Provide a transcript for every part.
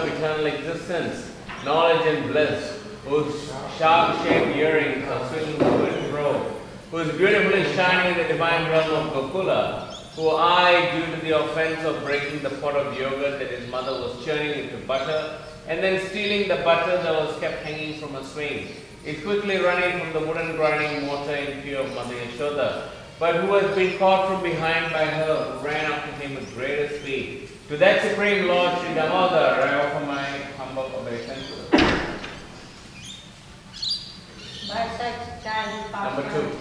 of eternal existence, knowledge and bliss, whose shark-shaped earrings are swinging to and fro, who is beautifully shining in the divine realm of Gokula, who I, due to the offense of breaking the pot of yogurt that his mother was churning into butter, and then stealing the butter that was kept hanging from a swing, is quickly running from the wooden grinding mortar in fear of Mother Yashoda, but who has been caught from behind by her, who ran up to him with greater speed. To that Supreme Lord, Sri Damodar, I offer my humble obeisance. By such child Number 2.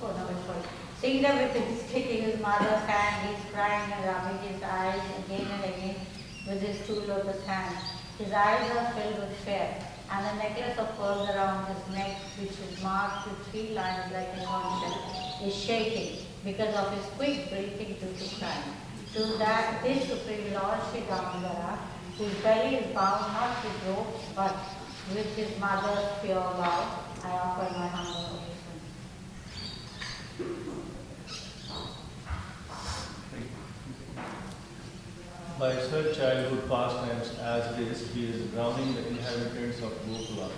Oh, number 4. Seeing the victim taking his mother's hand, he is crying and rubbing his eyes again and again with his 2 lotus hands. His eyes are filled with fear, and the necklace of pearls around his neck, which is marked with 3 lines like a conch, is shaking because of his quick breathing due to crying. To that, this Supreme Lord Sri Damodara, whose belly is bound not with ropes but with his mother's pure love, I offer my humble obeisance. By such childhood pastimes as this, he is drowning the inhabitants of Gokula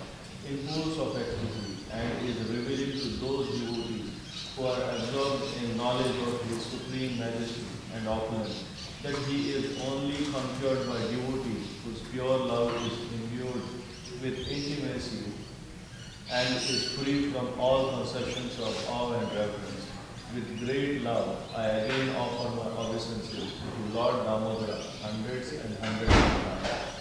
in pools of ecstasy and is revealing to those devotees who are absorbed in knowledge of his supreme majesty and opulence that he is only conquered by devotees whose pure love is imbued with intimacy and is free from all conceptions of awe and reverence. With great love, I again offer my obeisances to Lord Damodara, hundreds and hundreds of times.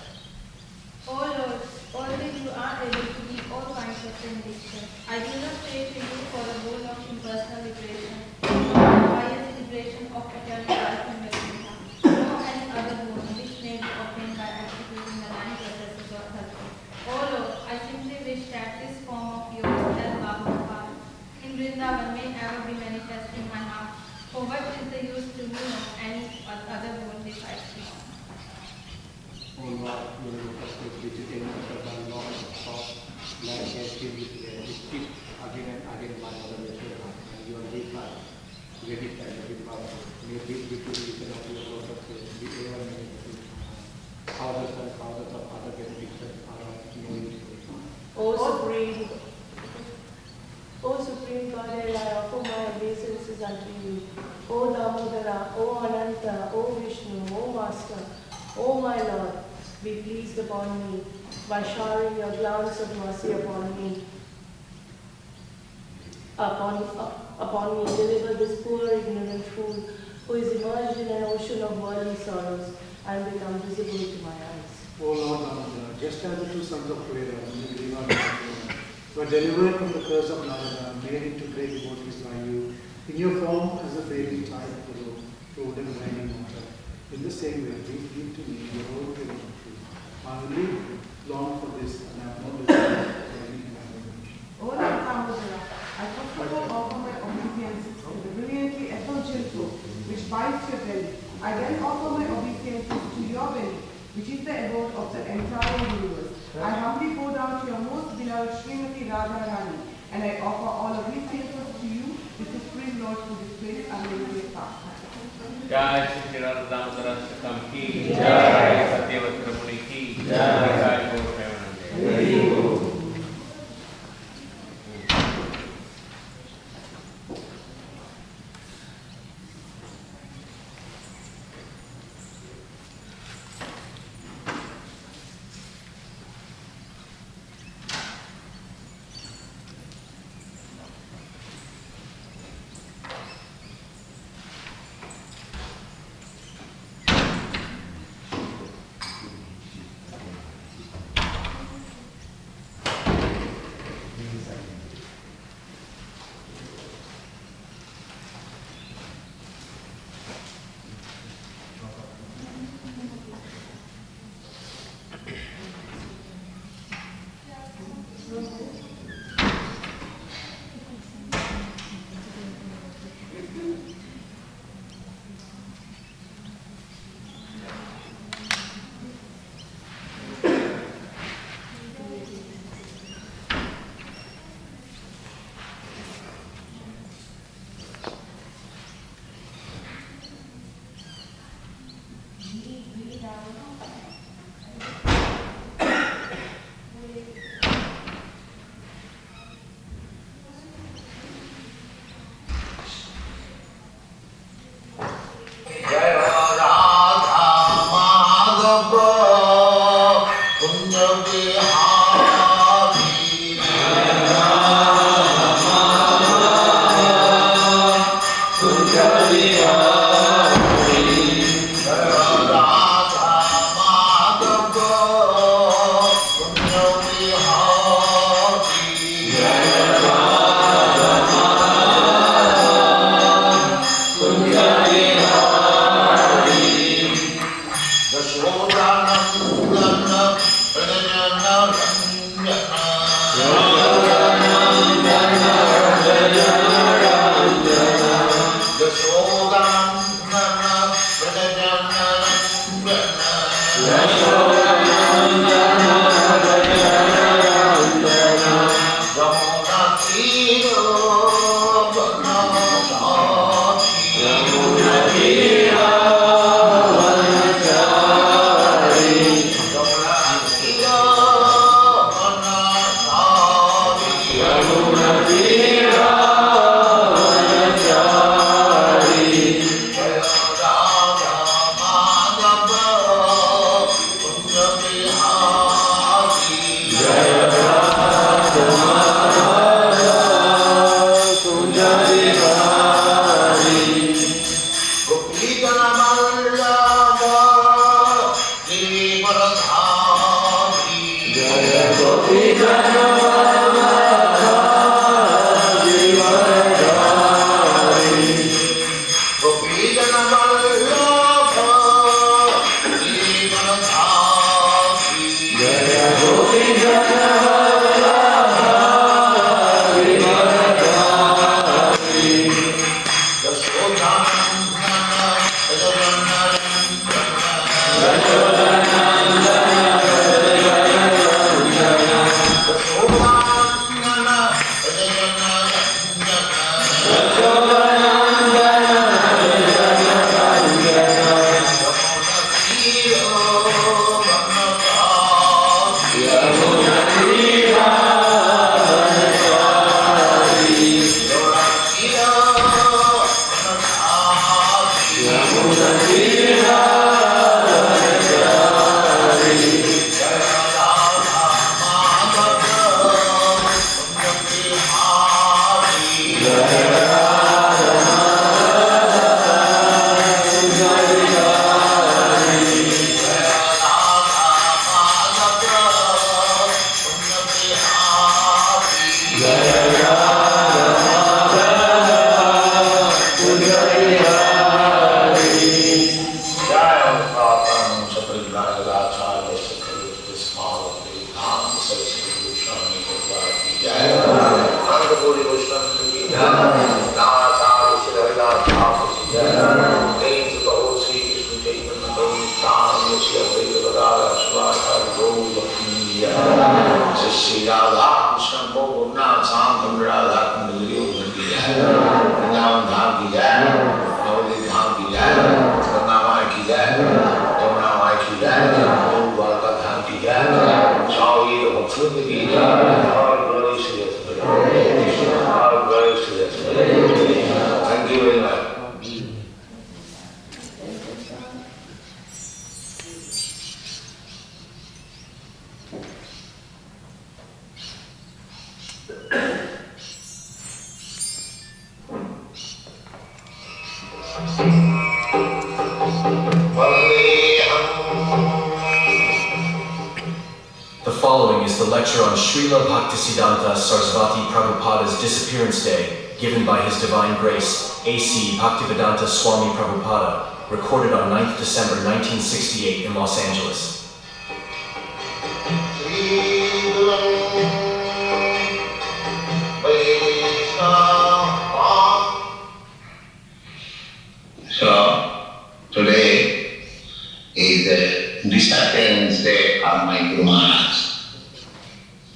O Lord, always you are able to give all kinds of benedictions. I do not pray to you for the goal of impersonal liberation, nor the highest liberation of eternal life and Vaikuntha, nor any other boon which may be obtained by executing the 9 processes of health. O Lord, I simply wish that this form of yours, as Bhagavad in Vrindavan, may ever be manifest in my heart. For what is the use to me of any other boon besides this? O Lord, you will look us with visiting the Lord of thought, like as you repeat again and again by Mother Yashoda, and your reply, ready and very powerful. May this be to the reason of your Lord of faith, be ever manifested. Thousands and thousands of other benedictions are of no use. O Supreme Godhead, I offer my obeisances unto you. O Damodara, O Ananta, O Vishnu, O Master, O my Lord, be pleased upon me by showering your glance of mercy upon me. Upon me, deliver this poor ignorant fool who is immersed in an ocean of worldly sorrows and become visible to my eyes. O Lord Damodara, just as the 2 sons of Kuvera were delivered from the curse of Narada, made into great devotees by you, in your form as a baby child to wooden grinding mortar. In the same way, please give to me your whole creation truth. I only long for this and have no desire for any imagination. O Lord Damodara, I first of all offer my obeisances to the brilliantly effulgent flow which binds your belly. I then offer my obeisances to your belly, which is the abode of the entire universe. I humbly bow down to your most beloved Srimati Radharani, and I offer all obeisances to you, the Supreme Lord, who displays unlimited pastime. Jai Shri Radha Damodara Sakam ki, Jai Satyavati Ramuni ki, Jai Gaur Premanande. Thank you very much. The following is the lecture on Srila Bhaktisiddhanta Sarasvati Prabhupadas Disappearance Day, given by His Divine Grace, A.C. Bhaktivedanta Swami Prabhupada, recorded on 9th December 1968 in Los Angeles. So, today is the Disappearance Day of my Guru Maharaj.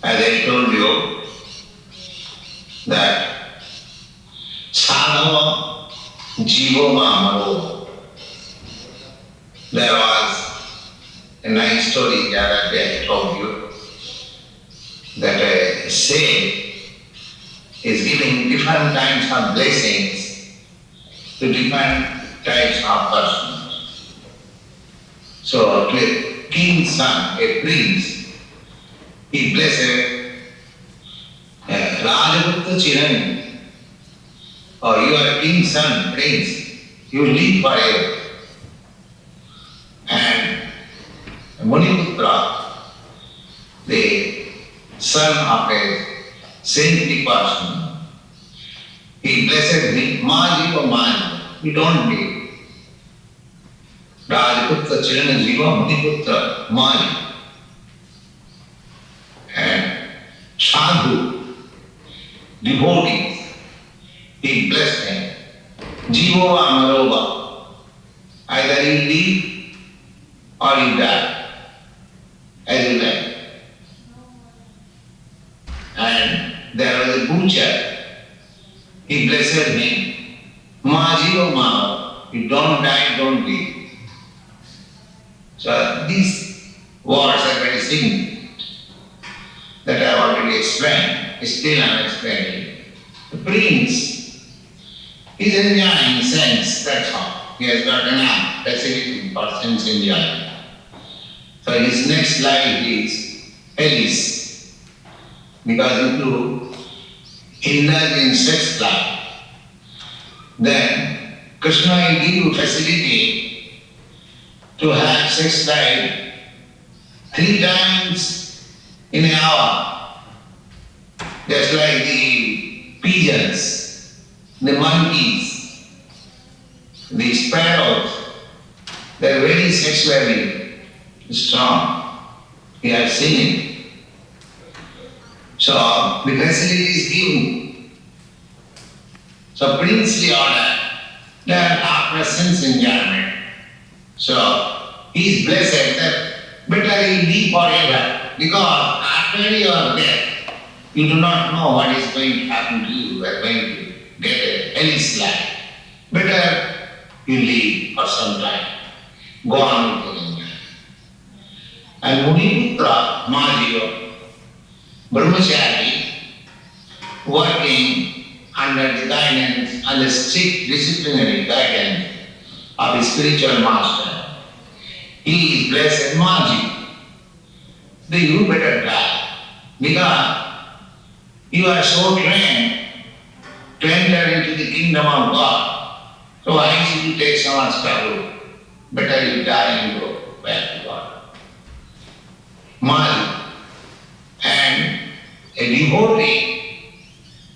As I told you, that Sadhava Jivoma Maro. There was a nice story the other day I told you, that a saint is giving different kinds of blessings to different types of persons. So, to a king's son, a prince, he blessed Rajaputta Chiran, or you are a king's son, prince, you live forever. And Muniputra, the son of a saintly person, he blessed me, Majiva Majiva, you don't live. Rajaputta Chirana Jiva Muniputra Majiva. And Sadhu, devotees, he blessed him. Jiva Amaroba, either you live or you die. child, don't leave. So these words are very significant that I have already explained. Still I am explaining. The prince is enjoying sense, that's all. He has got enough facility for sense enjoyment. So his next life is Alice. Because if you indulge in sex life, then Krishna will give you facility to have sex life 3 times in an hour. Just like the pigeons, the monkeys, the sparrows, they are very sexually strong. We have seen it. So the facility is given. So princely order, that after sense enjoyment. So he is blessed that better he live forever, because after your death, you do not know what is going to happen to you. You are going to get a hellish life. Better you live for some time. Go on with your enjoyment. And Muniputra Mahajiva, Brahmachari, working under the guidance and the strict disciplinary guidance of his spiritual master, he is blessed Mahajiva. Then you better die, because you are so trained to enter into the kingdom of God. So why should you take so much trouble? Better you die and go back to God. Mahajiva. And a devotee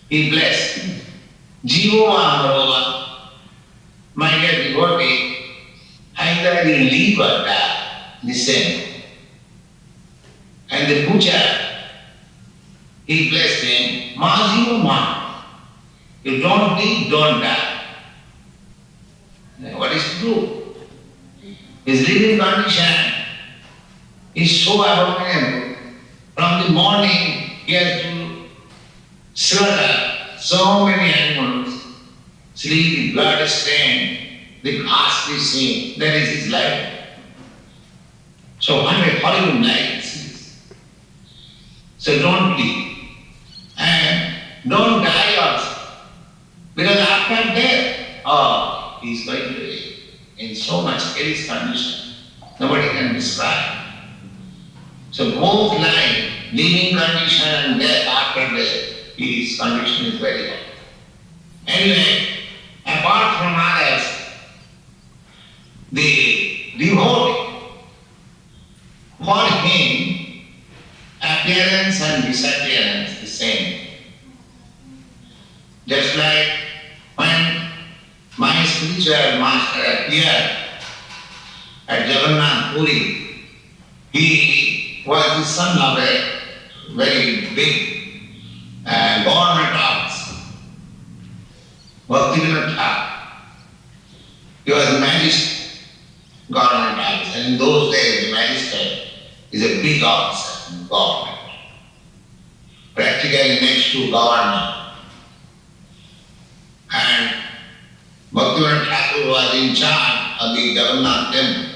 is blessed. Jivo Maharova, my dear devotee, either you live or die, the same. And the butcher, he blessed him, Mahajiva Maha. You don't live, don't die. What is to do? His living condition is so abominable. From the morning, he has to slaughter so many animals, sleep, blood stained, the ghastly scene. That is his life. So what a horrible life this is. So don't live. And don't die also. Because after death, he is going to be in so much hellish condition. Nobody can describe. So both life, living condition and death after death, his condition is very bad. Anyway, apart from others, the devotee, for him, appearance and disappearance is the same. Just like when my spiritual master appeared at Jagannath Puri, he was the son of a very big government office, Bhaktivinoda Thakur. He was a magistrate, government office, and in those days the magistrate is a big officer in government, practically next to government. And Bhaktivinoda Thakur was in charge of the Jagannath Temple.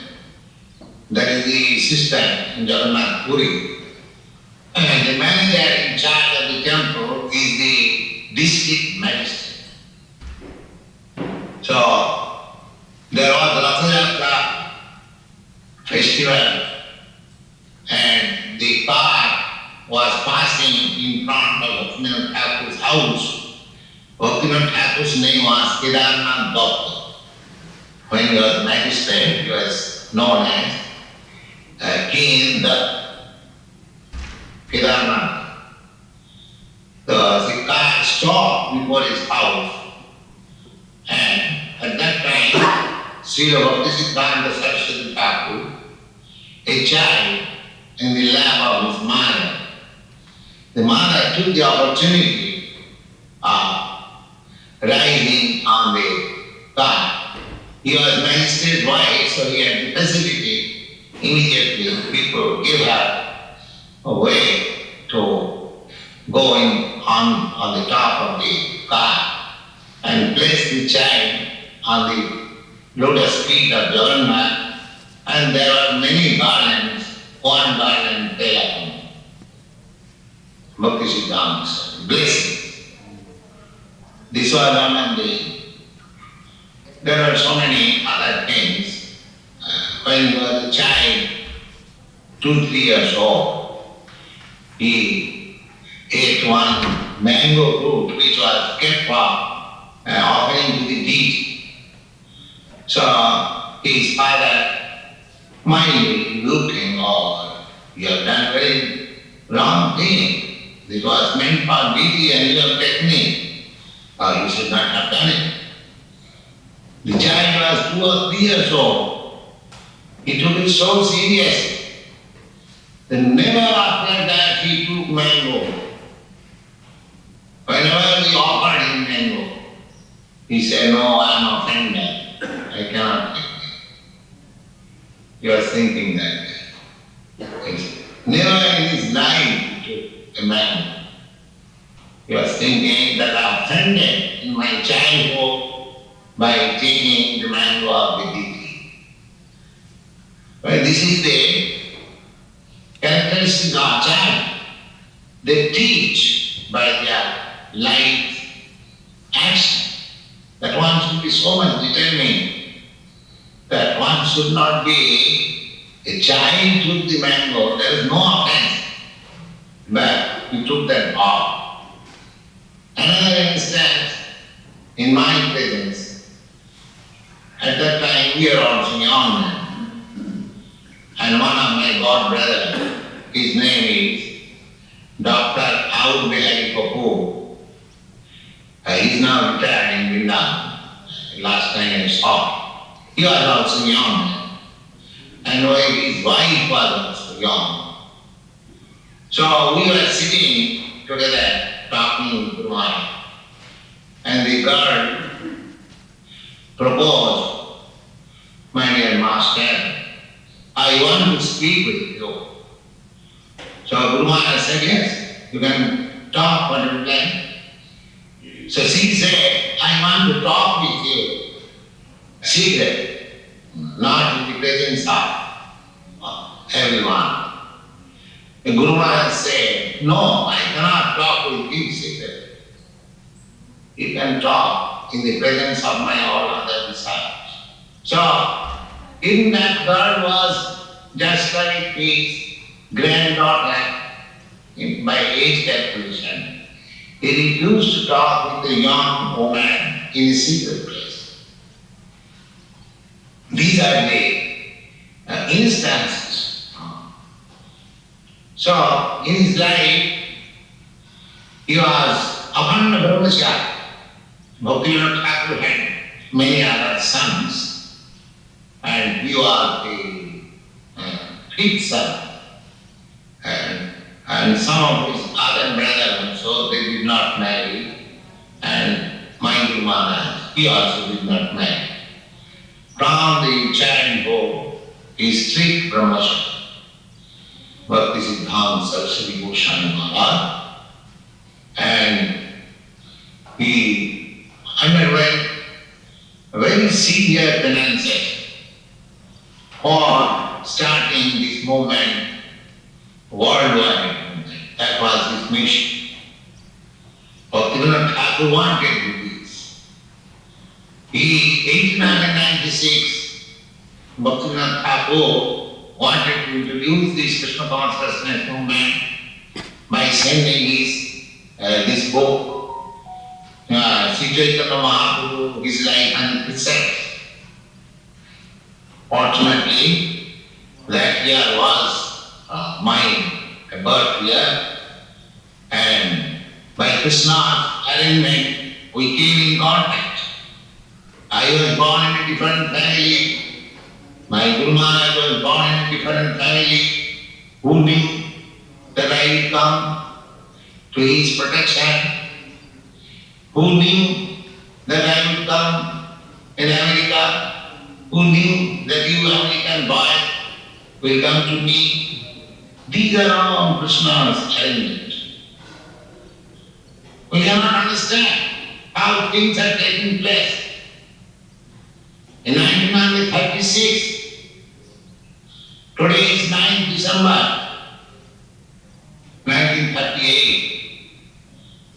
That is the system in Jagannath Puri. And the manager in charge of the temple is the district magistrate. So there was Ratha Yatra festival, and the car was passing in front of Bhaktivinoda Thakur's house. Bhaktivinoda Thakur's name was Kedarnath Bhakta. When he was magistrate, he was known as King Kedarnath. The car stopped before his house, and at that time, Srila Bhaktisiddhanta Saraswati Thakur, a child in the lap of his mother, the mother took the opportunity of riding on the car. He was magistrate wife, so he had the facility. Immediately, people give her a way to go on the top of the car and place the child on the lotus feet of Jagannath, and there are many garlands, one garland Telakam. Bhakti Siddhanta, blessings. This was one of the. There are so many other things. When he was a child, 2-3 years old, he ate one mango fruit which was kept for offering to the deity. So his father mildly rebuked him, "Oh, you have done very wrong thing. This was meant for deity and you have taken it. Or you should not have done it." The child was 2 or 3 years old. He took it so seriously that never after that he took mango. Whenever we offered him mango, he said, "No, I am offended. I cannot take it." He was thinking that. Never in his life he took a mango. He was thinking that I am offended in my childhood by taking the mango of the deity. Well, this is the characteristic of Acharya. They teach by their life action that one should be so much determined that one should not be a child took the mango, there is no offense, but he took that off. Another instance, in my presence, at that time we are also young men, and one of my god brothers, his name is Dr. Aud Behari Kapoor. He is now retired in Vrindavan. Last time I saw. He was also young, and his wife was also young. So we were sitting together talking to Maharaj, and the girl proposed, "My dear master, I want to speak with you." So Guru Maharaj said, "Yes, you can talk what you like." So she said, "I want to talk with you secret, not in the presence of everyone." The Guru Maharaj said, "No, I cannot talk with you secret. You can talk in the presence of my all other disciples." So, even that girl was just like his granddaughter by age calculation. He refused to talk with a young woman in a secret place. These are the instances. So, in his life, he was Akhanda Brahmachari. Bhaktivinoda Thakur had many other sons, and he was the fifth son. And some of his other brothers also, they did not marry, and my Guru Maharaj, he also did not marry. From the childhood, he strict Brahmacharya. Bhakti Siddhanta Saraswati Goswami Maharaj, and he underwent a very severe penance for starting this movement worldwide. That was his mission. Bhaktivinoda Thakur wanted to do this. In 1896, Bhaktivinoda Thakur wanted to introduce this Krishna consciousness movement by sending this book, Sri Chaitanya Mahaprabhu, His Life and Precepts. Fortunately, that year was my birth year, and by Krishna's arrangement, we came in contact. I was born in a different family. My Guru Maharaj was born in a different family. Who knew that I would come to his protection? Who knew that I would come in America? Who knew that you American boy will come to me? These are all Krishna's arrangement. We cannot understand how things are taking place. In 1936, today is 9th December 1938.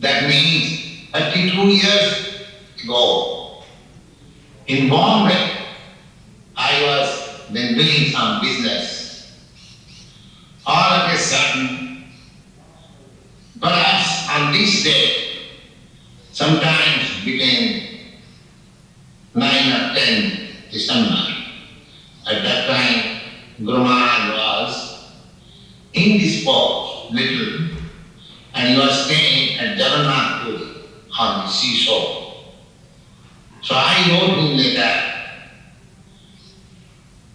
That means 32 years ago. In Bombay, I was then doing some business. All of a sudden, perhaps on this day, sometimes between 9 or 10 December, at that time, Guru Maharaj was indisposed, little, and he was staying at Jagannath Puri on the seashore. So I wrote him later,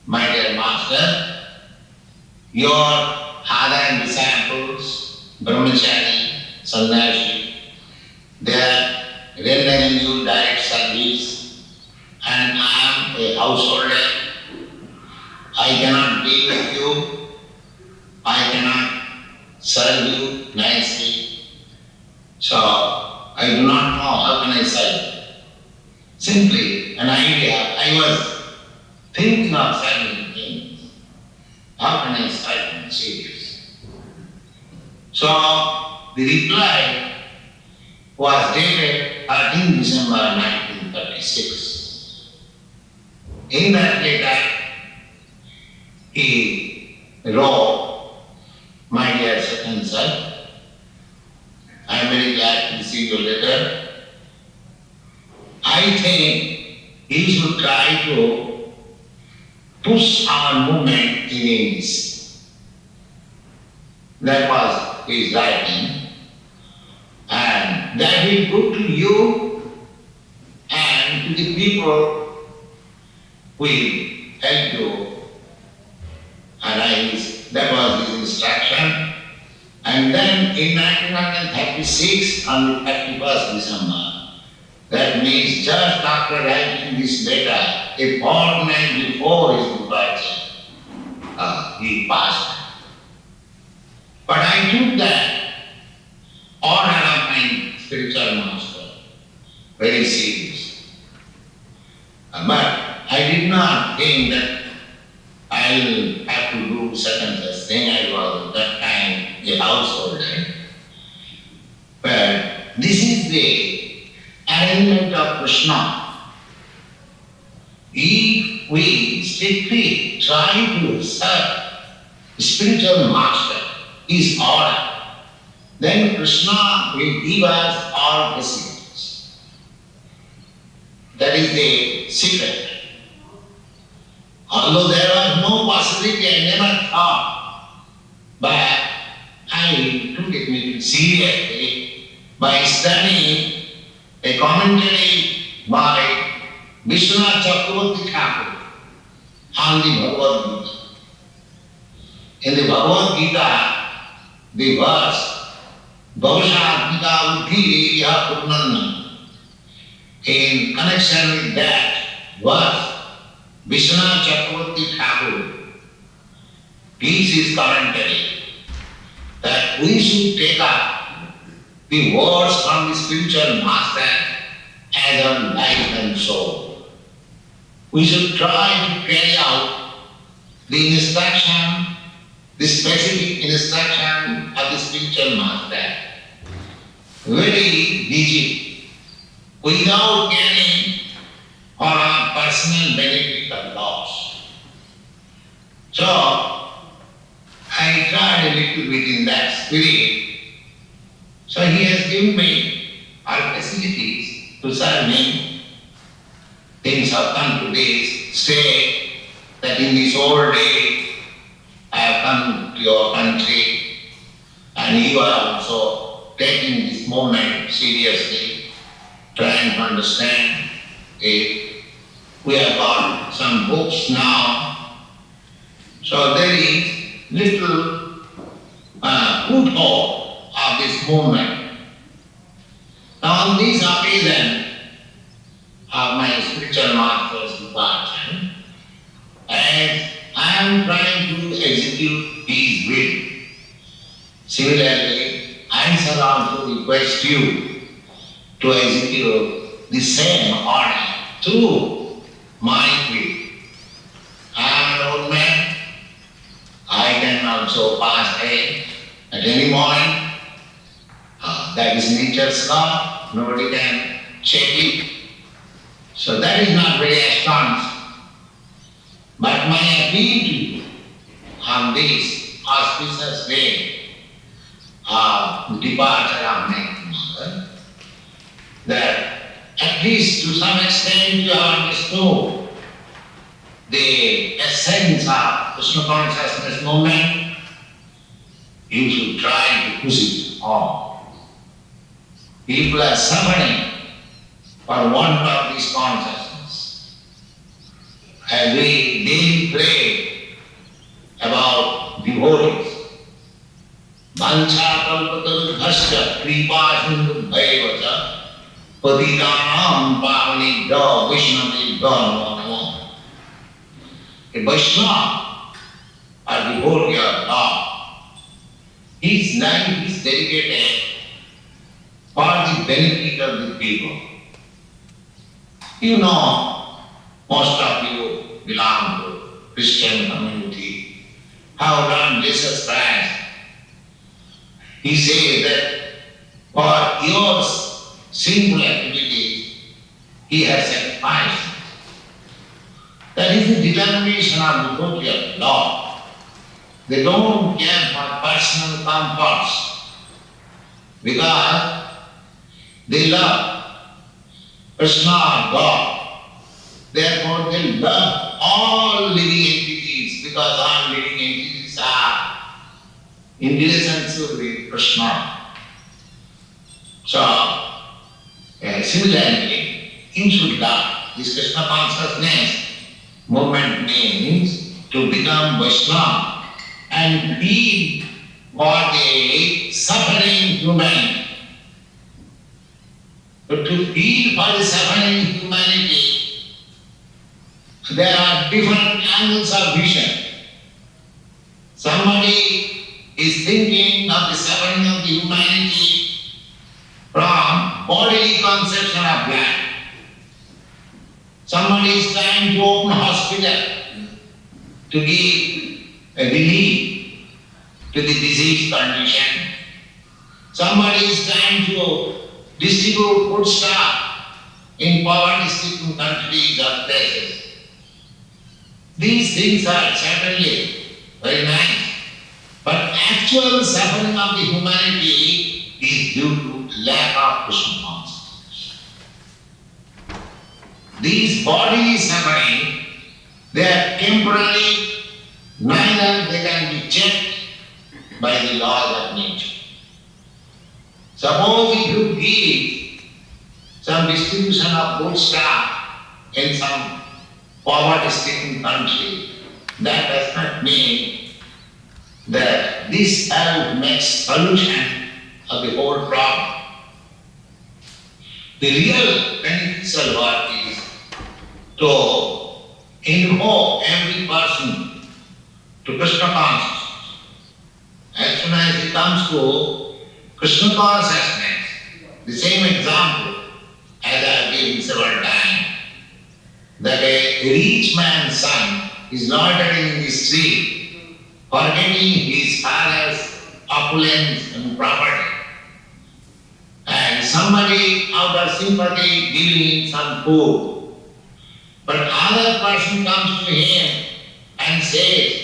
my dear master, your other disciples, Brahmachari, Sannyasi, they are rendering you direct service, and I am a householder. I cannot be with you, I cannot serve you nicely, so I do not know how can I serve. Simply an idea, I was thinking of serving things. How can I serve him serious? So the reply was dated 13 December 1936. In that letter, he wrote, my dear second son, I am very glad to receive your letter. I think you should try to push our movement in English. That was his writing. And that will be good to you and to the people who will help you arise. That was his instruction. And then in 1936, on the 31st December, that means just after writing this letter, a fortnight before his departure, he passed. But I took that order of my spiritual master very serious. But I did not think that I will have to do such and such thing. I was at that time a householder. But this is the arrangement of Krishna. If we strictly try to serve the spiritual master, his order, then Krishna will give us all facilities. That is the secret. Although there was no possibility, I never thought, but I took it little seriously by studying a commentary by Vishwanath Chakravarti Thakur on the Bhagavad Gita. In the Bhagavad Gita, the verse, Bhavashatmika Uddhi Reya Purnanam. In connection with that verse, Vishwanath Chakravarti Thakur gives his commentary that we should take up the words from the spiritual master as our life and soul. We should try to carry out the instruction, the specific instruction of the spiritual master, very rigid, without caring for our personal benefit or loss. So, I tried a little bit in that spirit. So he has given me all facilities to serve me. Things have come to this state that in this old day I have come to your country and you are also taking this moment seriously, trying to understand it. We have got some books now, so there is little foothold of this movement. Now on this occasion of my spiritual master's departure, as I am trying to execute his will, similarly I shall also request you to execute the same order through might be. I am an old man. I can also pass away at any moment. That is nature's law. Nobody can check it. So that is not very astonishing. But my appeal to you on this auspicious day of departure of my mother, that at least to some extent you have understood the essence of Krishna consciousness movement. You should try to push it on. People are suffering for want of this consciousness. As we daily pray about devotees, Vancha kalpatarudhasya kripa sindhu bhaivacha patitanam pavanibhyo vaishnavibhyo namo namo. A Vaishnava, a devotee of Lord, his life is dedicated for the benefit of the people. You know, most of you belong to Christian community. How Lord Jesus Christ, He says that for your sinful activities, He has sacrificed. That is the determination of the devotee of Lord. They don't care for personal comforts because they love Krishna or God. Therefore they love all living entities because all living entities are in relationship with Krishna. So, similarly, you should love this Krishna consciousness. Movement means to become Vaishnava and feel for the suffering human. But to feel for the suffering humanity, there are different angles of vision. Somebody is thinking of the suffering of the humanity from bodily conception of life. Somebody is trying to open a hospital to give a relief to the disease condition. Somebody is trying to distribute food stuff in poverty-stricken countries or places. These things are certainly very nice, but actual suffering of the humanity is due to lack of Krishna consciousness. These bodily suffering, they are temporary, neither they can be checked by the laws of nature. Suppose if you give some distribution of food stuff in some poverty-stricken country, that does not mean that this help makes solution of the whole problem. The real beneficial work is to invoke every person to Krishna consciousness. As soon as he comes to Krishna consciousness, the same example as I have given several times, that a rich man's son is loitering in the street, forgetting his father's opulence and property. And somebody out of sympathy giving him some food. But other person comes to him and says,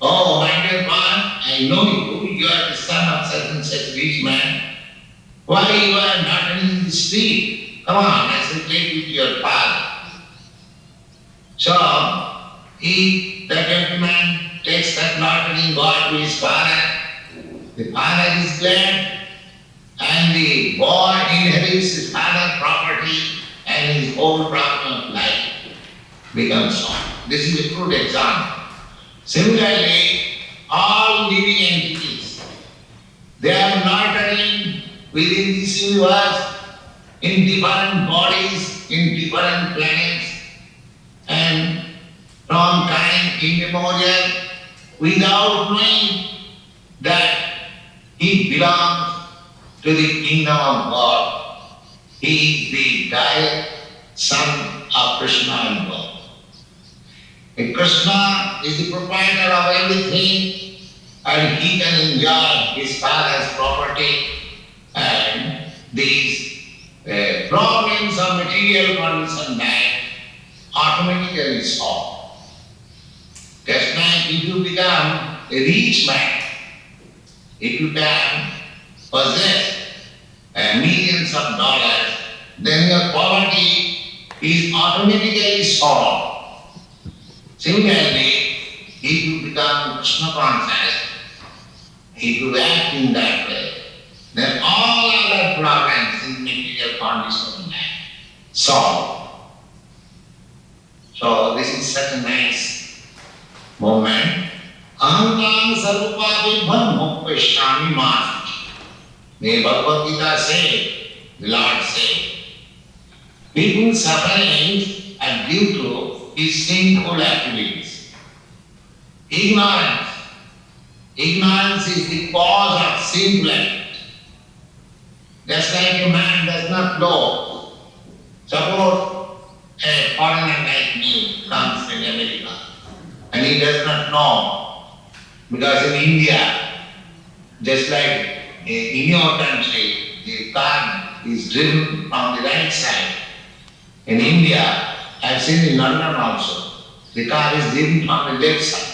"Oh, my dear father, I know you are the son of such and such rich man. Why you are not in the street? Come on, I shall take you to your father." So, that gentleman takes that lottery, God to his father. The father is glad, and the boy inherits his father's property, and his whole problem of life becomes solved. This is a crude example. Similarly, all living entities, they are loitering within this universe in different bodies, in different planets, and from time immemorial, without knowing that he belongs to the kingdom of God. He is the direct son of Krishna and God. Krishna is the proprietor of everything and he can enjoy his father's property, and these problems of material condition life automatically solve. Just like if you become a rich man, if you can possess millions of dollars, then your poverty is automatically solved. Similarly, if you become Krishna conscious, if you act in that way, then all other problems in material condition life solve. So this is such a nice moment. Ahankara sarupadi brahma pashyami masi. May Bhagavad Gita say, the Lord said, people's sufferings are due to his sinful activities. Ignorance. Ignorance is the cause of sinful activity. Just like a man does not know. Suppose a foreigner like me comes in America and he does not know. Because in India, just like in your country, the car is driven on the right side. In India, I have seen in London also, the car is driven on the left side.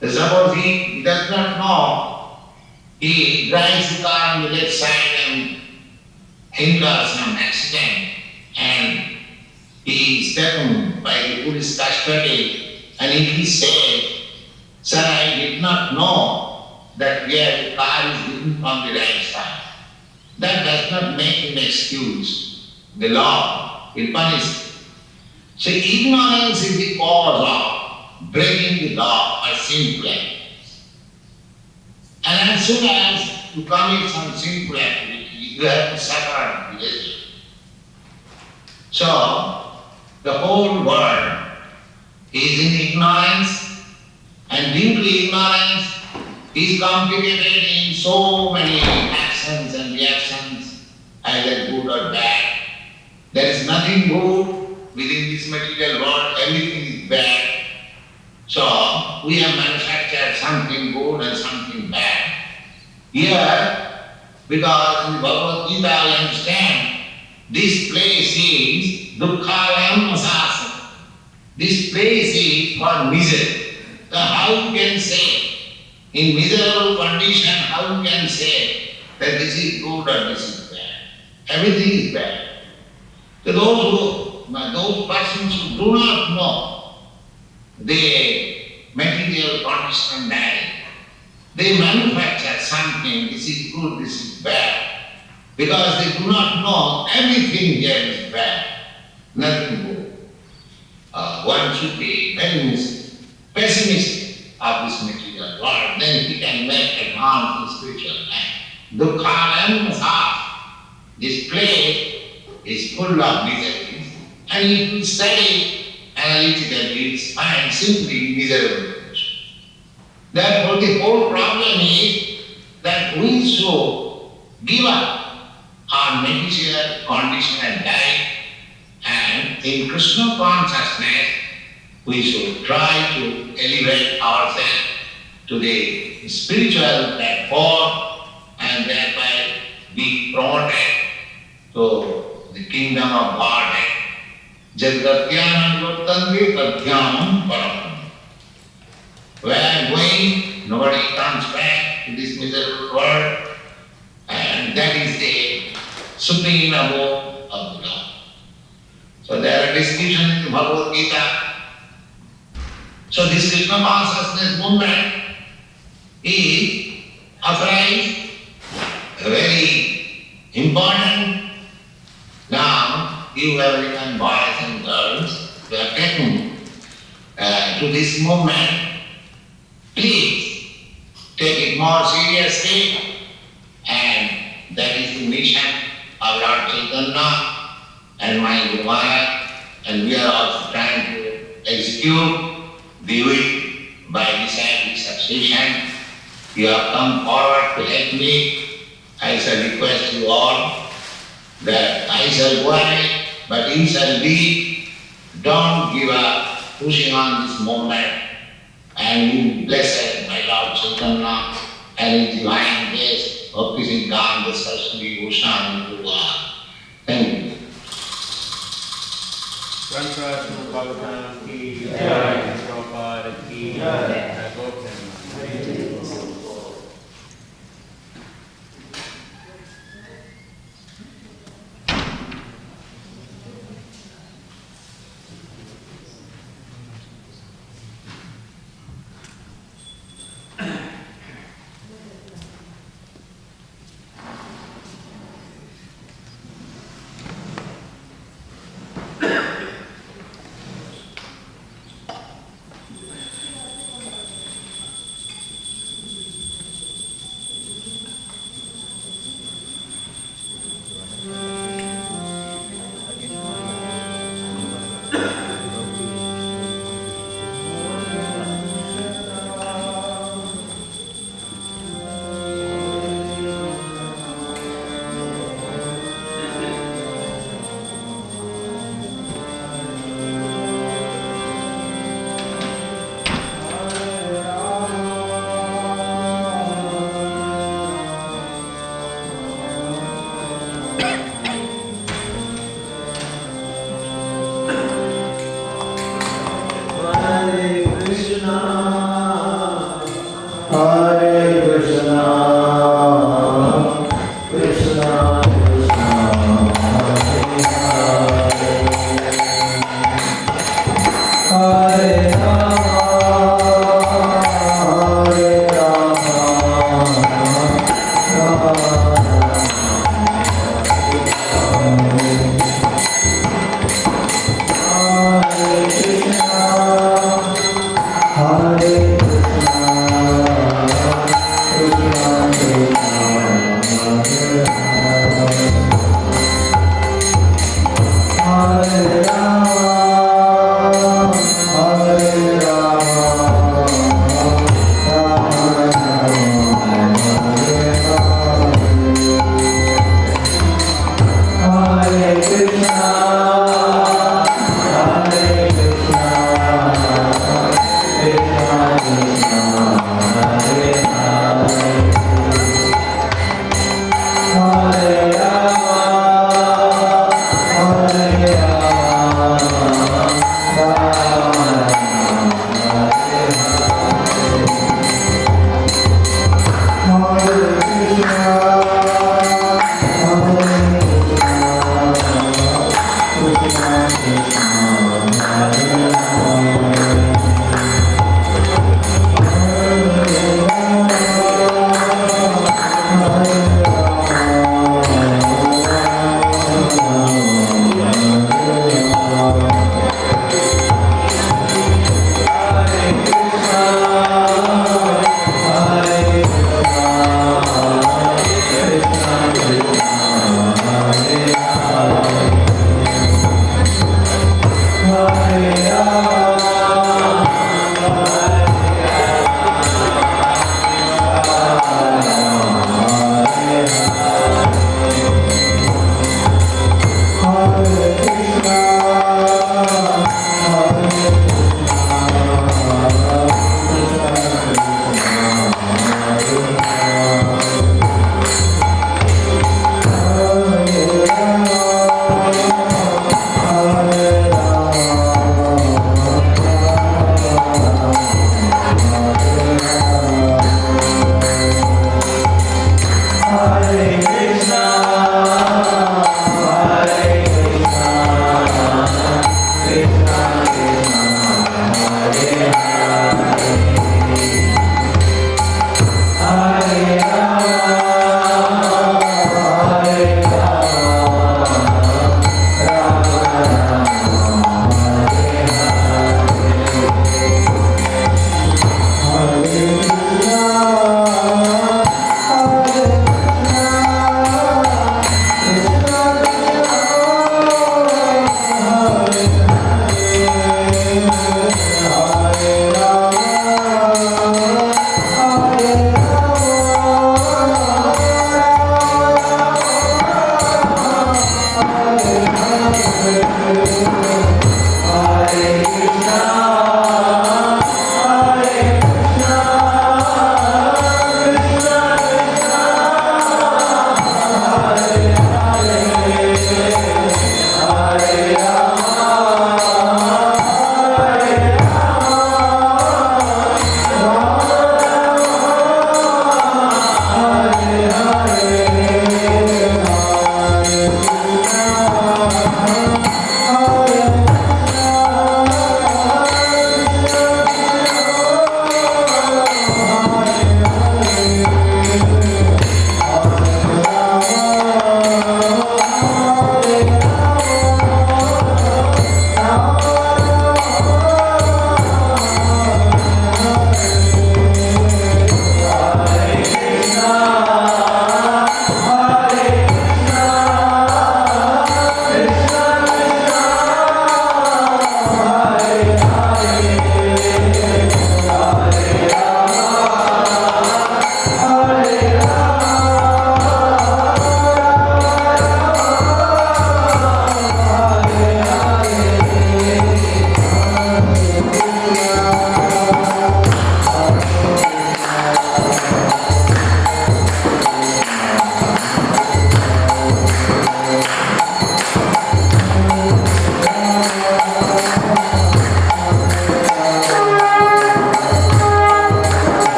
Suppose he does not know, he drives the car on the left side and incurs some accident, and he is taken by the police custody, and if he says, "Sir, I did not know that the car is driven on the right side," that does not make him excuse. The law will punish him. So ignorance is the cause of breaking the law or sinful activities. And as soon as you commit some sinful activity, you have to suffer the result. So the whole world is in ignorance, and due to ignorance is complicated in so many actions and reactions, either good or bad. There is nothing good within this material world, everything is bad. So we have manufactured something good and something bad. Here, because in the Bhagavad Gita we understand, this place is dukkhalayam asasa. This place is for misery. So how you can say, in miserable condition, how you can say that this is good or this is bad? Everything is bad. So those persons who do not know the material condition life, they manufacture something, this is good, this is bad, because they do not know everything here is bad, nothing good. One should be very pessimistic of this material world, then he can make advance in spiritual life. Dukkhalayam asasa. This place is full of miseries, and if you study analytically, it's fine, simply miserable condition. Therefore, the whole problem is that we should give up our material condition and life, and in Krishna consciousness, we should try to elevate ourselves to the spiritual platform and thereby be promoted to the kingdom of God. Jadgatyanam vartante tadhyamam param. Where going, nobody comes back to this miserable world, and that is the supreme abode of the Lord. So there are discussions in the Bhagavad Gita. So this Krishna consciousness movement is authorized, very important. Now, you American boys and girls who are taken to this movement, please take it more seriously, and that is the mission of Lord Chaitanya and my Guruvaya, and we are also trying to execute the will by disciplic succession. You have come forward to help me. I shall request you all that I shall go ahead, but you shall be, don't give up pushing on this movement, and you blessed my Lord Chaitanya and his divine grace, Bhakti-Siddhanta Saraswati Goswami Prabhupada. Thank you. Grantha Bhagavatam ki jai, Prabhupada ki jai, Bhagavatam.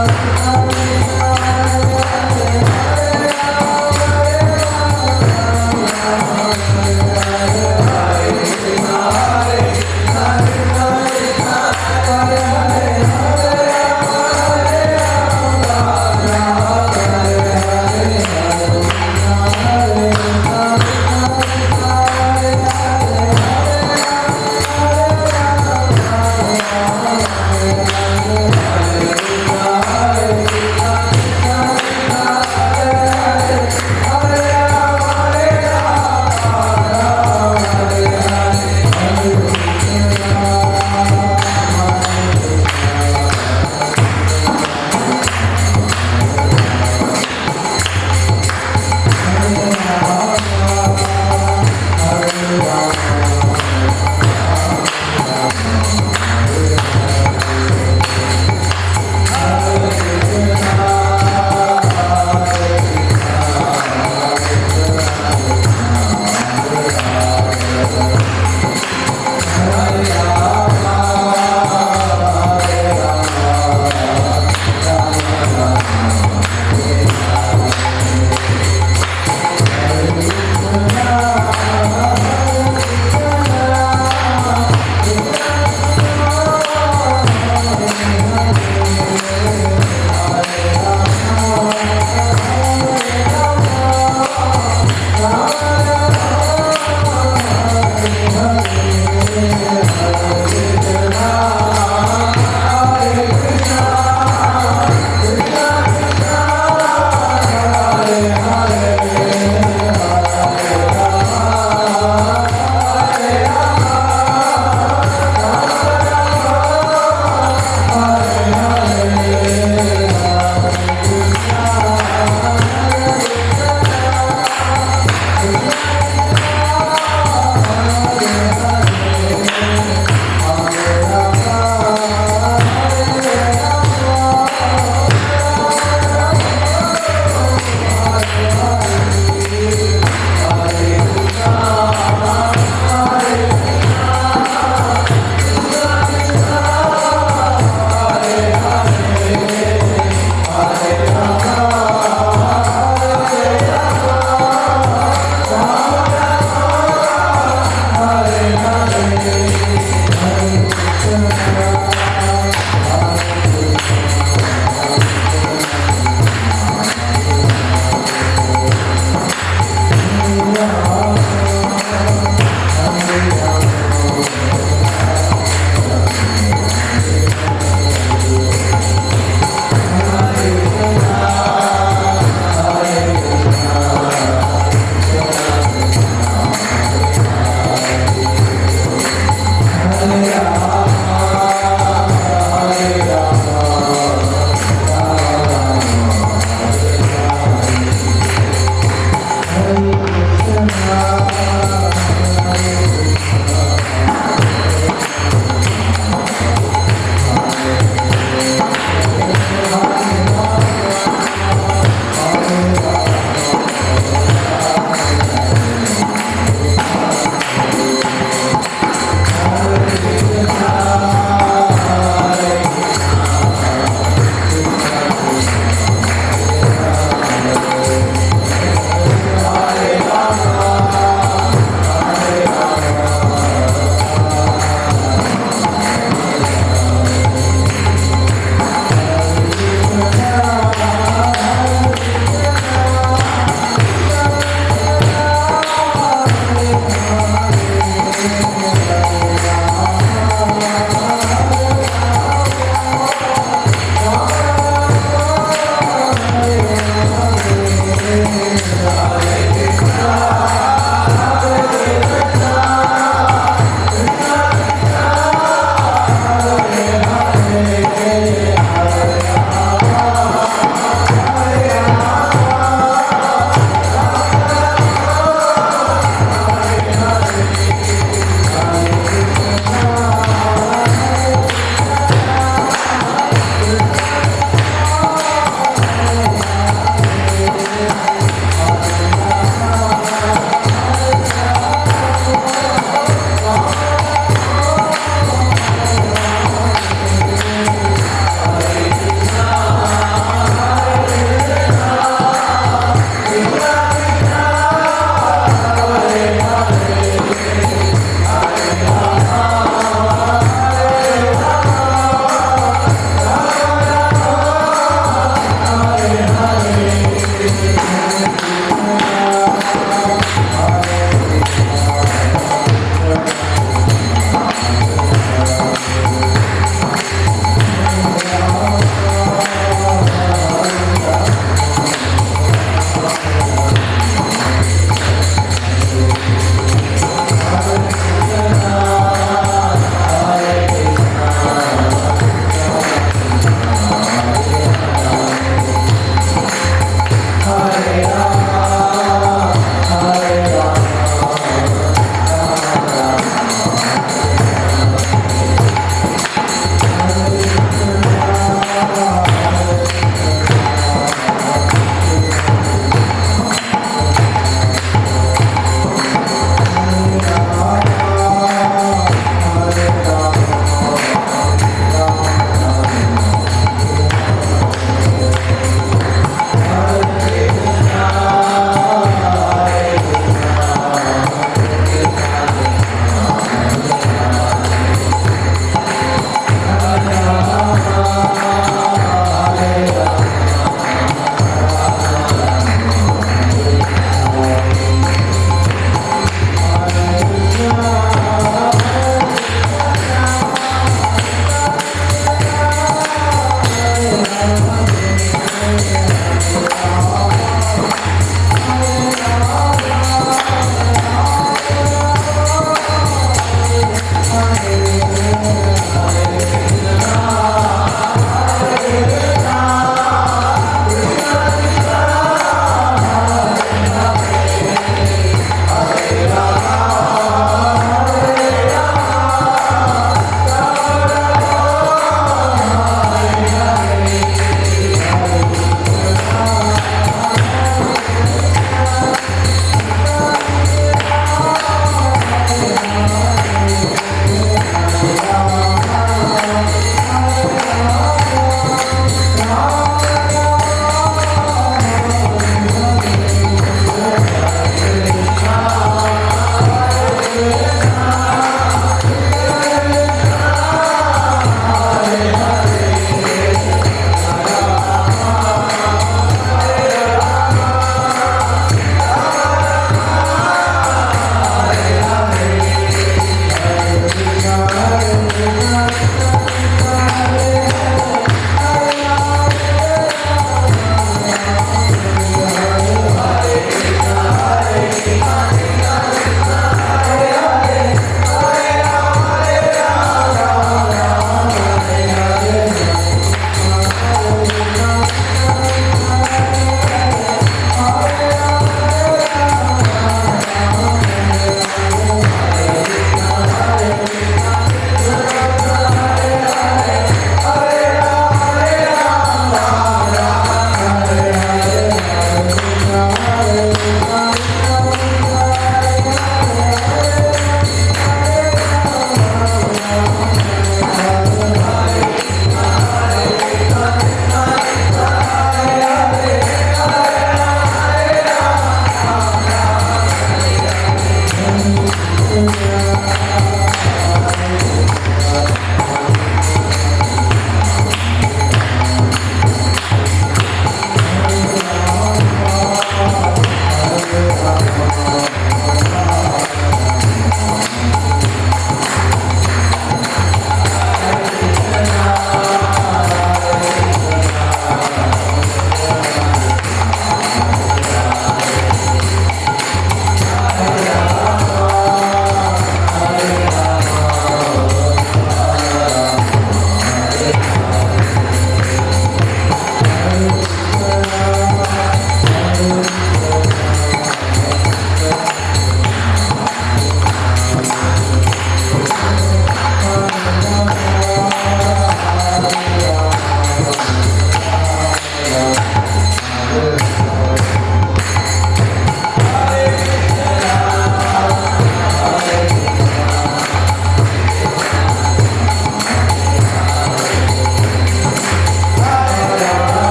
Hare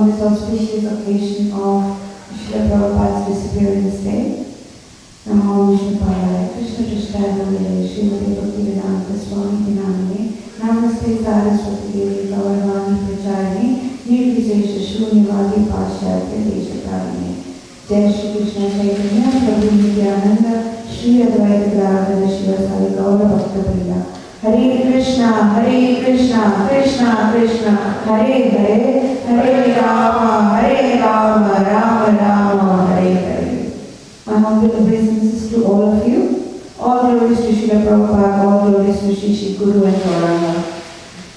on this auspicious occasion of Srila Prabhupada's Disappearance Day. Namo Vishnupadaya, Krishna Krishnadevaya, Srimati Bhaktivedanta Swami Dinamane, Namaste Saraswati Devi Gaurvani Pracharine, Nirvisesha Shunyavadi Pashyatya Deshakarine. Jai Shri Krishna Chaitanya, Prabhu Nityananda, Shri Advaita Gadadhara Shivasari Gaura Bhakta Hare Krishna, Krishna Krishna, Hare Hare, Hare Rama, Rama Rama, Hare Hare. My humble obeisances to all of you. All glories to Srila Prabhupada, all glories to Shri Guru and Gauranga.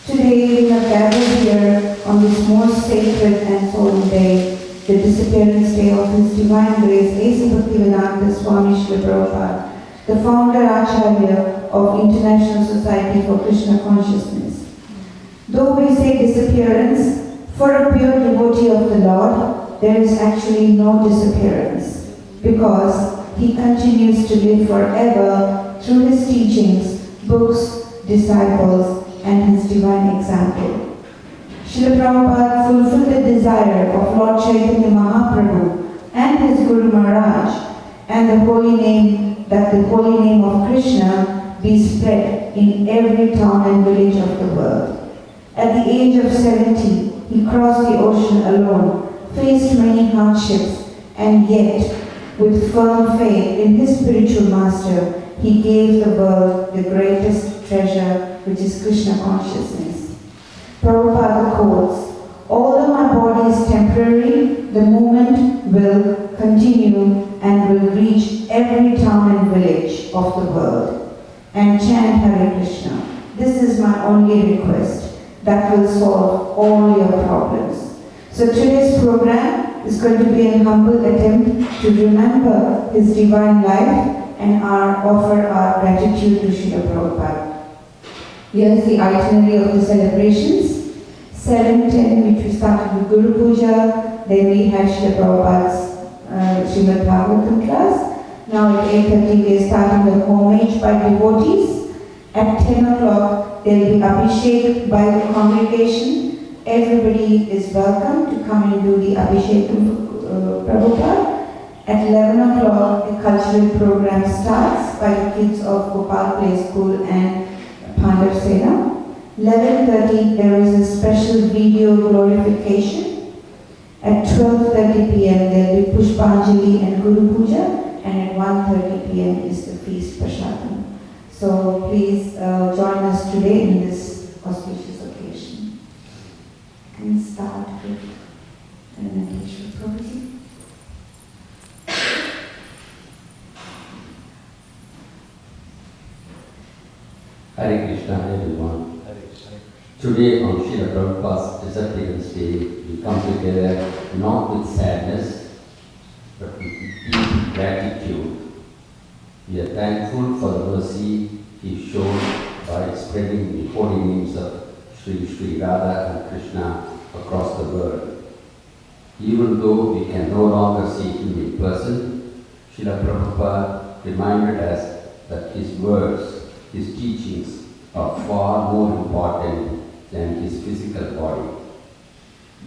Today we have gathered here on this most sacred and solemn day, the disappearance day of His Divine Grace, A.C. Bhaktivedanta Swami Srila Prabhupada, the founder Acharya of International Society for Krishna Consciousness. Though we say disappearance, for a pure devotee of the Lord, there is actually no disappearance, because he continues to live forever through his teachings, books, disciples, and his divine example. Srila Prabhupada fulfilled the desire of Lord Chaitanya Mahaprabhu and his Guru Maharaj, and the holy name of Krishna be spread in every town and village of the world. At the age of 70, he crossed the ocean alone, faced many hardships, and yet, with firm faith in his spiritual master, he gave the world the greatest treasure, which is Krishna consciousness. Prabhupada quotes, "Although my body is temporary, the movement will continue and will reach every town and village of the world, and chant Hare Krishna. This is my only request. That will solve all your problems." So today's program is going to be a humble attempt to remember his divine life and offer our gratitude to Srila Prabhupada. Here is the itinerary of the celebrations. 7:10, which we started with Guru Puja, then we had Srila Prabhupada's Srimad Bhagavatam class. Now at 8:30 we are starting the homage by devotees. At 10 o'clock there will be Abhishek by the congregation. Everybody is welcome to come and do the Abhishek for Prabhupada. At 11 o'clock the cultural program starts by the kids of Gopal Play School and Pandav Sena. 11:30 there is a special video glorification. At 12:30 p.m. there will be Pushpanjali and Guru Puja, and at 1:30 p.m. is the feast Prashadam. So please join us today in this auspicious occasion. And start with an Ankeshwar Prabhuji. Hare Krishna everyone. Today on Srila Prabhupada's Disappearance Day, we come together not with sadness, but with deep gratitude. We are thankful for the mercy He showed by spreading the holy names of Sri Radha and Krishna across the world. Even though we can no longer see Him in person, Srila Prabhupada reminded us that His words, His teachings are far more important than His physical body.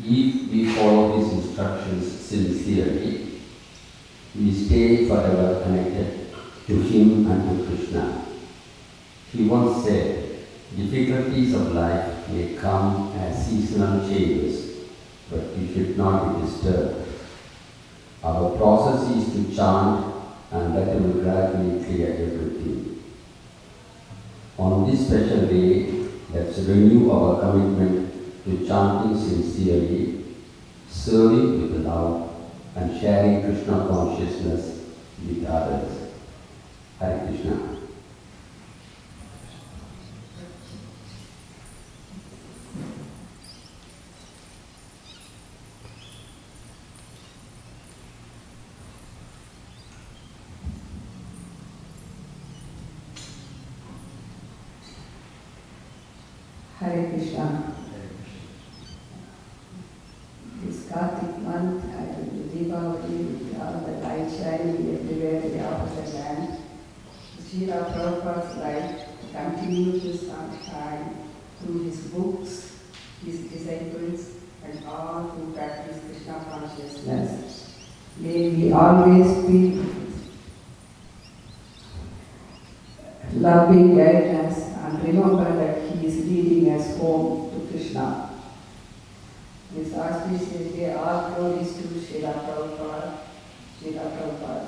If we follow His instructions sincerely, we stay forever connected to Him and to Krishna. He once said, "Difficulties of life may come as seasonal changes, but we should not be disturbed. Our process is to chant, and that will gradually clear everything." On this special day, let's renew our commitment to chanting sincerely, serving with love, and sharing Krishna consciousness with others. Hare Krishna. Hare Krishna. This Kartik month and Deepavali, with all the light shining everywhere in the opposite land, Srila Prabhupada's light continues to shine through his books, his disciples, and all who practice Krishna consciousness. May we always be loving guidance and remember that He is leading us home to Krishna. This auspicious day, all glories to Srila Prabhupada. Srila Prabhupada.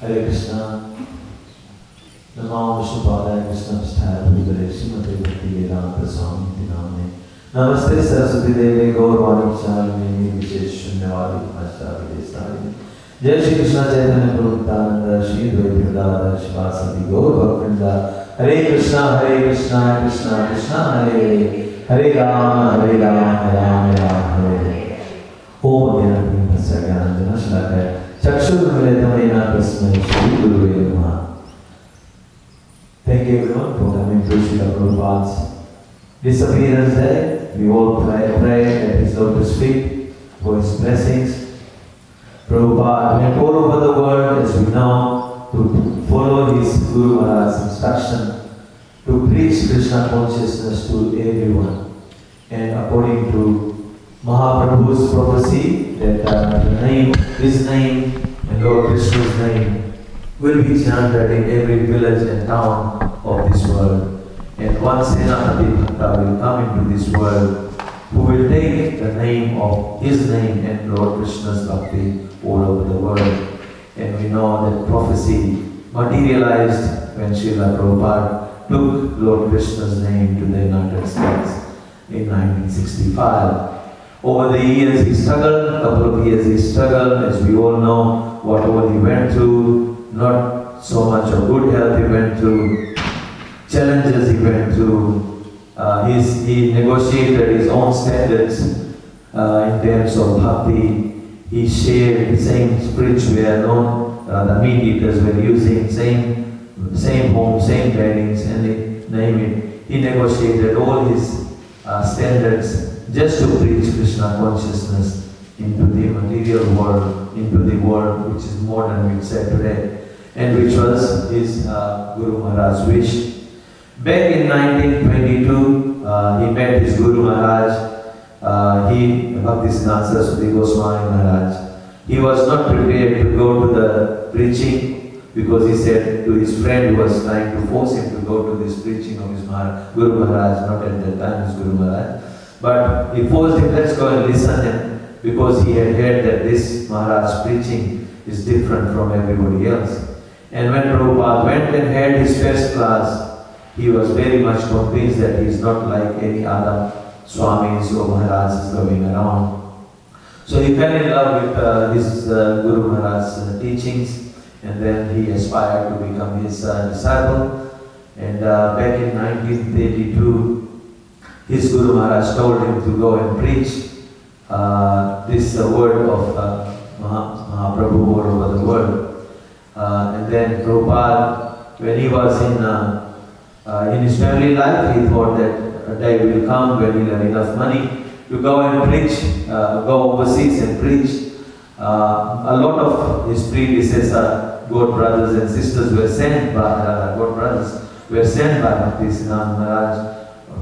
Hare Krishna. Namo Vishnupadaya Krishna Psthaya Purigare Srimate Bhakti Vedanta Swami Dinamne Namaste Saraswati Devi Gaurvani Chalini Vishesh Shunyavadi Ashtavi Desari Jai Shri Krishna Chaitanya Prabhu Nityananda Shri Dvaita Shivasati Gaur Bhaktinda Hare Krishna Krishna Krishna Hare Hare Rama Rama Hare Om Jnana Bhimasa Jnana Shlakaya Chakshurmilitamena Tasmai Shri Guruve Namaha. Thank you everyone for coming to Srila Prabhupada's Disappearance Day. We all pray at His lotus feet for His blessings. Prabhupada went all over the world, as we know, to follow his Guru Maharaj's instruction to preach Krishna consciousness to everyone. And according to Mahaprabhu's prophecy, that his name and Lord Krishna's name will be chanted in every village and town of this world. And one Senapati Bhakta will come into this world who will take the name of his name and Lord Krishna's bhakti all over the world. And we know that prophecy materialized when Srila Prabhupada took Lord Krishna's name to the United States in 1965. Over the years he struggled, a couple of years he struggled, as we all know what all he went through. Not so much of good health he went through, challenges he went through. He negotiated his own standards in terms of bhakti. He shared the same spiritual, the meat eaters were using same home, same beddings, and name it. He negotiated all his standards just to preach Krishna consciousness into the material world, into the world which is modern, we say today, and which was his Guru Maharaj's wish. Back in 1922, he met his Guru Maharaj, Bhaktisiddhanta Saraswati Goswami Maharaj. He was not prepared to go to the preaching because he said to his friend who was trying to force him to go to this preaching of his Guru Maharaj, not at that time his Guru Maharaj, but he forced him, let's go and listen, and because he had heard that this Maharaj's preaching is different from everybody else. And when Prabhupada went and had his first class, he was very much convinced that he is not like any other Swamis or Maharajas going around. So he fell in love with his Guru Maharaj's teachings, and then he aspired to become his disciple. And back in 1932, his Guru Maharaj told him to go and preach this word of Mahaprabhu all over the world. And then Prabhupada, when he was in his family life, he thought that a day will come when he'll have enough money to go and preach, go overseas and preach. A lot of his predecessor, God brothers and sisters were sent by Bhaktisiddhanta Maharaj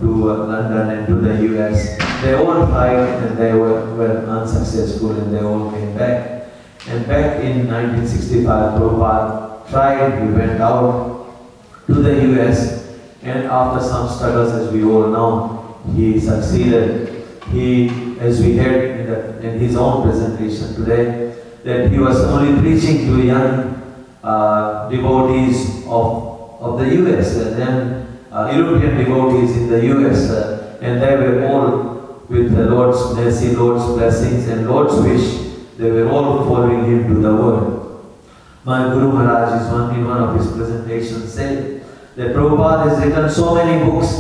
to London and to the US. They all tried and they were unsuccessful, and they all came back. And back in 1965, Prabhupada tried, he went out to the US, and after some struggles, as we all know, he succeeded. He, as we heard in his own presentation today, that he was only preaching to young devotees of the US, and then European devotees in the US, and they were all with the Lord's mercy, Lord's blessings, and Lord's wish. They were all following him to the world. My Guru Maharaj in one of his presentations said that Prabhupada has written so many books,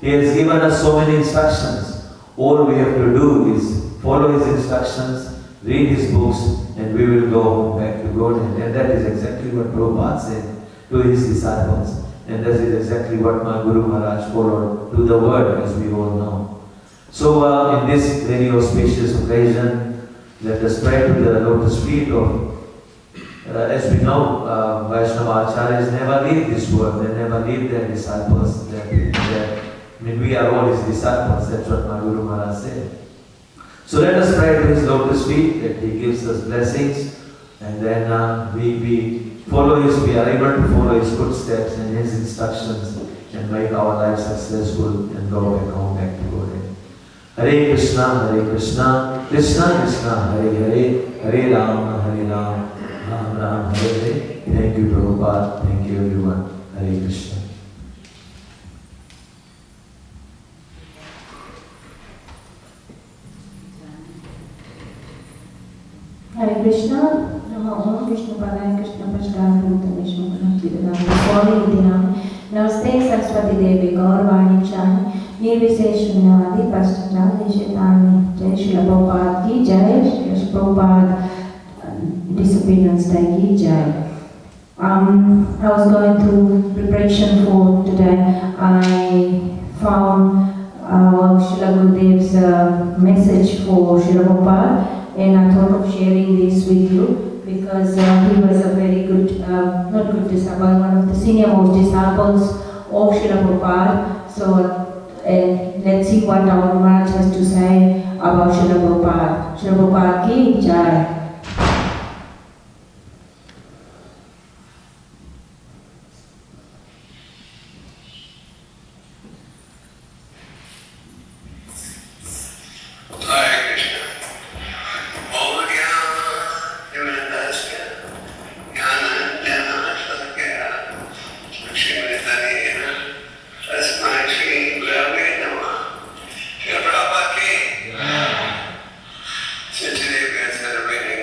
he has given us so many instructions. All we have to do is follow his instructions, read his books, and we will go back to Godhead. And that is exactly what Prabhupada said to his disciples. And that is exactly what my Guru Maharaj followed to the world, as we all know. So in this very auspicious occasion, let us pray to the lotus feet of, as we know, Vaishnava Acharyas never leave this world, they never leave their disciples. We are all his disciples, that's what my Guru Maharaj said. So let us pray to his lotus feet that he gives us blessings, and then we follow his, we are able to follow his footsteps and his instructions and make our lives successful and go back home, back to Godhead. Hare Krishna, Krishna Krishna, Hare Hare, Hare Rama, Ram Ram, Hare Hare. Thank you, Prabhupada. Thank you, everyone. Hare Krishna. Hare Krishna, Namo Vishnu Padaya Krishna Pashkar Bhuttanishma Bhaktivedanta Swami Nityanam. Namaste Saraswati Devi Gaurvani Chani Nirvisesh Shunyavadi Pashtanjali Shetani. Jai Srila Prabhupada Ki Jai, Srila Prabhupada Disappearance Day Ki Jai. I was going through preparation for today. I found Srila Gurudev's message for Srila Prabhupada, and I thought of sharing this with you because he was a very good, not good disciple, one of the senior most disciples of Srila Prabhupada. So let's see what our Maharaj has to say about Srila Prabhupada. Srila Prabhupada Ki Jai. So today we are celebrating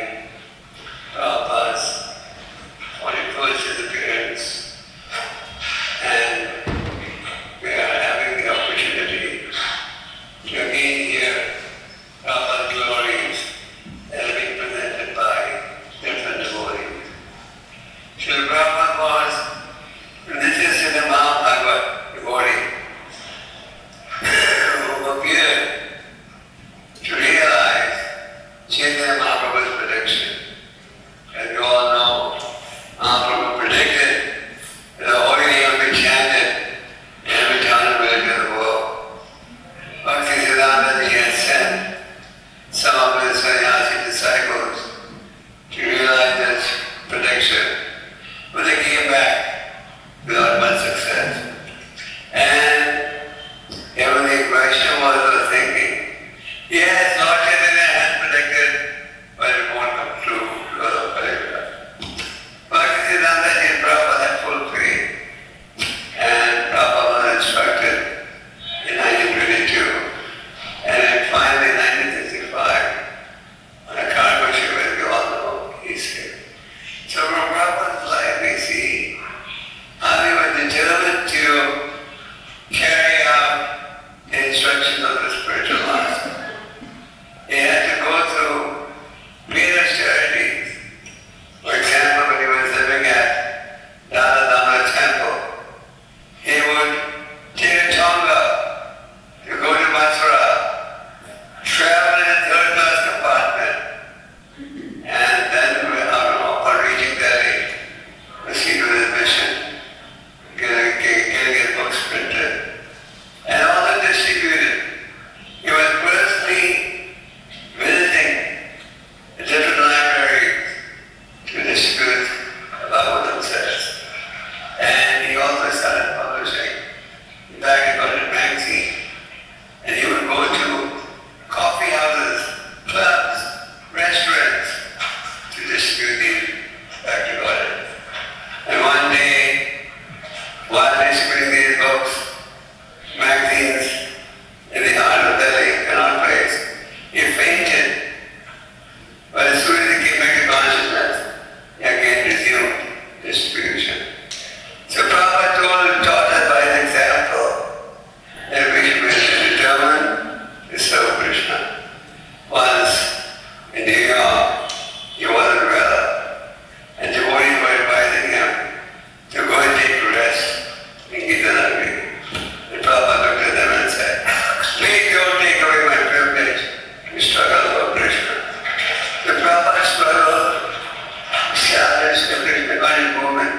established the Krishna conscious movement.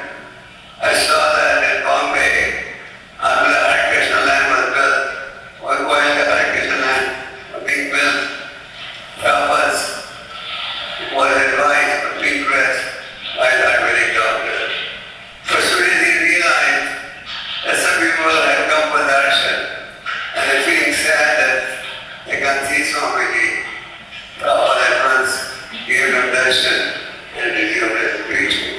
I saw that in Bombay, after the Hare Krishna land was built, while the Hare Krishna land was being built, Prabhupada was advised for complete rest by the Ayurvedic doctor. For soon as he realized that some people had come for darshan and they're feeling sad that they can't see Swamiji, Prabhupada at once gave them darshan and resumed his preaching.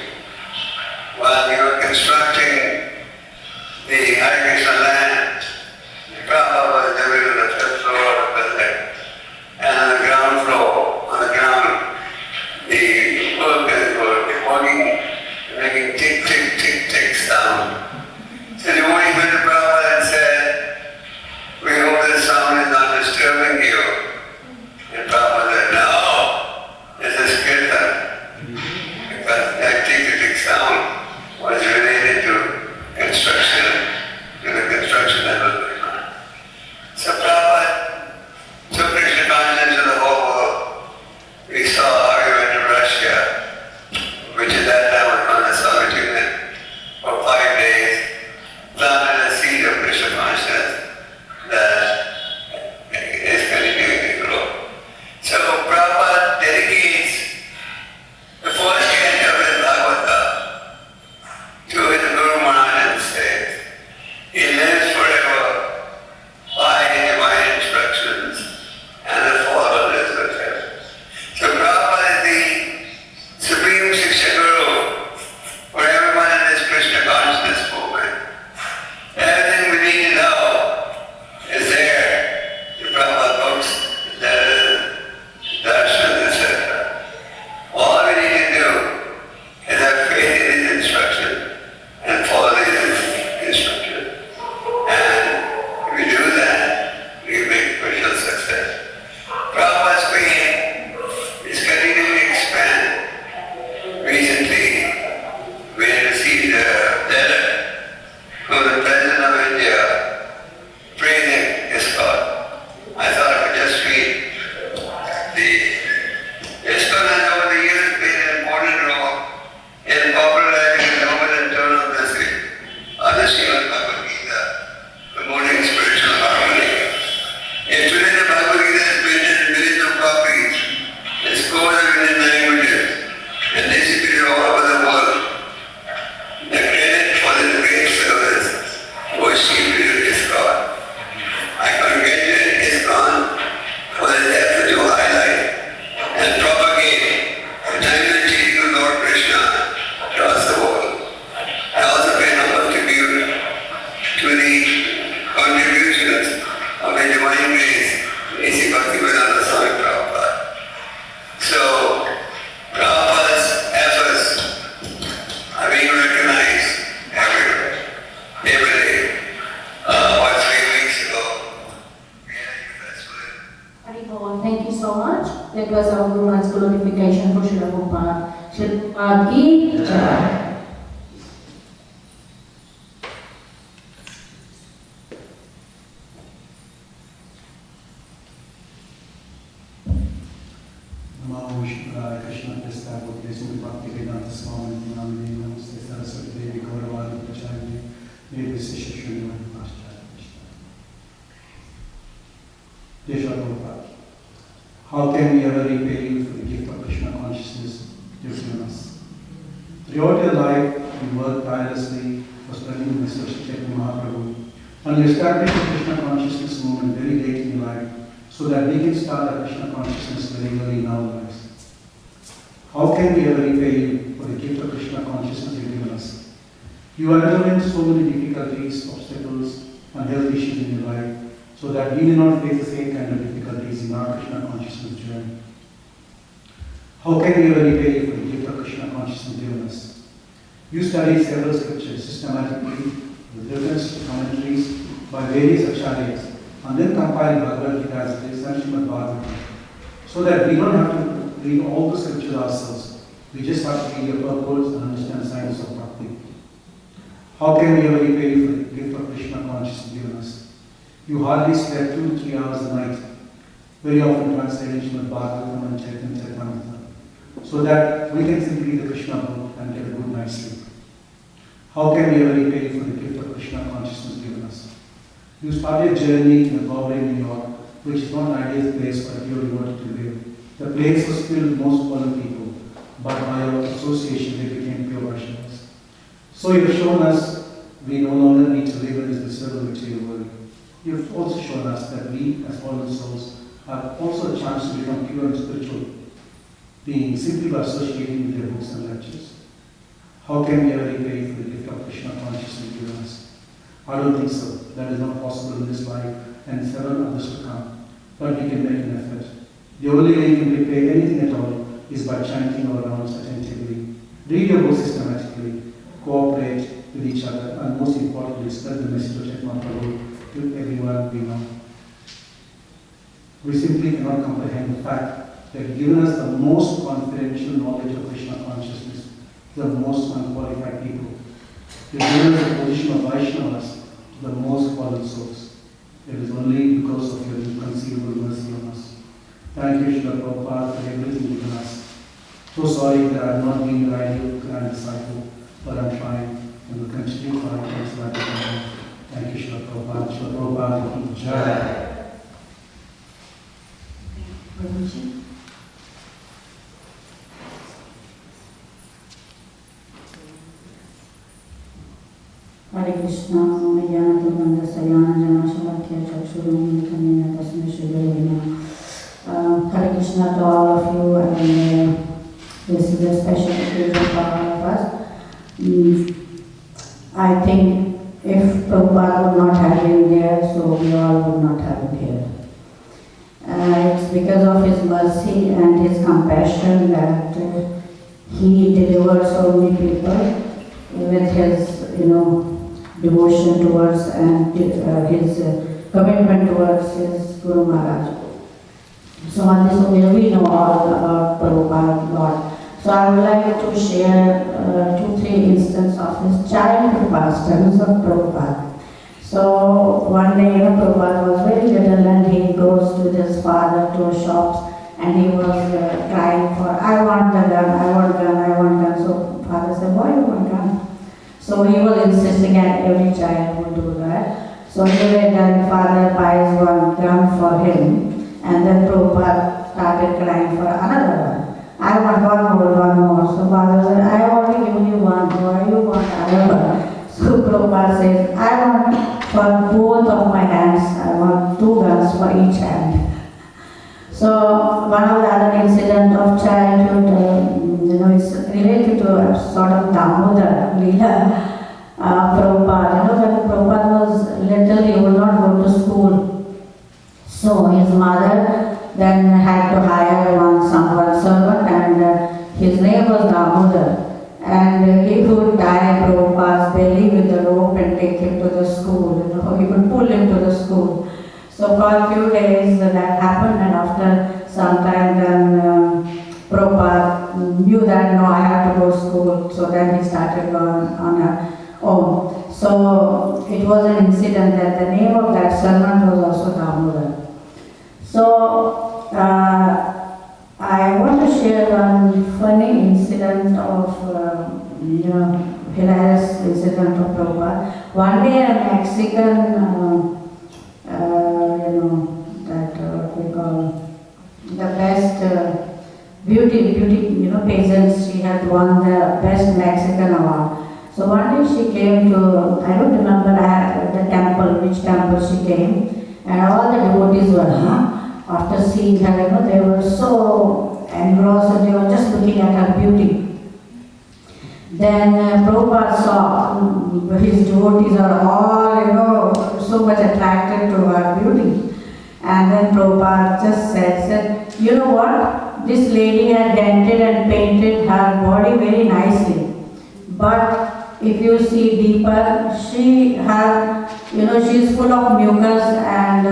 While we were constructing the Hare Krishna land, Prabhupada was living on the fifth floor of the building. And on the ground floor, on the ground, the workers were working, making tick, tick, tick, tick sound. So the morning went to Prabhupada and said, "We hope this sound is not disturbing you." And Prabhupada said, "No, this is kirtan." Because that tick, tick, tick sound was related to construction, to the construction that was going on. So Prabhupada took Krishna consciousness to the whole world. We saw how he went to Russia, which at that time was called the Soviet Union, for 5 days, planted a seed of Krishna consciousness that is continuing to grow. So Prabhupada dedicates the first canto of his Bhagavata to his Guru Maharaj and says, "He lives forever by divine instructions and the followers of him." So Prabhupada is the supreme Shiksha Guru for everyone in this Krishna consciousness movement. Everything we need to know is there in Prabhupada books, letters, darshans, etc. All we need to do is have faith in his instruction and follow his instruction. And if we do that, we make spiritual success. Prabhupada's fame is continuing to expand. Recently, we received a letter from the President of India praising ISKCON. I thought I could just read the ISKCON has over the years played an important role in popularizing the noble internal message of the Srimad Bhagavad Gita, promoting spiritual harmony. If today the Bhagavad Gita is printed in millions of copies, in scores of Indian languages, and distributed all over the world, the credit for this great service goes chiefly to ISKCON. I congratulate ISKCON for this effort to highlight and propagate the timeless teaching of Lord Krishna across the world. I also pay humble tribute to the contributions of His Divine Grace, A.C. Bhaktivedanta Swami Prabhupada. So, Prabhupada's efforts are being recognized everywhere. Every day. About 3 weeks ago, we had a festival. Haribol, thank you so much. That was our Guru Maharaj's glorification for Srila Prabhupada. Srila Prabhupada ki jai. Namo Vishnu Krishna Prestha Bhakti Bhaktivedanta Swami Namaste Namaste Saraswati Devi Gauravani Pracharya Nirvisi Shishunimani Pascharya Krishna. Dear Prabhupada, how can we ever repay you for the gift of Krishna consciousness you've given us? Throughout your life, you worked tirelessly for spreading the message of Chaitanya Mahaprabhu, and you established the Krishna consciousness movement very late in life, so that we can start our Krishna consciousness very early in our lives. How can we ever repay you for the gift of Krishna consciousness you've given us? You are undergoing so many difficulties, obstacles, and health issues in your life, so that we may not face the same kind of difficulties in our Krishna consciousness journey. How can we ever repay you for the gift of Krishna consciousness given us? You studied several scriptures systematically with reference to commentaries by various acharyas, and then compiled Bhagavad Gita as it is and Srimad Bhagavatam, so that we don't have to read all the scriptures ourselves. We just have to read your purpose and understand the science of bhakti. How can we ever repay you for the gift of Krishna consciousness given us? You hardly slept 2 to 3 hours a night, very often translating Srimad Bhagavatam and Chaitanya Charitamrita. so that we can simply the Krishna boat and get a good night's sleep. How can we ever repay for the gift of Krishna consciousness given us? You started a journey in Bombay, New York, which is not an ideal place for a pure devotee to live. The place was filled with most fallen people, but by your association they became pure Vaishnavas. So you have shown us we no longer need to live in this miserable material world. You have also shown us that we, as fallen souls, have also a chance to become pure and spiritual beings simply by associating with their books and lectures. How can we ever repay for the gift of Krishna consciousness given us? I don't think so. That is not possible in this life and several others to come. But we can make an effort. The only way you can repay anything at all is by chanting our rounds attentively. Read your book systematically, cooperate with each other, and most importantly, spread the message of Chaitanya Prabhu to everyone we know. We simply cannot comprehend the fact that given us the most confidential knowledge of Krishna consciousness, the most unqualified people. They've given us the position of Vaishnavas, the most fallen souls. It is only because of your inconceivable mercy on us. Thank you, Srila Prabhupada, for everything given us. So sorry that I have not been your ideal grand disciple, but I'm trying and will continue trying to inspire you. Thank you, Srila Prabhupada. Srila Prabhupada, Jai. Hare Krishna, Jnana Durganda Sayana Jana Shalatya Chakshurum Kamina Tasma Shubhavina. Hare Krishna to all of you, and this is a special occasion for all of us. I think if Prabhupada would not have been there, so we all would not have been here. It's because of his mercy and his compassion that he delivered so many people with his, devotion towards and his commitment towards his Guru Maharaj. So on this we know all about Prabhupada Lord. So I would like to share 2-3 instances of his childhood pastimes of Prabhupada. So one day, Prabhupada was very little and he goes with his father to shops and he was crying for, I want the gun, I want gun, I want gun. So father said, why you want gun? So he was insisting and every child would do that. So anyway, then father buys one gun for him and then Prabhupada started crying for another one. I want one more. So father said, I have already given you one, why you want another one? So Prabhupada says, I want for both of my hands, I want 2 guns for each hand. So one of the other incident of childhood, is related to a sort of Damodar Leela. Prabhupada, when Prabhupada was little, he would not go to school. So his mother then had to hire someone servant, and his name was Damodar. And he would tie Prabhupada's belly with the rope and take him to the school. He would pull him to the school. So for a few days that happened, and after some time then Prabhupada knew that no, I have to go to school. So then he started on her own. So it was an incident that the name of that servant was also Damodar. So I want to share one funny incident of, hilarious incident of Prabhupada. One day a Mexican, that what we call the best beauty, peasants, she had won the best Mexican award. So one day she came to, I don't remember the temple, which temple she came, and all the devotees were, after seeing her, they were so engrossed and they were just looking at her beauty. Then Prabhupada saw his devotees are all, so much attracted to her beauty. And then Prabhupada just said, you know what? This lady had dented and painted her body very nicely. But if you see deeper, she is full of mucus and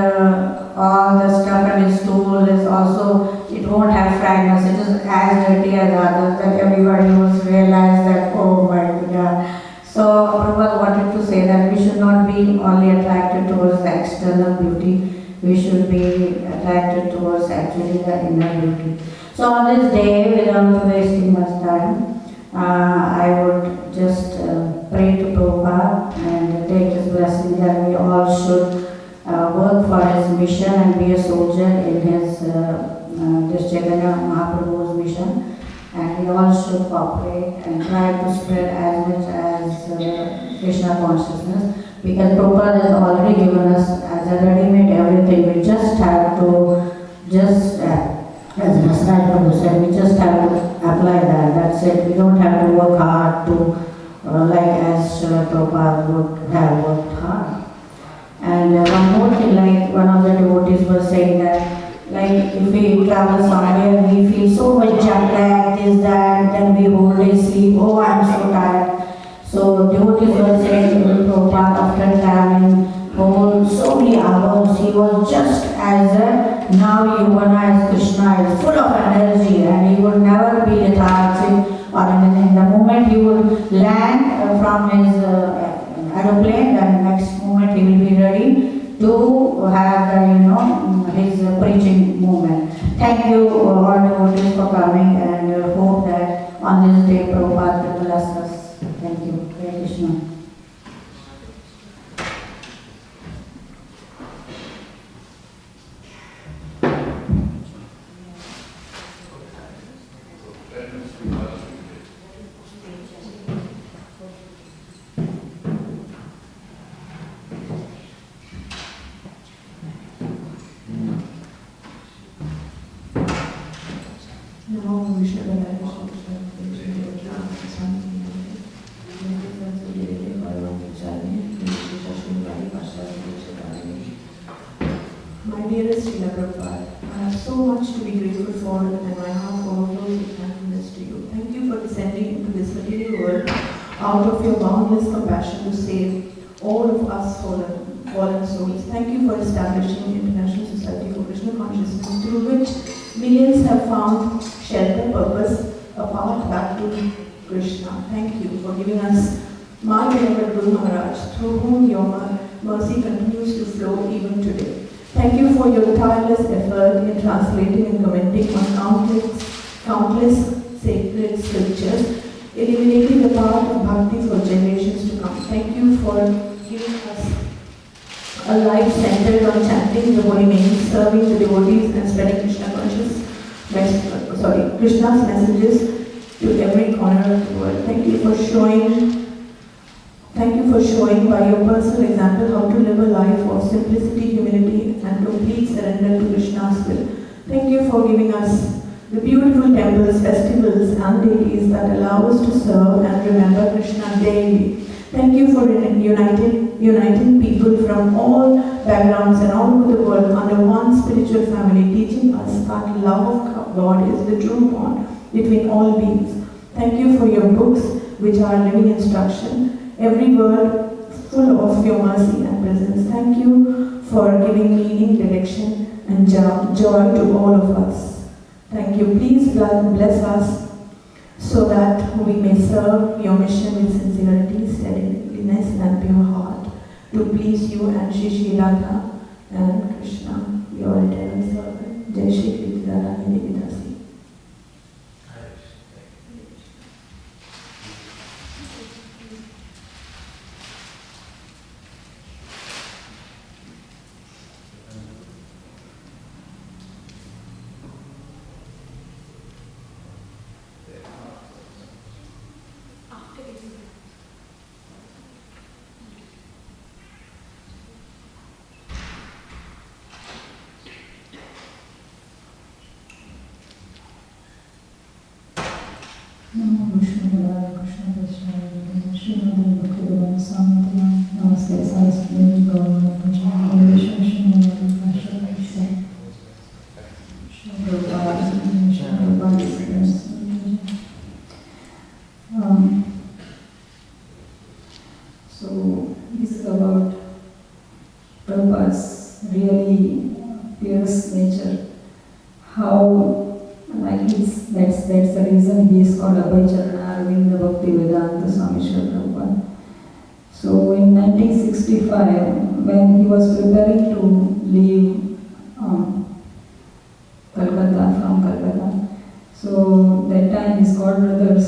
all the stuff in his stool is also, it won't have fragrance. It is as dirty as others, that everybody must realize that, oh my God. So Prabhupada wanted to say that we should not be only attracted towards the external beauty, we should be attracted towards actually the inner beauty. So on this day, without wasting much time, I would just pray to Prabhupada and take his blessing that we all should work for his mission and be a soldier in his this Chaitanya Mahaprabhu's mission. And we all should cooperate and try to spread as much as Krishna consciousness, because Prabhupada has already given us as a ready-made everything. We just have to, as Nasraj Prabhu said, we just have to apply that. That's it. We don't have to work hard to, like as Prabhupada would have worked hard. And one more thing, like one of the devotees was saying that, like if we travel somewhere, we feel so much jet lag, this, that, then we whole day sleep, oh I'm so tired. So devotees were saying to Prabhupada after traveling so many hours, he was just as now Yuvana as Krishna is full of energy and he would never be lethargic or anything. The moment he would land from his aeroplane, then next moment he will be ready to have his preaching movement. Thank you all devotees for coming, and hope that on this day Prabhupada will bless us. Thank you. Hare Krishna. My dearest Srila Prabhupada, I have so much to be grateful for and my heart overflows with thankfulness to you. Thank you for descending into this material world out of your boundless compassion to save all of us fallen souls. Thank you for establishing International Society for Krishna Consciousness, through which millions have found shelter, purpose, a path back to Krishna. Thank you for giving us my beloved Guru Maharaj, through whom your mercy continues to flow even today. Thank you for your tireless effort in translating and commenting on countless sacred scriptures, illuminating the path of bhakti for generations to come. Thank you for giving us a life centered on chanting the holy names, serving the devotees, and spreading Krishna's messages to every corner of the world. Thank you for showing by your personal example how to live a life of simplicity, humility, and complete surrender to Krishna's will. Thank you for giving us the beautiful temples, festivals, and deities that allow us to serve and remember Krishna daily. Thank you for uniting people from all backgrounds and all over the world under one spiritual family, teaching us that love of God is the true bond between all beings. Thank you for your books, which are living instruction, every word full of your mercy and presence. Thank you for giving meaning, direction, and joy to all of us. Thank you. Please bless us so that we may serve your mission with sincerity, steadiness, and pure heart, to please you and Shri Radha and Krishna, your eternal servant. Jai Shri Radha Devidasi. So this is about Prabhupada's really fierce nature. How, like that's the reason he is called Abhay Charana Arvinda Bhakti Vedanta Swami Srila Prabhupada. So in 1965, when he was preparing to leave Calcutta, So that time his god brothers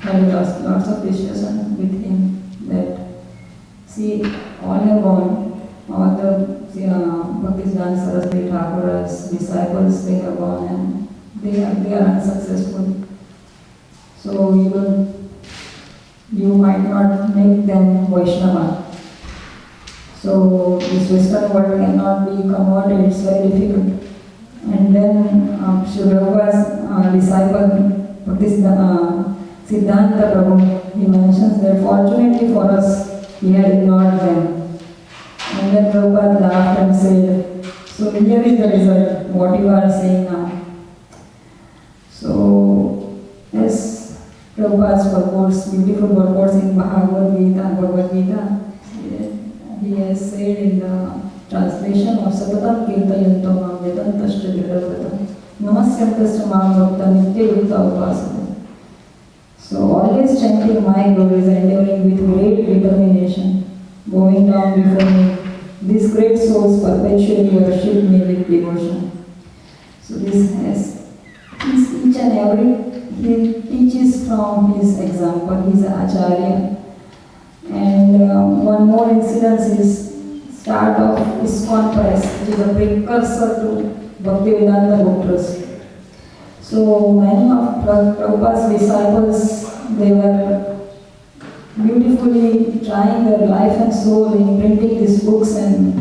had lots of discussion with him that, see, all have gone, all the Bhaktisiddhanta Saraswati Thakura's disciples, they have gone and they are unsuccessful. So you might not make them Vaishnava. So this Western world cannot be converted, it's very difficult. And then Sri Prabhupada's disciple, Siddhanta Prabhu, he mentions that fortunately for us, we had ignored them. And then Prabhupada laughed and said, so here is the result, what you are saying now. So, as Prabhupada's purports, beautiful purports in Bhagavad Gita and Bhagavad Gita, he has said in the translation of Sapatam Kirtayanto Mam Vedantashta Dhiravatam Namasyantasya Mam Bhakta Nitya Yukta Upasana. So always chanting my glories and endeavoring with great determination, going down before me, these great souls perpetually worship me with devotion. So this has each and every, he teaches from his example, his acharya. And one more incident is start of ISKCON Press, which is a precursor to Bhaktivedanta Book Trust. So many of Prabhupada's disciples, they were beautifully trying their life and soul in printing these books, and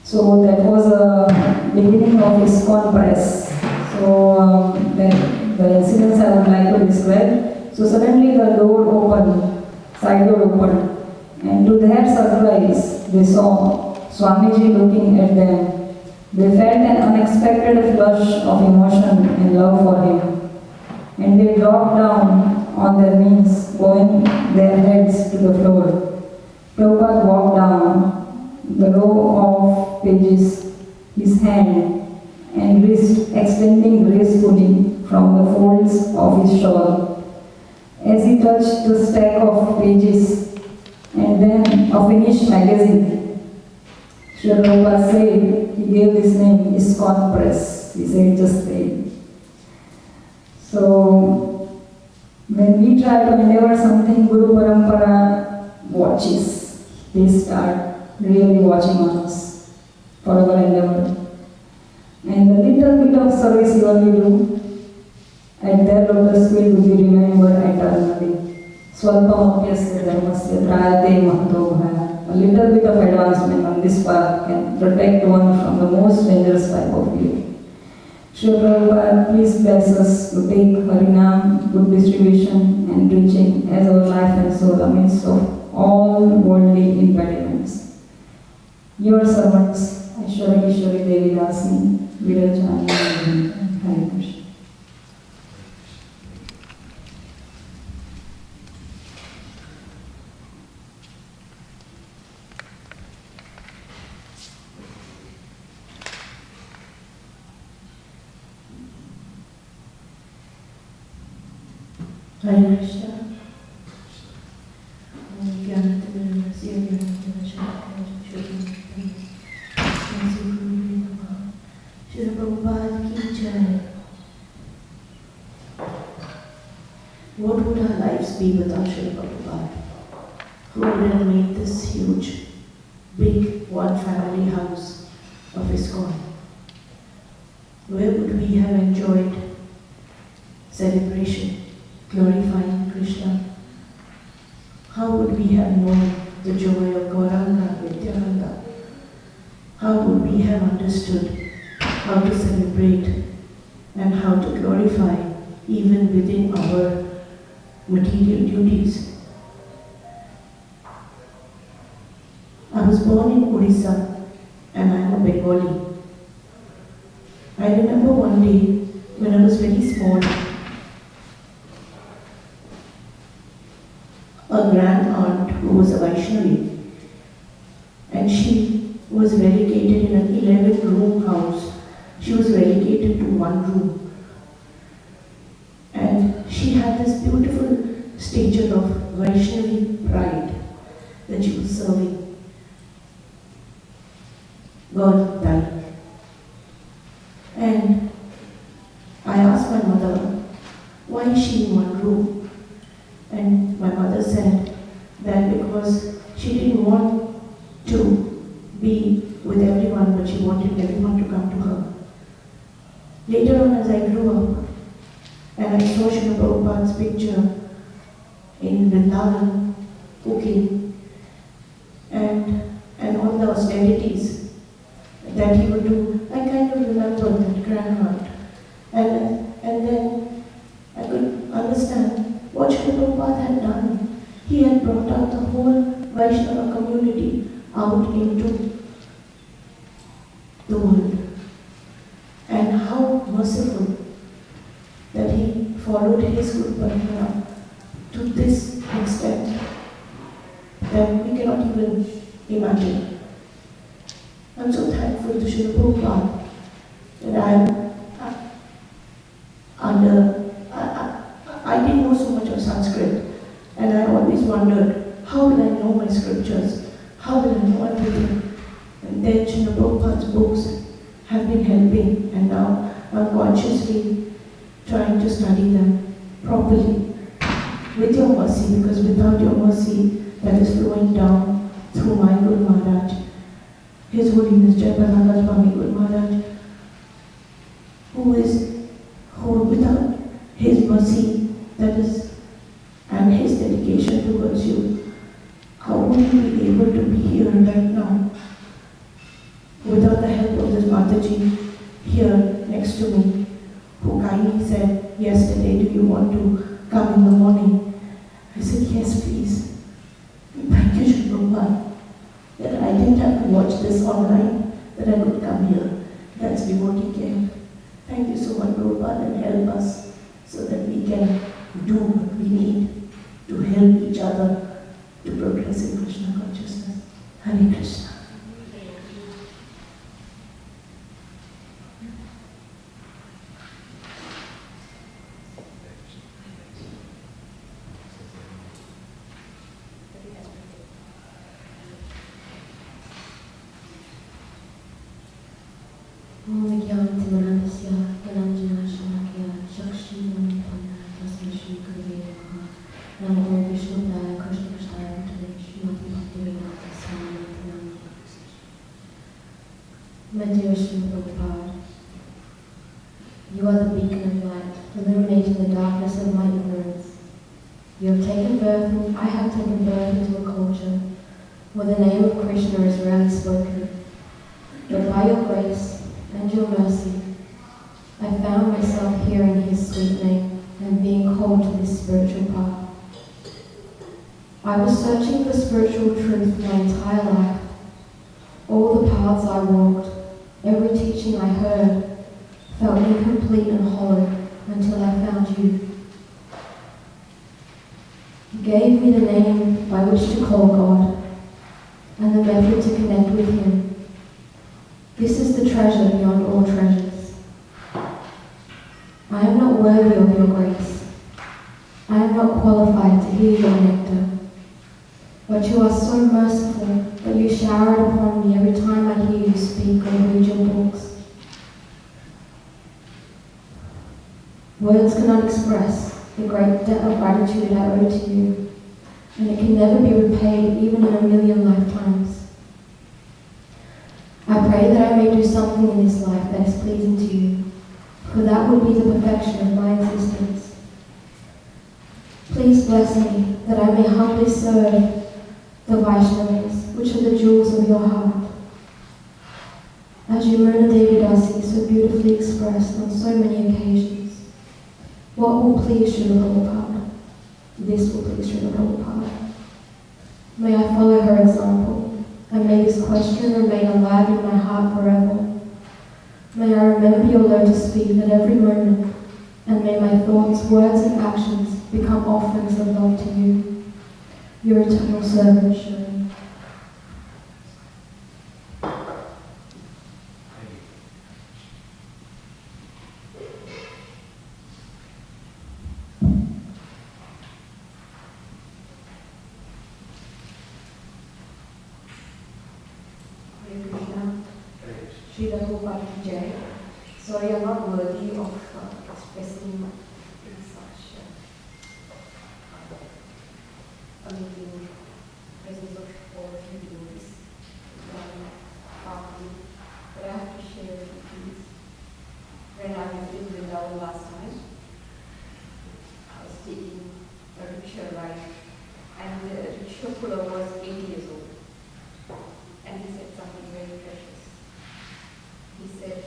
so that was a beginning of ISKCON Press. So the incidents I would like to describe. So suddenly the door opened, side door opened, and to their surprise, they saw Swamiji looking at them. They felt an unexpected flush of emotion and love for him, and they dropped down on their knees, bowing their heads to the floor. Prabhupada walked down the row of pages, his hand and wrist extending gracefully from the folds of his shawl. As he touched the stack of pages and then a finished magazine, Sri Prabhupada said, he gave this name ISKCON Press. He said, just say. So, when we try to endeavor something, Guru Parampara watches. They start really watching on us for our endeavor. And the little bit of service you only do at their lotus feet will be remembered eternally. Swalpamapyasya dharmasya trayate mahato bhaya. A little bit of advancement on this path can protect one from the most dangerous type of fear. Sri Prabhupada, please bless us to take Harinam, good distribution and preaching as our life and soul amidst of all worldly impediments. Your servants, Aishwarya Ishwari Devi Dasi, Virajani, and Hare Krishna. Hare Krishna. Shri Prabhupada ki jai. What would our lives be without Shri Prabhupada? Who would have made this huge, big, one family house of ISKCON? Where would we have enjoyed celebration, glorifying Krishna? How would we have known the joy of Gauranga, Nityananda? How would we have understood how to celebrate and how to glorify even within our material duties? I was born in Odisha and I am a Bengali. I remember one day when I was very small, a grand aunt who was a Vaishnavi, and she was relegated in an 11-room house. She was relegated to one room, and she had this beautiful stature of Vaishnavi pride that she was serving God died. And why is she in one room? And my mother said that because she didn't want to be with everyone, but she wanted everyone to come to her. Later on, as I grew up, and I saw Srila Prabhupada's picture in Vrindavan, cooking, and all the austerities that he would do, I kind of remembered that grandma. And then I could understand what Srila Prabhupada had done. He had brought out the whole Vaishnava community out into the world. And how merciful that he followed his Guru Parampara to this extent that we cannot even imagine. I'm so thankful to Srila Prabhupada that I didn't know so much of Sanskrit, and I always wondered, how will I know my scriptures? How will I know everything? And then Srila Prabhupada's books have been helping, and now I'm consciously trying to study them properly with your mercy, because without your mercy that is flowing down through my Guru Maharaj, His Holiness Jayaprakash Swami Guru Maharaj, who without his mercy that is and his dedication towards you, how would you be able to be here right now without the help of this Mataji here next to me, who kindly said yesterday, do you want to come in the morning? I said, yes, please. Thank you, Sri Prabhupada, that I didn't have to watch this online, that I could come here. That's devotee care. Thank you so much, Prabhupada, and help us so that we can do what we need to help each other to progress in Krishna consciousness. Hare Krishna. My dear Srila Prabhupada, you are the beacon of light, illuminating the darkness of my ignorance. You have taken birth, and I have taken birth into a culture where the name of Krishna is rarely spoken. But by your grace and your mercy, I found myself hearing his sweet name and being called to this spiritual path. I was searching for spiritual truth my entire life. All the paths I walked, every teaching I heard, felt incomplete and hollow until I found you. You gave me the name by which to call God and the method to connect with Him. This is the treasure beyond all treasures. I am not worthy of your grace. I am not qualified to hear your nectar. But you are so merciful that you shower it upon me every time I hear you speak or read your books. Words cannot express the great debt of gratitude I owe to you, and it can never be repaid even in a million lifetimes. I pray that I may do something in this life that is pleasing to you, for that would be the perfection of my existence. Please bless me that I may humbly serve the Vaishnavas, which are the jewels of your heart. As Yamuna Devi Dasi so beautifully expressed on so many occasions, what will please Srila Prabhupada? This will please Srila Prabhupada. May I follow her example, and may this question remain alive in my heart forever. May I remember your lotus feet at every moment, and may my thoughts, words, and actions become offerings of love to you. Your eternal servant, Shri. Srila Prabhupada ki Jai. Sorry, I'm not worthy of expressing such. picture, right? And Shokula was 80 years old. And he said something very precious. He said,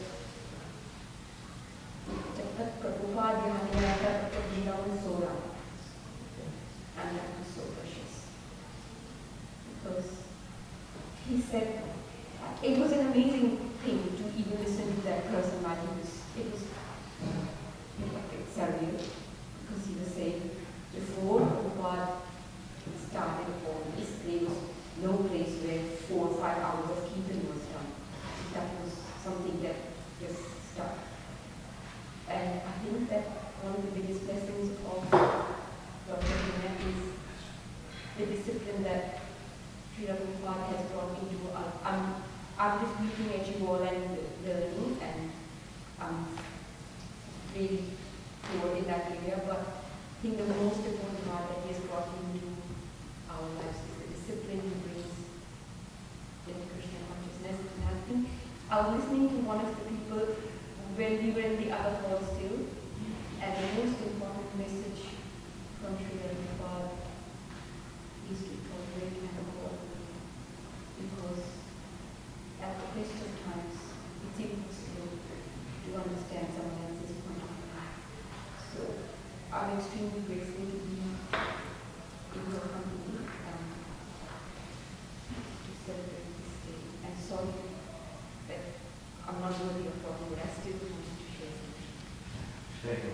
"Jab tak Prabhupada yahan nahi aata, tab tak Vrindavan so raha." And that was so precious. Because he said, it was an amazing thing to even listen to that person while it was surreal. Because he was saying, before Prabhupada started on this, there was no place where 4 or 5 hours of Kirtan was done. That was something that just stuck. And I think that one of the biggest blessings of Dr. Vinay is the discipline that Sri Prabhupada has brought into us. I'm just looking at you all and learning, and I'm really poor in that area, but I think the most important part that he has brought into our lives is the discipline he brings in Krishna consciousness. And I think I was listening to one of the people when we were in the other hall still, and the most important message from Sri Prabhupada is to tolerate and avoid, because at the best of times it's impossible to understand someone else's point of view. So I'm extremely grateful to be in your company and to celebrate this day. And sorry that I'm not worthy of talking, but I still wanted to share something. Thank you.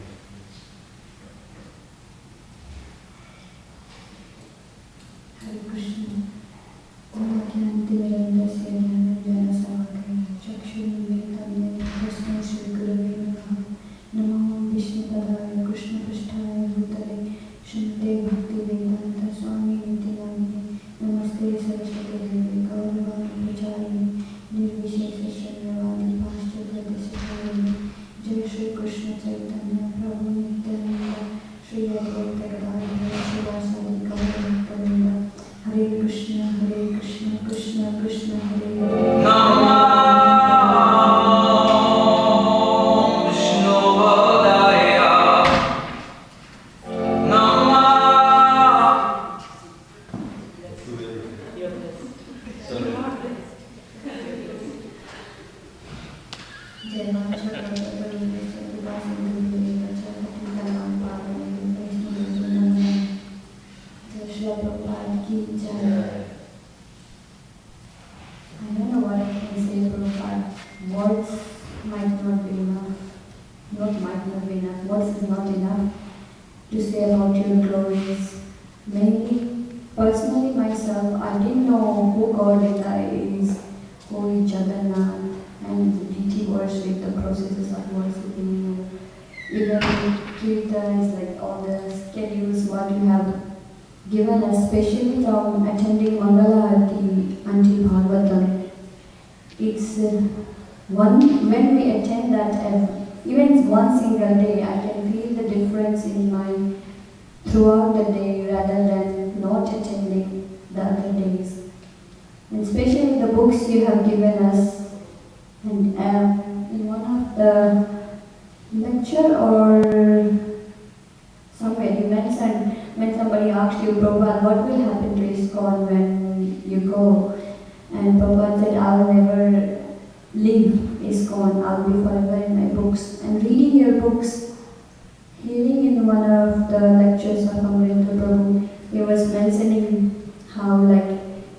Hare Krishna. Om Kyanti Mirandasya Dhananjana Savakaya Chakshurumilitam Yena Tasmai Shri Gurave Namaha. Namo Vishnu Padaya Krishna Pristhaya Bhutale Srimate Bhakti Vedanta Swami Niti Namine Namaste Saraswati Devi Gauravani Pracharini Nirvishesha Shanyavadi Paschadya Disappearance. Jai Shri Krishna Chaitanya Prabhu Nityananda Shri Advaita Gadadhara Shivasadi Gaura Bhaktavinda. Hare Krishna, Krishna Krishna, Hare Hare. Given especially from attending Mangala Arati until Bhagavatam. It's when we attend that, even one single day, I can feel the difference in my throughout the day rather than not attending the other days. And especially the books you have given us, and in one of the lecture or somewhere you mentioned, when somebody asked you, Prabhupada, what will happen to ISKCON when you go? And Prabhupada said, I will never leave ISKCON, I will be forever in my books. And reading your books, hearing in one of the lectures of Amrita Prabhu, he was mentioning how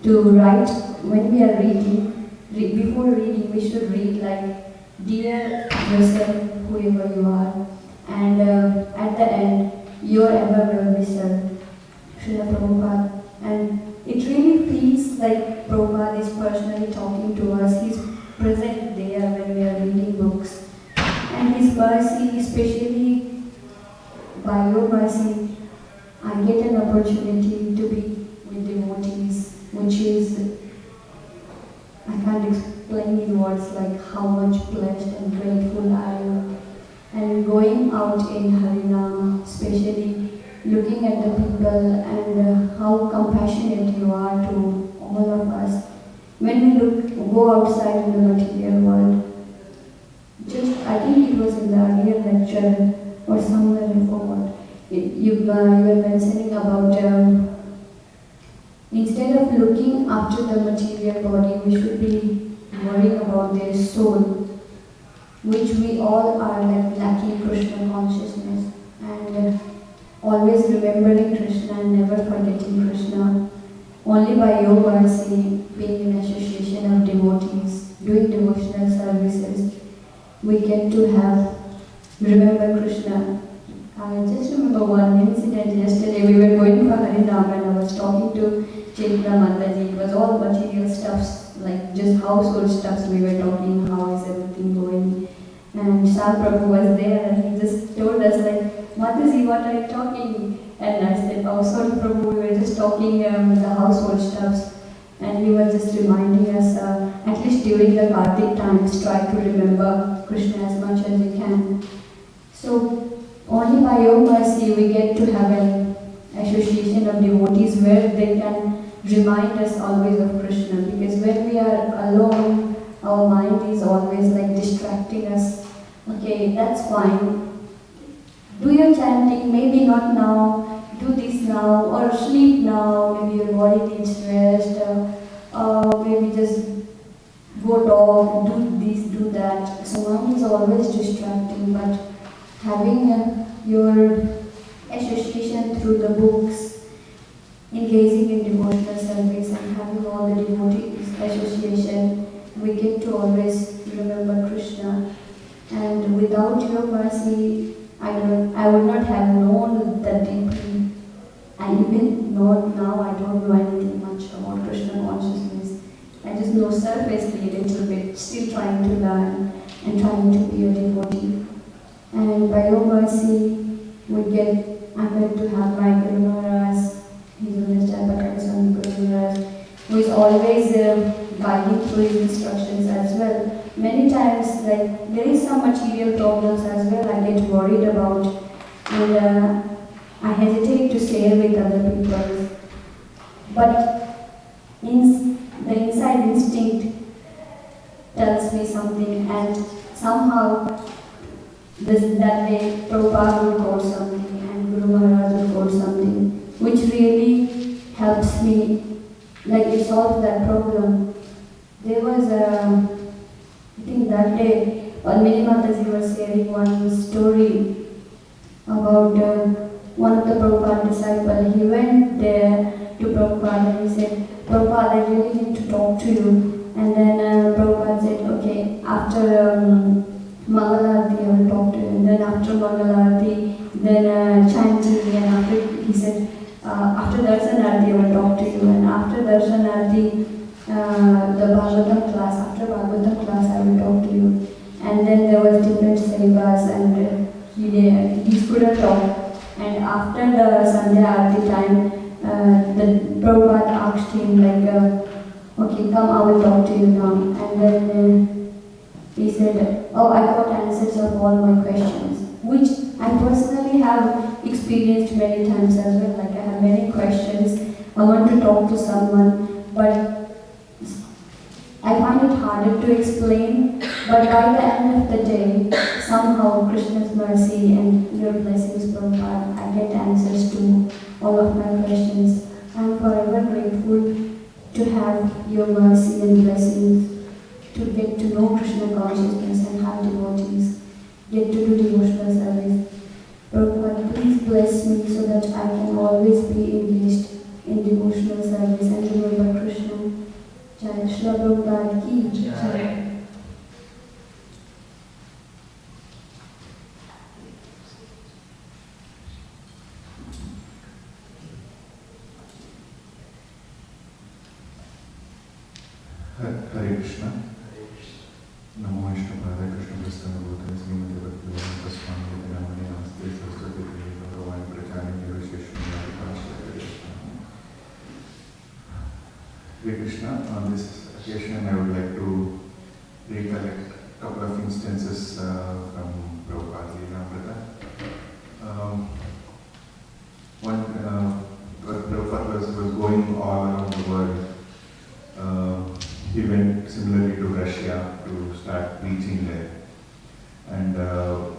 to write, when we are reading, before reading we should read dear yourself, whoever you are, and at the end, your ever will be served, Srila Prabhupada. And it really feels like Prabhupada is personally talking to us. He's present there when we are reading books. And His mercy, especially by your mercy, I get an opportunity to be with devotees, which is, I can't explain in words how much blessed and grateful I am. And going out in Harinam, especially looking at the people and how compassionate you are to all of us. When we go outside in the material world, I think it was in the earlier lecture or somewhere I forgot, you were mentioning about instead of looking after the material body, we should be worrying about their soul, which we all are like lacking Krishna consciousness, and always remembering Krishna and never forgetting Krishna. Only by your mercy, being in association of devotees, doing devotional services, we get to remember Krishna. I just remember one incident yesterday. We were going for Harinam and I was talking to Chaitanya Mataji. It was all material stuffs, like just household stuffs. We were talking, how is everything going? And Shah Prabhu was there and he just told us like, Mataji, what are you talking? And I said, oh sorry Prabhu, we were just talking the household stuffs. And he was just reminding us, at least during the Kartik times, try to remember Krishna as much as you can. So, only by your mercy we get to have an association of devotees where they can remind us always of Krishna. Because when we are alone, our mind is always like distracting us. Okay, that's fine. Do your chanting, maybe not now, do this now, or sleep now, maybe your body needs rest, maybe just go talk, do this, do that. So mind is always distracting, but having your association through the books, engaging in devotional service and having all the devotees association, we get to always remember Krishna. And without your mercy, I would not have known that deeply. I even know now I don't know anything much about Krishna consciousness. I just know surfacely a little bit, still trying to learn and trying to be a devotee. And by your mercy, I'm going to have my Guru Maharaj, His Holiness Prabhupada Swami Guru Maharaj, who is always guiding through his instructions as well. Many times, like, there is some material problems as well I get worried about, and I hesitate to share with other people. But the inside instinct tells me something, and somehow that day Prabhupada will quote something and Guru Maharaj will quote something, which really helps me, like it solves that problem. There was I think that day, Almini Mataji was sharing one story about one of the Prabhupada disciples. He went there to Prabhupada and he said, Prabhupada, I really need to talk to you. And then Prabhupada said, okay, after Mangalarti, I will talk to you. And then after Mangalarti, then chanting, and after, he said, after Darshanarti, I will talk to you. And after Darshanarti, the Bhagavatam class, after Bhagavatam class, I will talk to you. And then there was different sevas, and he couldn't talk. And after the Sandhya Arati time, the Prabhupada asked him like, okay, come, I will talk to you now. And then he said, oh, I got answers of all my questions, which I personally have experienced many times as well. Like I have many questions, I want to talk to someone, but I find it harder to explain. But by the end of the day, somehow Krishna's mercy and your blessings, Prabhupada, I get answers to all of my questions. I am forever grateful to have your mercy and blessings, to get to know Krishna consciousness and have devotees, get to do devotional service. Prabhupada, please bless me so that I can always be engaged in devotional service and remember Krishna. Jai Shri Prabhupada ki Jai. Hare Krishna. Namo Vishnu Padaya Krishna Prasthana Bhutale Srimati Bhaktivedanta Swami Namaste Namaste Saraswati Devi Bhagavani Prachani Devashishwani Hare Krishna. On this occasion, I would like to recollect a couple of instances from Prabhupada Leela. One, Prabhupada was going all around the world. He went similarly to Russia to start preaching there. And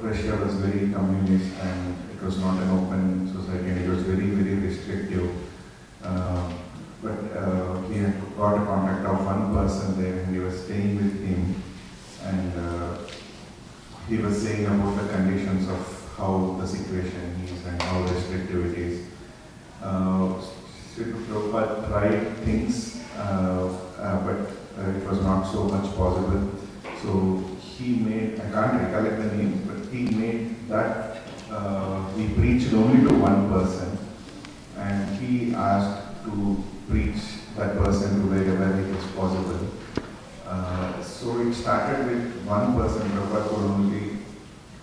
Russia was very communist and it was not an open society and it was very, very restrictive. But he had got a contact of one person there and he was staying with him, and he was saying about the conditions of how the situation is and how restrictive it is. Sri Prabhupada tried things, but it was not so much possible. So he made, I can't recollect the name, but he made that, he preached only to one person, and he asked to preach that person to wherever it is possible. So it started with one person. Prabhupada could only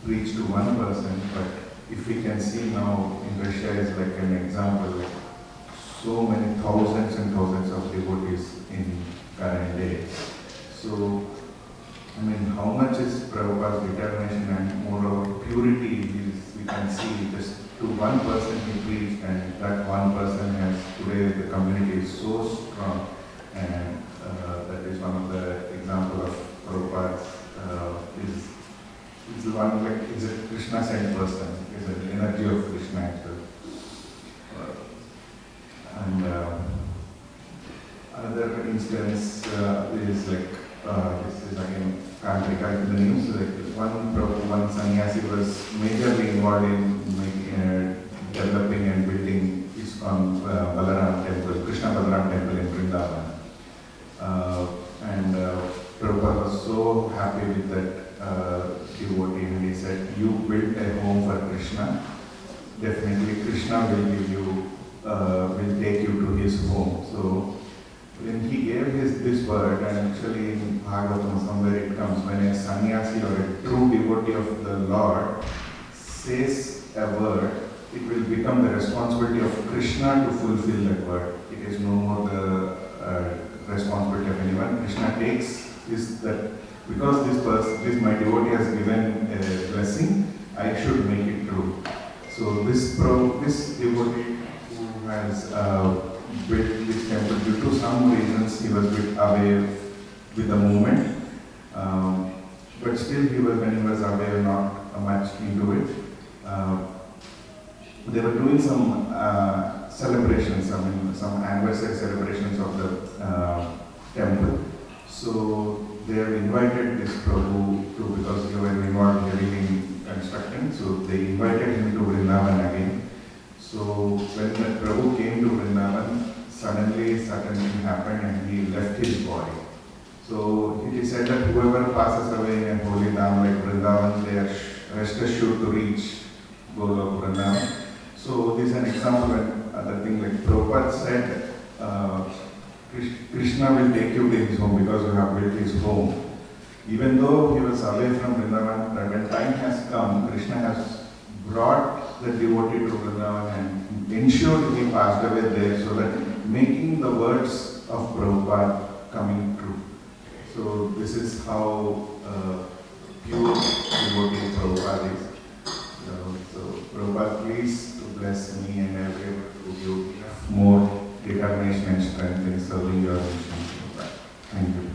preach to one person, but if we can see now in Russia is like an example, like so many thousands and thousands of devotees in current day. So, I mean, how much is Prabhupada's determination and moreover purity is, we can see just to one person he preached, and that one person has, today the community is so strong, and that is one of the example of Prabhupada's, is the one like, is a Krishna sent person, is an energy of Krishna actually. And another instance is like, this is again, can't recall the names, like one sannyasi was majorly involved in developing and building ISKCON Balaram Temple, Krishna Balaram Temple in Vrindavan. And Prabhupada was so happy with that devotee, and he said, you built a home for Krishna, definitely Krishna will give you, will take you to his home. So when he gave this word, and actually in Bhagavatam somewhere it comes, when a sannyasi or a true devotee of the Lord says a word, it will become the responsibility of Krishna to fulfill that word. It is no more the responsibility of anyone. Krishna takes this, that because this my devotee has given a blessing, I should make it true. So this devotee who has built this temple, due to some reasons he was a bit away with the movement, but still when he was away, not much into it. They were doing some celebrations, I mean some anniversary celebrations of the temple. So they have invited this Prabhu to, because they were involved heavily in constructing, so they invited him to Vrindavan again. So when the Prabhu came to Vrindavan, suddenly something happened and he left his body. So it is said that whoever passes away in a holy dham like Vrindavan, they are rest assured to reach Golok Vrindavan. So this is an example when other thing like Prabhupada said, Krishna will take you to his home because you have built his home. Even though he was away from Vrindavan, but when time has come, Krishna has brought the devotee to Vrindavan and ensured he passed away there, so that making the words of Prabhupada coming true. So this is how pure devotee Prabhupada is. So Prabhupada, please to bless me and everyone to give more determination and strength in serving your mission. Thank you.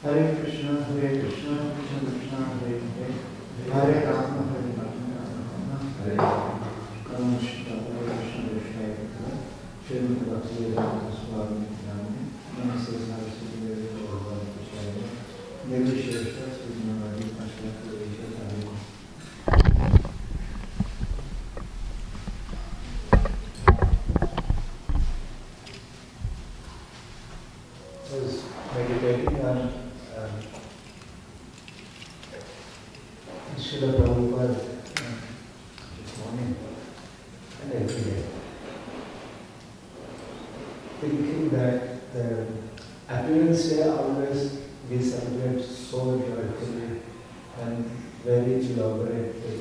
Hare Krishna, Krishna Krishna, Hare Hare, Hare Rama, Hare Rama, Hare Rama. Krishna Krishna, Srimati Bhaktivedanta Swami Name, Namaste Saraswati Devi Bhagavad Gita, Devi Shreshtha Srimati Ashwata Devisha Hare. Was meditating on Srila Prabhupada this morning and every day, thinking that the Appearance Day always we celebrate so joyfully and very elaborately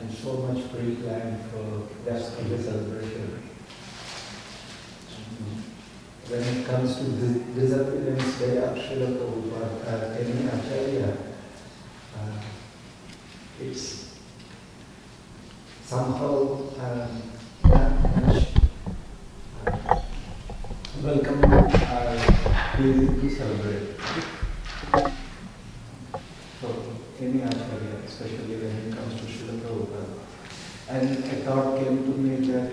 and so much pre-planned for that celebration. When it comes to the Disappearance Day of Srila Prabhupada, Kenya Acharya, it's somehow much welcome pleasing to celebrate. So, Kenya Acharya, especially when it comes to Srila Prabhupada. And a thought came to me that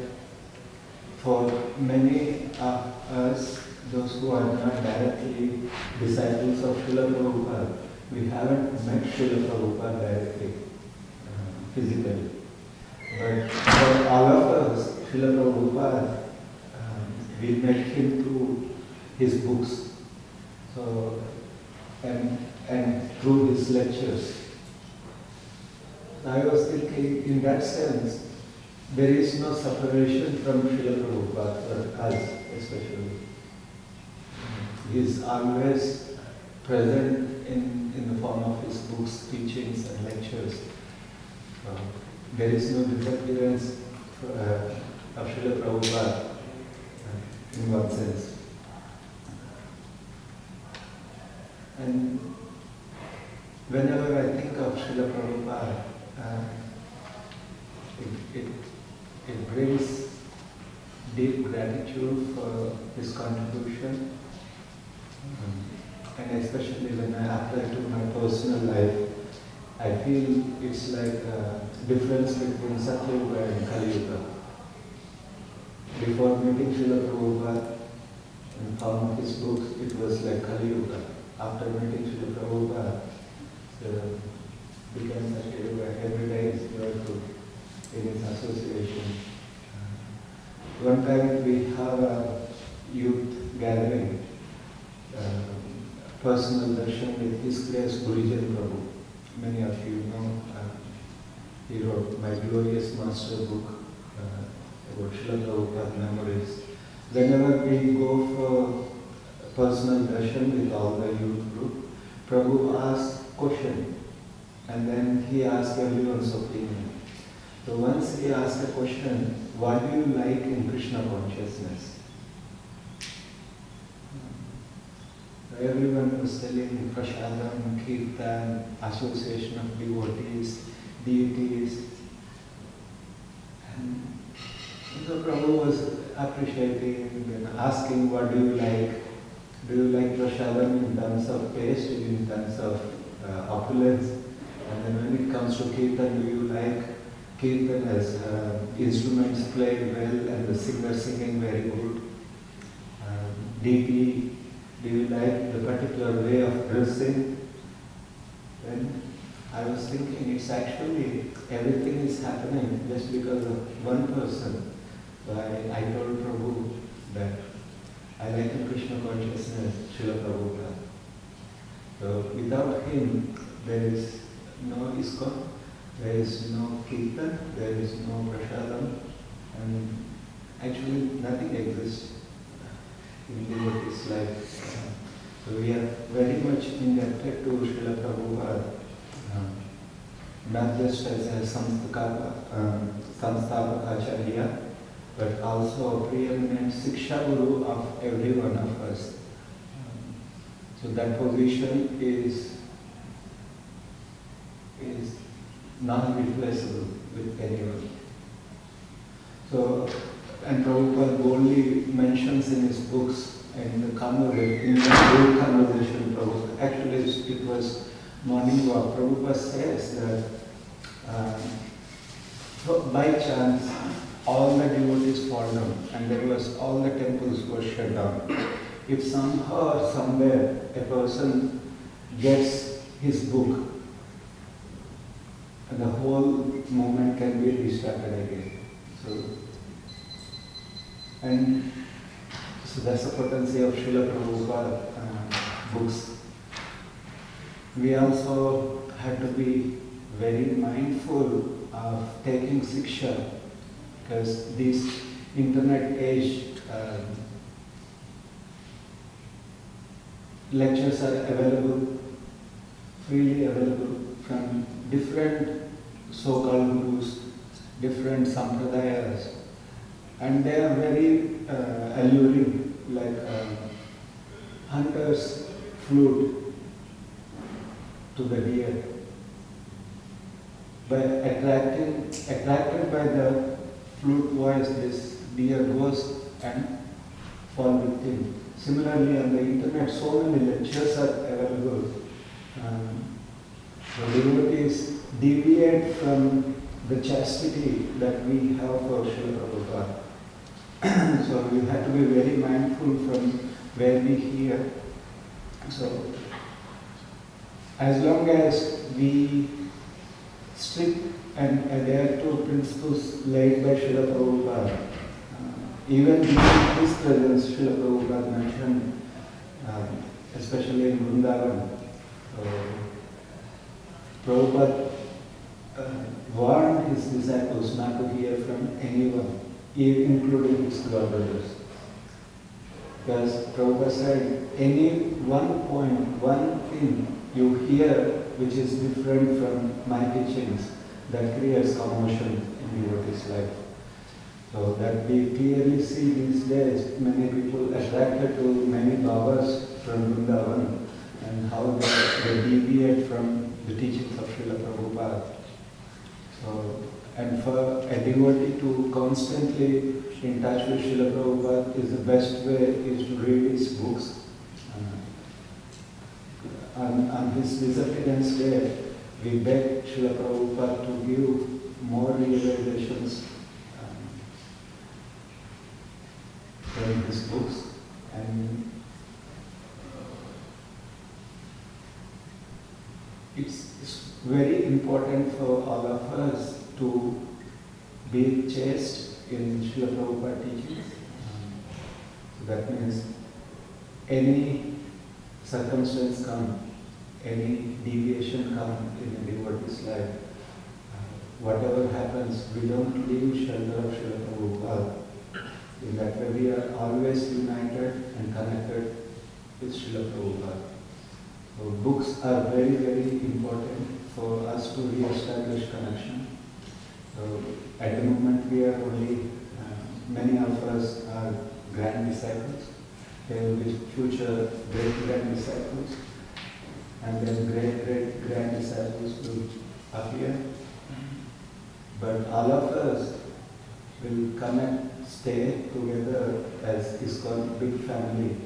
for many of us, those who are not directly disciples of Srila Prabhupada, we haven't met Srila Prabhupada directly, physically. But for all of us, Srila Prabhupada, we met him through his books, so and through his lectures. I was thinking, in that sense, there is no separation from Srila Prabhupada for us, especially. He is always present in the form of his books, teachings, and lectures. There is no disappearance of Srila Prabhupada in one sense. And whenever I think of Srila Prabhupada, it brings deep gratitude for his contribution, and especially when I apply to my personal life, I feel it's like a difference between Satyuga and Kali Yuga. Before meeting Srila Prabhupada in form of his books, it was like Kali Yuga. After meeting Srila Prabhupada, it became Satyuga. Every day is joyful in its association. One time we have a youth gathering, personal darshan with His Grace Gurujan Prabhu. Many of you know, he wrote My Glorious Master book about Srila Prabhupada memories. Whenever we go for personal darshan with all the youth group, Prabhu asks question, and then he asks everyone's opinion. So once he asked a question, what do you like in Krishna consciousness? Everyone was telling Prasadam, Kirtan, association of devotees, deities. And so Prabhu was appreciating and asking, what do you like? Do you like Prasadam in terms of taste, in terms of opulence? And then when it comes to Kirtan, do you like Kirtan as instruments played well and the singer singing very good? Deity, do you like the particular way of dressing? Then I was thinking it's actually everything is happening just because of one person. So I told Prabhu that I like the Krishna consciousness, Srila Prabhupada. So without him, there is no ISKCON, there is no Kirtan, there is no Prasadam, and actually nothing exists in devotee's life. So we are very much indebted to Srila Prabhupada, not just as a Samsthapak Acharya, but also a preeminent Siksha Guru of every one of us. So that position is non-replaceable with anyone. So, and Prabhupada boldly mentions in his books and in the conversation, Prabhupada, actually it was morning walk, Prabhupada says that by chance all the devotees fall down and there was all the temples were shut down. If somehow or somewhere a person gets his book, the whole movement can be restarted again. So that's the potency of Srila Prabhupada books. We also have to be very mindful of taking Siksha, because this internet age, lectures are available, freely available from different so-called gurus, different sampradayas, and they are very alluring, like hunter's flute to the deer. By attracted by the flute voice, this deer goes and fall victim. Similarly, on the internet, so many lectures are available. The devotees deviate from the chastity that we have for Srila Prabhupada. So we have to be very mindful from where we hear. So as long as we strict and adhere to principles laid by Srila Prabhupada, even in his presence, Srila Prabhupada mentioned, especially in Vrindavan, Prabhupada warned his disciples not to hear from anyone, including his brothers. Because Prabhupada said, any one point, one thing you hear which is different from my teachings, that creates commotion in devotee's life. So that we clearly see these days, many people attracted to many Babas from Vrindavan and how they deviate from the teachings of Srila Prabhupada. So, and for a devotee to constantly in touch with Srila Prabhupada is the best way is to read his books. On his disappearance day, we beg Srila Prabhupada to give more realizations from his books, and it's very important for all of us to be chaste in Srila Prabhupada teachings. So that means any circumstance come, any deviation come in a devotee's life, whatever happens, we don't leave shelter of Srila Prabhupada. In that way, we are always united and connected with Srila Prabhupada. So books are very, very important for us to re-establish connection. So at the moment, we are only, many of us are grand disciples. There will be future great-grand disciples, and then great-great-grand disciples will appear. But all of us will connect, stay together as ISKCON big family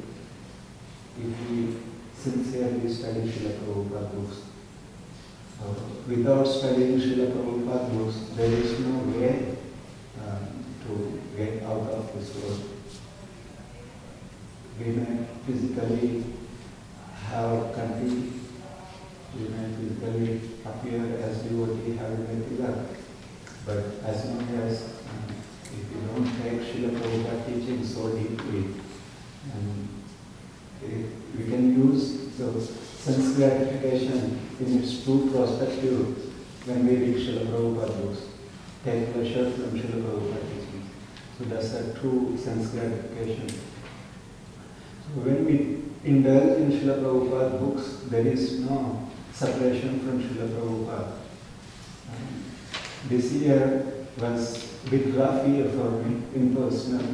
if we sincerely study Srila Prabhupada books. Without studying Srila Prabhupada books, there is no way to get out of this world. We may physically have country, we may physically appear as devotee having a tilak, but as long as if you don't take Srila Prabhupada teaching so deeply, and we can use the sense gratification in its true perspective when we read Srila Prabhupada books, take pleasure from Srila Prabhupada teaching. So that's a true sense gratification. So when we indulge in Srila Prabhupada books, there is no separation from Srila Prabhupada. This year was a bit rough year for me in personal.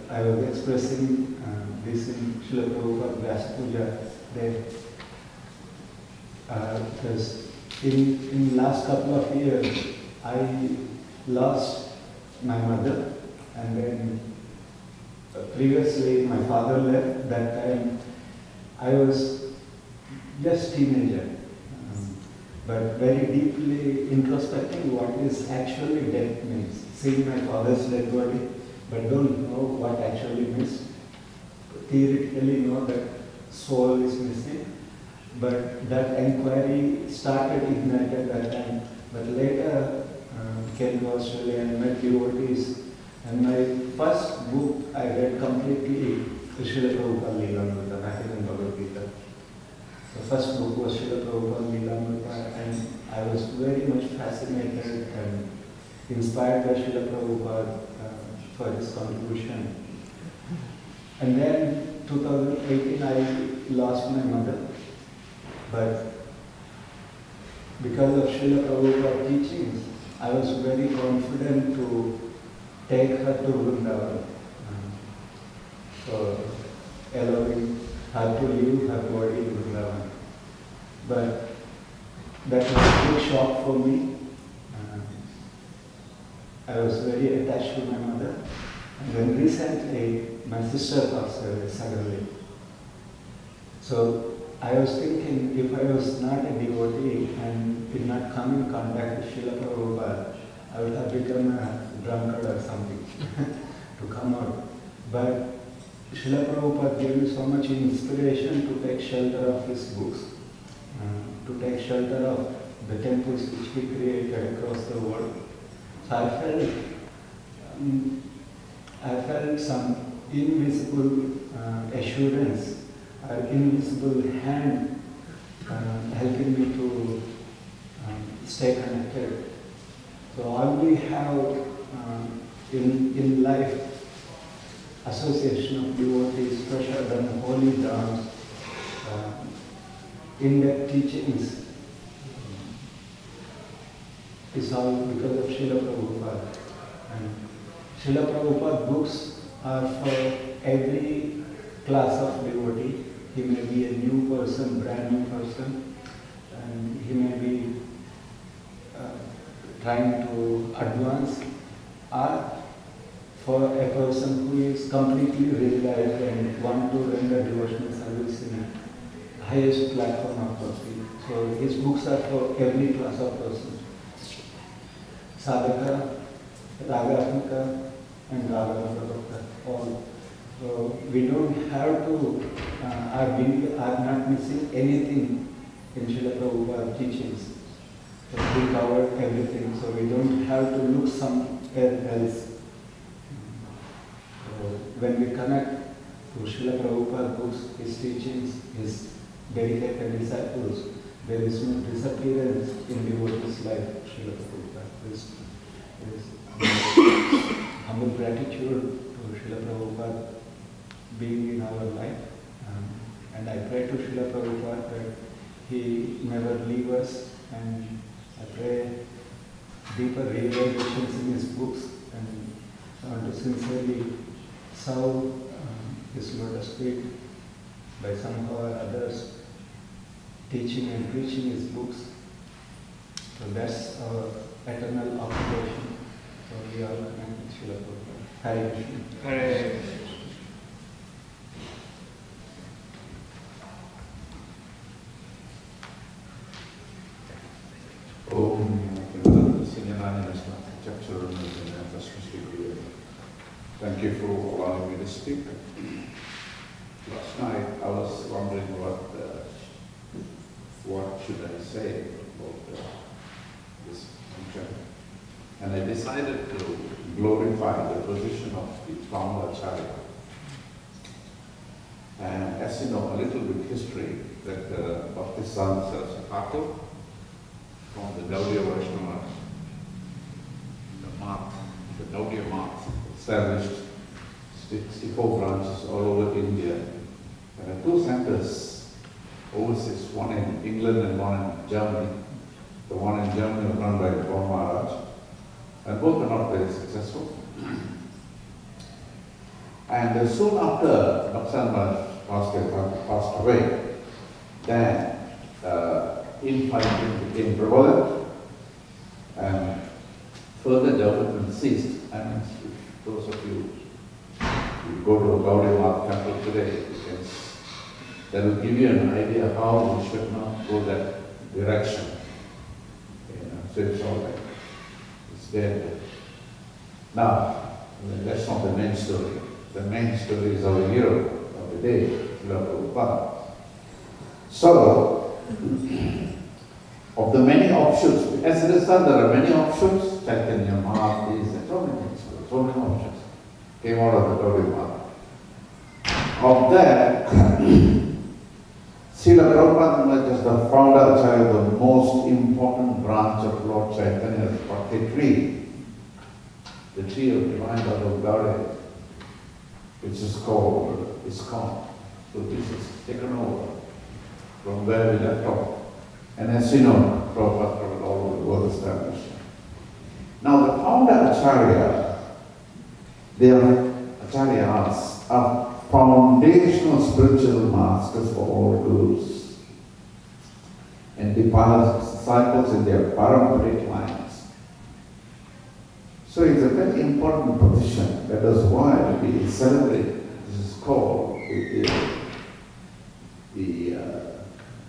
I was expressing this in Srila Prabhupada Vyasa Puja day. Because in last couple of years, I lost my mother, and then previously my father left. That time I was just teenager, but very deeply introspecting what is actually death means. Seeing my father's dead body, but don't know what actually means. Theoretically know that soul is missing, but that inquiry started, ignited that time. But later came to Australia and met devotees, and my first book I read completely is Srila Prabhupada Leelamrita, Bhakti Bhagavad Gita. The first book was Srila Prabhupada Leelamrita, and I was very much fascinated and inspired by Srila Prabhupada for his contribution. And then 2018 I lost my mother, but because of Srila Prabhupada's teachings, I was very confident to take her to Vrindavan, for allowing her to leave her body in Vrindavan. But that was a big shock for me. I was very attached to my mother. And then recently, my sister passed away suddenly. So I was thinking, if I was not a devotee and did not come in contact with Srila Prabhupada, I would have become a drunkard or something to come out. But Srila Prabhupada gave me so much inspiration to take shelter of his books, to take shelter of the temples which he created across the world. So I felt some invisible assurance, or invisible hand helping me to stay connected. So all we have in life, association of devotees, pressure than holy dharms, in-depth teachings, is all because of Srila Prabhupada. And Srila Prabhupada books are for every class of devotee. He may be a new person, brand new person, and he may be trying to advance, or for a person who is completely realized and want to render devotional service in the highest platform of bhakti. So his books are for every class of person. Sadhaka, Ragatmika, and Ragavataka, all. So we don't have to, are not missing anything in Srila Prabhupada's teachings. So we covered everything, so we don't have to look somewhere else. So when we connect to Srila Prabhupada's books, his teachings, his dedicated disciples, there is no disappearance in devotee's life, Srila Prabhupada. There is humble gratitude to Srila Prabhupada being in our life. And I pray to Srila Prabhupada that he never leave us, and I pray deeper realizations in his books, and I want to sincerely serve his lotus feet by somehow or others, teaching and preaching his books. So that's our eternal obligation. So we all connect with Srila Prabhupada. Hare Krishna. Hare Krishna. Thank you for allowing me to speak. Last night I was wondering what should I say about this function, and I decided to glorify the position of the former Acharya. And as you know, a little bit history, that Bhaktisiddhanta Saraswati from the Gaudiya Vaishnava, the Gaudiya Math, established 64 branches all over India. There are two centers overseas, one in England and one in Germany. The one in Germany was run by Paul Maharaj, and both are not very successful. And soon after Bhaktisiddhanta passed away, then infighting became prevalent, and further development ceased. And if those of you who go to a Gaudiya Temple today, that will give you an idea how we should not go that direction. So it's all right. It's there. Now, that's not the main story. The main story is our hero of the day, Srila Prabhupada. So, of the many offshoots, as a result, there are many offshoots, Chaitanya Mahaprabhu, and so many things, so many offshoots came out of the Gaudiya Math. Of that, Srila Prabhupada is the founder Acharya, the most important branch of Lord Chaitanya's Bhakti tree, the tree of divine love of Gaudiya, which is called ISKCON. So this is taken over from where we left off. And as you know, Prabhupada traveled all over the world established. Now the founder Acharya, their Acharyas are foundational spiritual masters for all gurus and disciples in their paramparamic lines. So it's a very important position. That is why we celebrate. This is called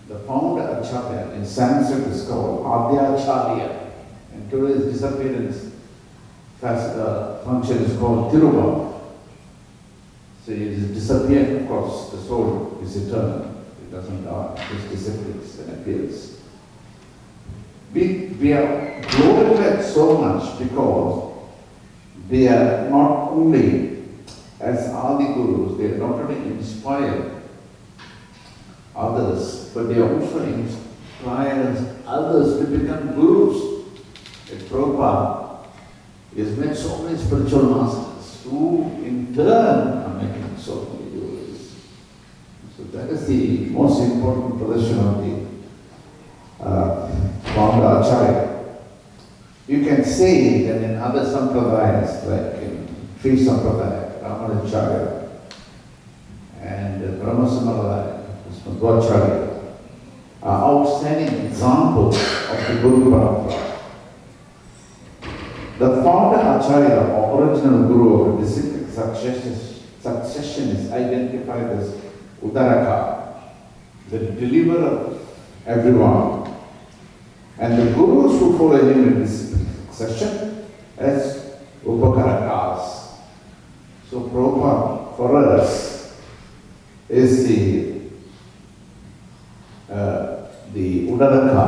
the founder Acharya in Sanskrit is called Adyacharya, and today's disappearance function is called Tirubhav. So it is disappeared, of course, the soul is eternal, it doesn't die, it disappears and appears. We are glorified so much because they are not only, as Adi Gurus, they are not only inspired others, but they also inspire others to become gurus. Like Prabhupada has met so many spiritual masters who in turn are making so many gurus. So that is the most important position of the founder Acharya. You can say that in other sampradayas, like in Sri Sampradaya, Ramanacharya, and Brahma Sampradaya, Madhvacharya, are outstanding examples of the Guru Parampara. The founder Acharya, or original Guru of the disciplic succession is identified as Udaraka, the deliverer of everyone. And the Gurus who follow him in disciplic succession as Upakarakas. So Prabhupada for us is the Udaraka,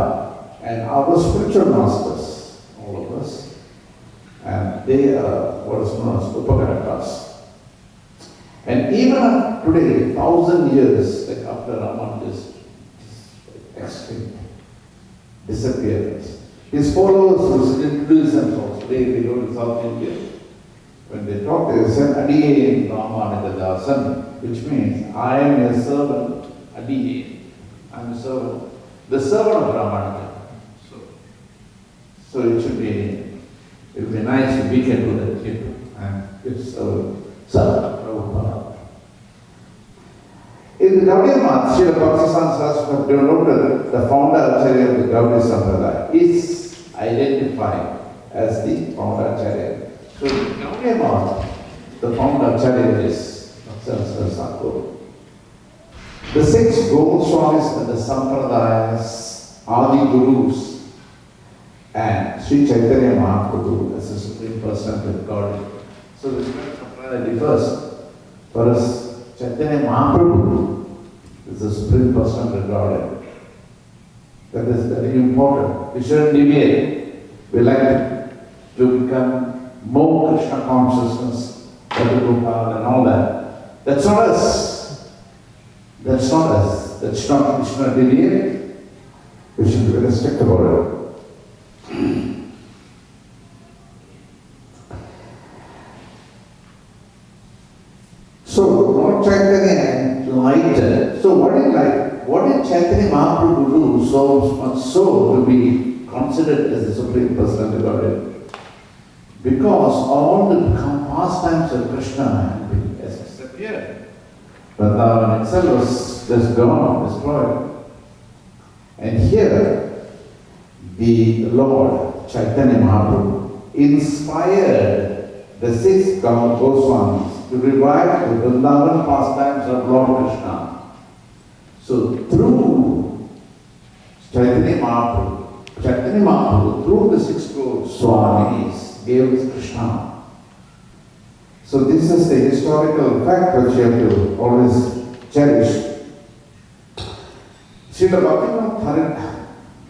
and our spiritual masters, all of us, and they are what is known as Upakarakas. And even today, 1,000 years like after Raman's extinct disappearance, his followers introduce themselves. They go to South India. When they talk, they say, Adiye Ramanidadasan, which means, I am a servant, Adiye, I am a servant, the servant of Ramanuja. So it would be nice if we can do that here. And it's servant Prabhupada. In the Gaudiya Math, Srila Bhaktisiddhanta Saraswati Devaloka, the founder Acharya of the Gaudiya Sampradaya, is identified as the founder Acharya. So in the Gaudiya Math, the founder Acharya is Bhaktisiddhanta Saraswati. The 6 Goswamis and the Sampradayas are the Gurus, and Sri Chaitanya Mahaprabhu as the Supreme Personality of Godhead. So the Sampradaya differs. For us, Chaitanya Mahaprabhu is the Supreme Personality of Godhead. That is very important. We shouldn't deviate. We like to become more Krishna consciousness, Prabhupada and all that. That's not us. That's not us. That's not Krishna deviate. We should be very strict about it. So, Lord Chaitanya enlightened. So, what did Chaitanya Mahaprabhu do so much so to be considered as the Supreme Personality of Godhead? Because all the pastimes of Krishna has disappeared. Vrindavan itself was just gone, destroyed. And here, the Lord Chaitanya Mahaprabhu inspired the 6 Goswamis to revive the Vrindavan pastimes of Lord Krishna. So through Chaitanya Mahaprabhu, through the 6 Goswamis, gave us Krishna. So this is the historical fact which you have to always cherish. Srila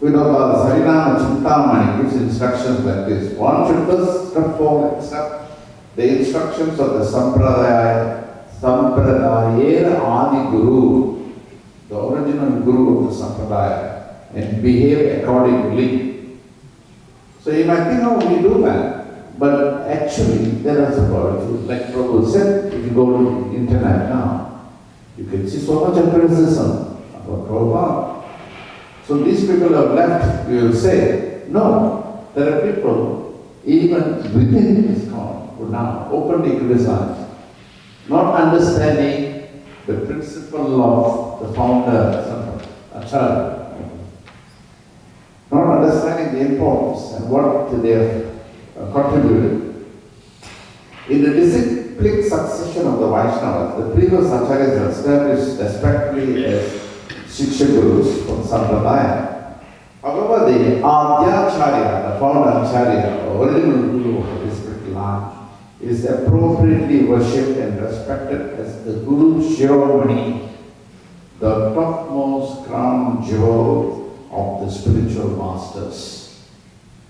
Bhaktivinoda Harinama Chintamani gives instructions like this. One should first of all accept the instructions of the Sampradayena Adi Guru, the original Guru of the Sampradaya, and behave accordingly. So you might think, oh, we do that. But actually, there are some problems. Like Prabhu said, if you go to the internet now, you can see so much criticism about Prabhupada. So these people have left, we will say, no, there are people even within ISKCON who now openly criticize, not understanding the principle of the founder, Acharya, not understanding the importance and what they have contributed. In the disciplic succession of the Vaishnavas, the previous Acharyas are established respectively as Shiksha Gurus from Sampradaya. However, the Adyacharya, the founder Acharya, the original Guru of the district line, is appropriately worshipped and respected as the Guru Shiromani, the topmost crown jewel of the spiritual masters.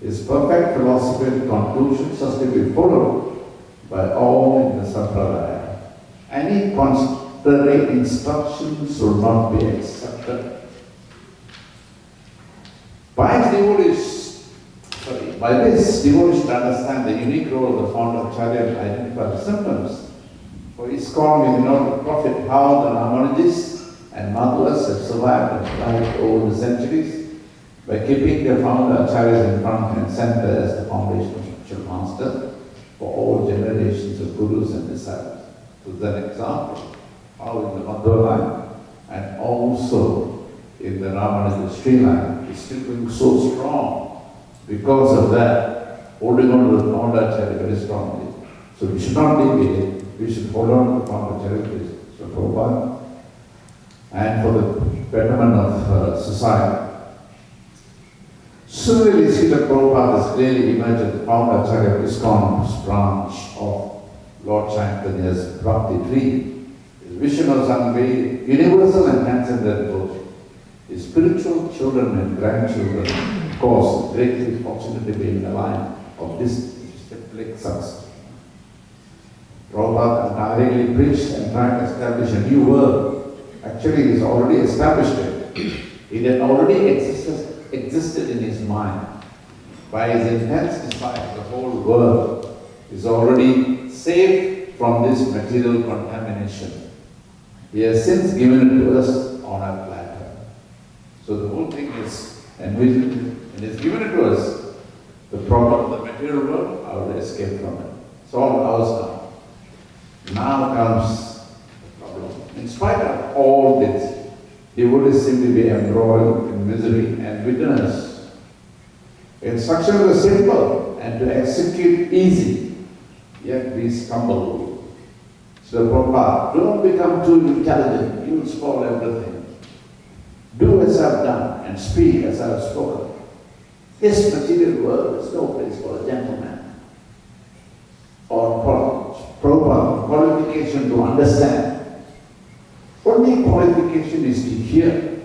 His perfect philosophy and conclusions has to be followed by all in the Sampradaya. Any contrary instructions will not be accepted. By this, devotees should understand the unique role of the founder Acharya and identify the symptoms. For ISKCON, we know the prophet how the Ramanujas and Madhvas have survived and thrived over the centuries by keeping their founder Acharyas in front and center as the foundation of spiritual master for all generations of gurus and disciples. So that example, how in the Madhva line and also in the Ramanuja Sri line is still being so strong because of that, holding on to the founder Acharya very strongly. So we should not deviate, we should hold on to the founder Acharya, so Prabhupada, and for the betterment of society. Similarly, Srila Prabhupada has clearly emerged as the founder Acharya of ISKCON's branch of Lord Chaitanya's Bhakti tree. His vision was unveiled, universal and transcendent devotion. His spiritual children and grandchildren, of course, greatly fortunate to be in the line of this disciplic success. Prabhupada entirely preached and tried to establish a new world. Actually, he's already established it. It had already existed in his mind. By his intense desire, the whole world is already saved from this material contamination. He has since given it to us on a platter. So the whole thing is envisioned and is given it to us. The problem of the material world, how to escape from it. It's all ours now. Now comes the problem. In spite of all this, devotees seem to be embroiled in misery and bitterness. Instructions are simple and to execute easy, yet we stumble. So Prabhupada, don't become too intelligent, you will spoil everything. Do as I've done and speak as I've spoken. This material world is no place for a gentleman or Prabhupada, qualification to understand. Only qualification is to hear.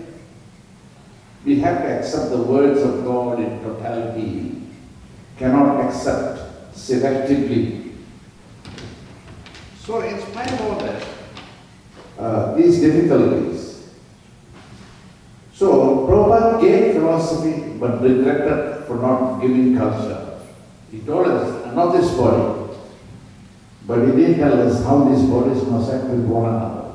We have to accept the words of God in totality. Cannot accept selectively. So in spite of all that, these difficulties. So Prabhupada gave philosophy but regretted for not giving culture. He told us, not this body. But he didn't tell us how these bodies must act with one another.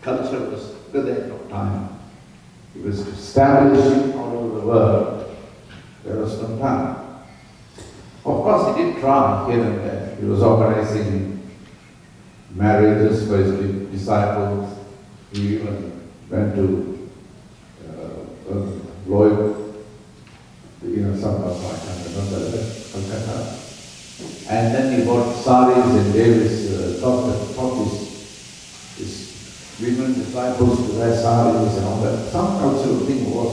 Culture was to the end of time. He was establishing all over the world. There was no time. Of course, he did try here and there. He was organizing marriages for his disciples. He even went to Lloyd, some of I can't remember that, Calcutta. And then he bought saris and gave his women disciples to wear saris and all that. Some cultural thing was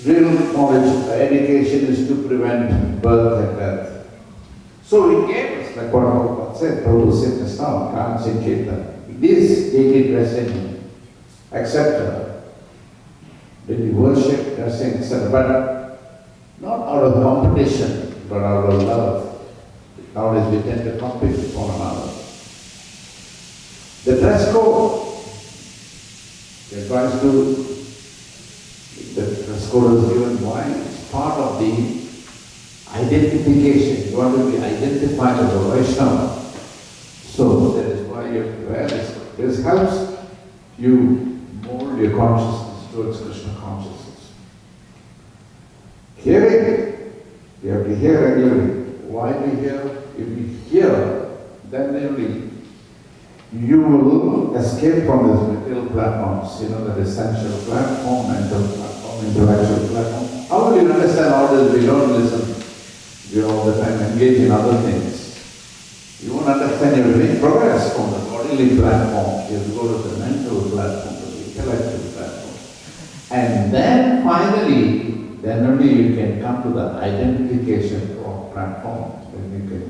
it. Real knowledge, education is to prevent birth and death. So he gave us, like what Prabhupada said, Prabhu said just now, can't say Kirtan. This daily dressing, etc. Daily worship, dressing, etc. But not out of competition, but out of love. Nowadays we tend to compete with one another. The dress code, the dress code is given why? It's part of the identification. You want to be identified as a Vaishnava. So that is why you have to wear this. This helps you mold your consciousness towards Krishna consciousness. Hearing, you have to hear regularly. Why do you hear? If you hear, then only you will escape from these material platforms, that essential platform, mental platform, intellectual platform. How will you understand all this? We don't listen. We all the time engage in other things. You won't understand your main progress from the bodily platform. You have to go to the mental platform, to the intellectual platform. And then finally, then only you can come to the identification of platform. Then you can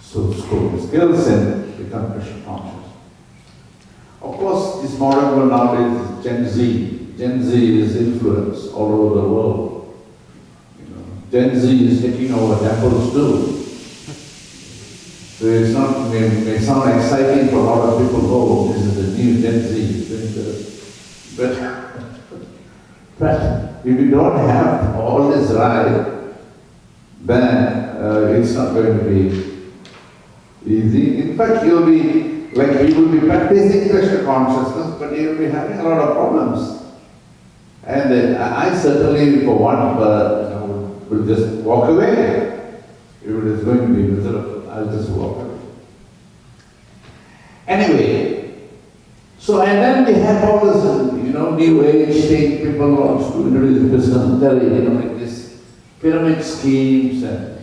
score the skills and become Krishna conscious. Of course, this modern world nowadays is Gen Z. Gen Z is influence all over the world. Gen Z is taking over temples too. So it's not, may sound exciting for a lot of people, oh, this is the new Gen Z. But if you don't have all this right, then it's not going to be easy. In fact, you will be practicing Krishna consciousness, but you will be having a lot of problems. And I certainly, for one, will just walk away. If it is going to be miserable, I'll just walk away. Anyway, so and then we have all this, new age thing, people want to introduce business, like this pyramid schemes and,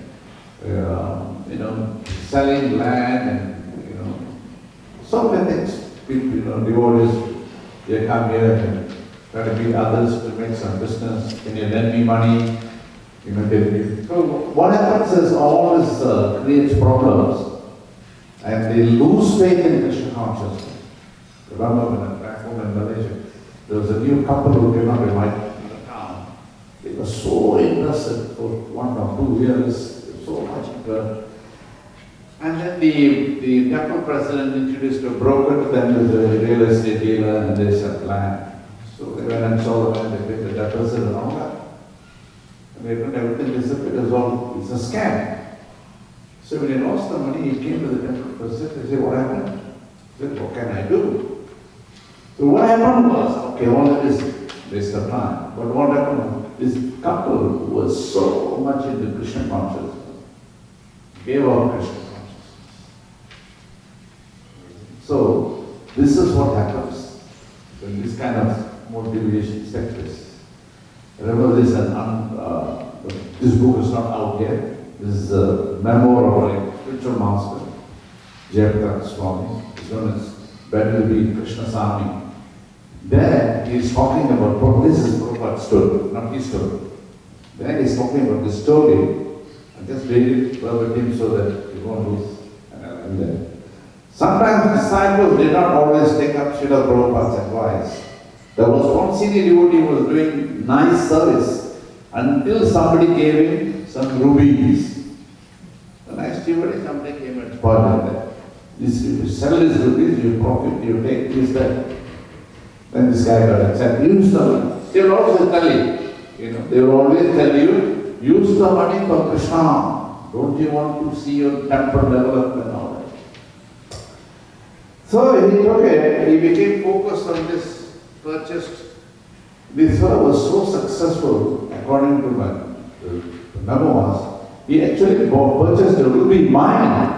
selling land and, so many things. People, devotees, they come here and try to meet others to make some business. Can you lend me money? So what happens is all this creates problems and they lose faith in Krishna consciousness. Remember when back home in Malaysia, there was a new couple who came up in my town. They were so interested for 1 or 2 years, so much into. And then the temple president introduced a broker to them with a real estate dealer and they said land. So they went and saw the land, they paid the deposit and all that. And they put everything disappeared as well. It's a scam. So when he lost the money, he came to the temple president. They said, what happened? He said, what can I do? So what happened was, okay, all that is waste of time. But what happened was, this couple was so much into Krishna consciousness, gave up Krishna consciousness. So this is what happens when this kind of motivation sectors. Remember this, this book is not out yet. This is a memoir of a spiritual master, Jayapataka Swami. His name is Better be Krishna Swami. There he is talking about, this is Prabhupada's story, not his story. Then he is talking about this story, and just read it verbatim so that you won't lose. And then sometimes disciples did not always take up Srila Prabhupada's advice. There was one senior devotee who was doing nice service until somebody gave him some rubies. The next devotee, somebody came and spoiled that. You sell these rubies, you profit, you take this, that. Then this guy got upset. Use the money. They will also tell you, they will always tell you, use the money for Krishna. Don't you want to see your temple develop and all that? So he took it, he became focused on this, purchased. This fellow was so successful, according to my memoirs, he actually purchased a ruby mine.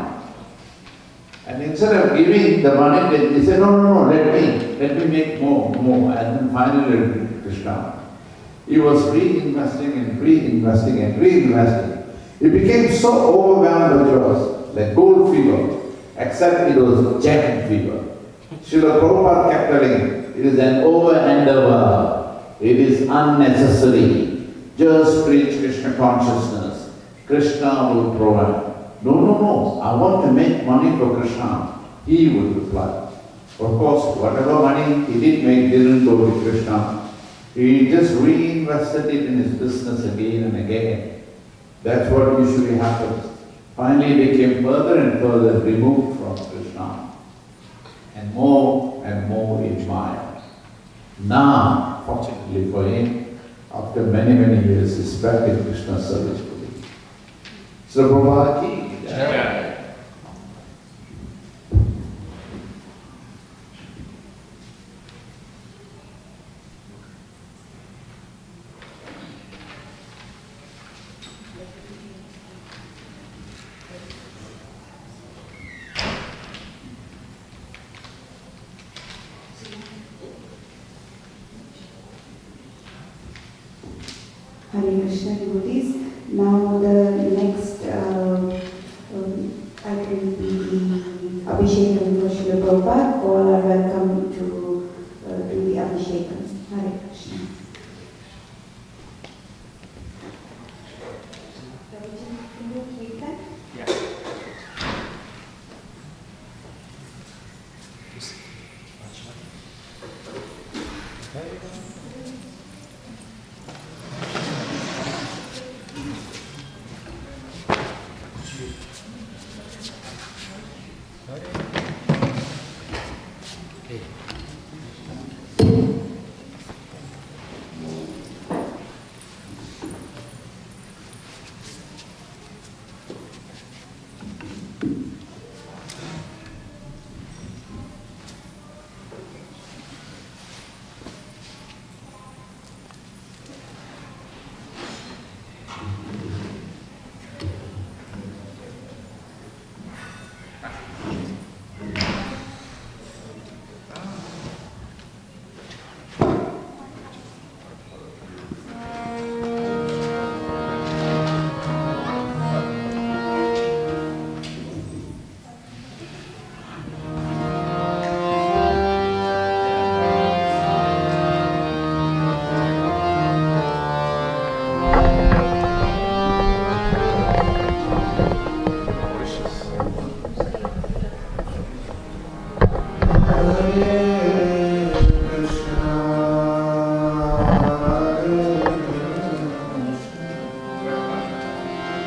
And instead of giving the money, he said, no, let me make more. And then finally, Krishna. He was reinvesting and reinvesting. He became so overwhelmed with yours, like gold fever, except it was jet fever. Srila Prabhupada kept telling him, it is an over-endeavor, it is unnecessary. Just preach Krishna consciousness. Krishna will provide. No, I want to make money for Krishna. He would reply. Of course, whatever money he did make didn't go to Krishna. He just reinvested it in his business again and again. That's what usually happens. Finally, he became further and further removed from Krishna. And more admired. Now, fortunately for him, after many years, he's back in Krishna's service. So Prabhupada ki. Hare Krishna devotees. Now the next item will be Abhishekam for Srila Prabhupada. All are welcome to do the Abhishekam. Hare Krishna. Can you keep that? Yeah.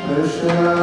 Krishna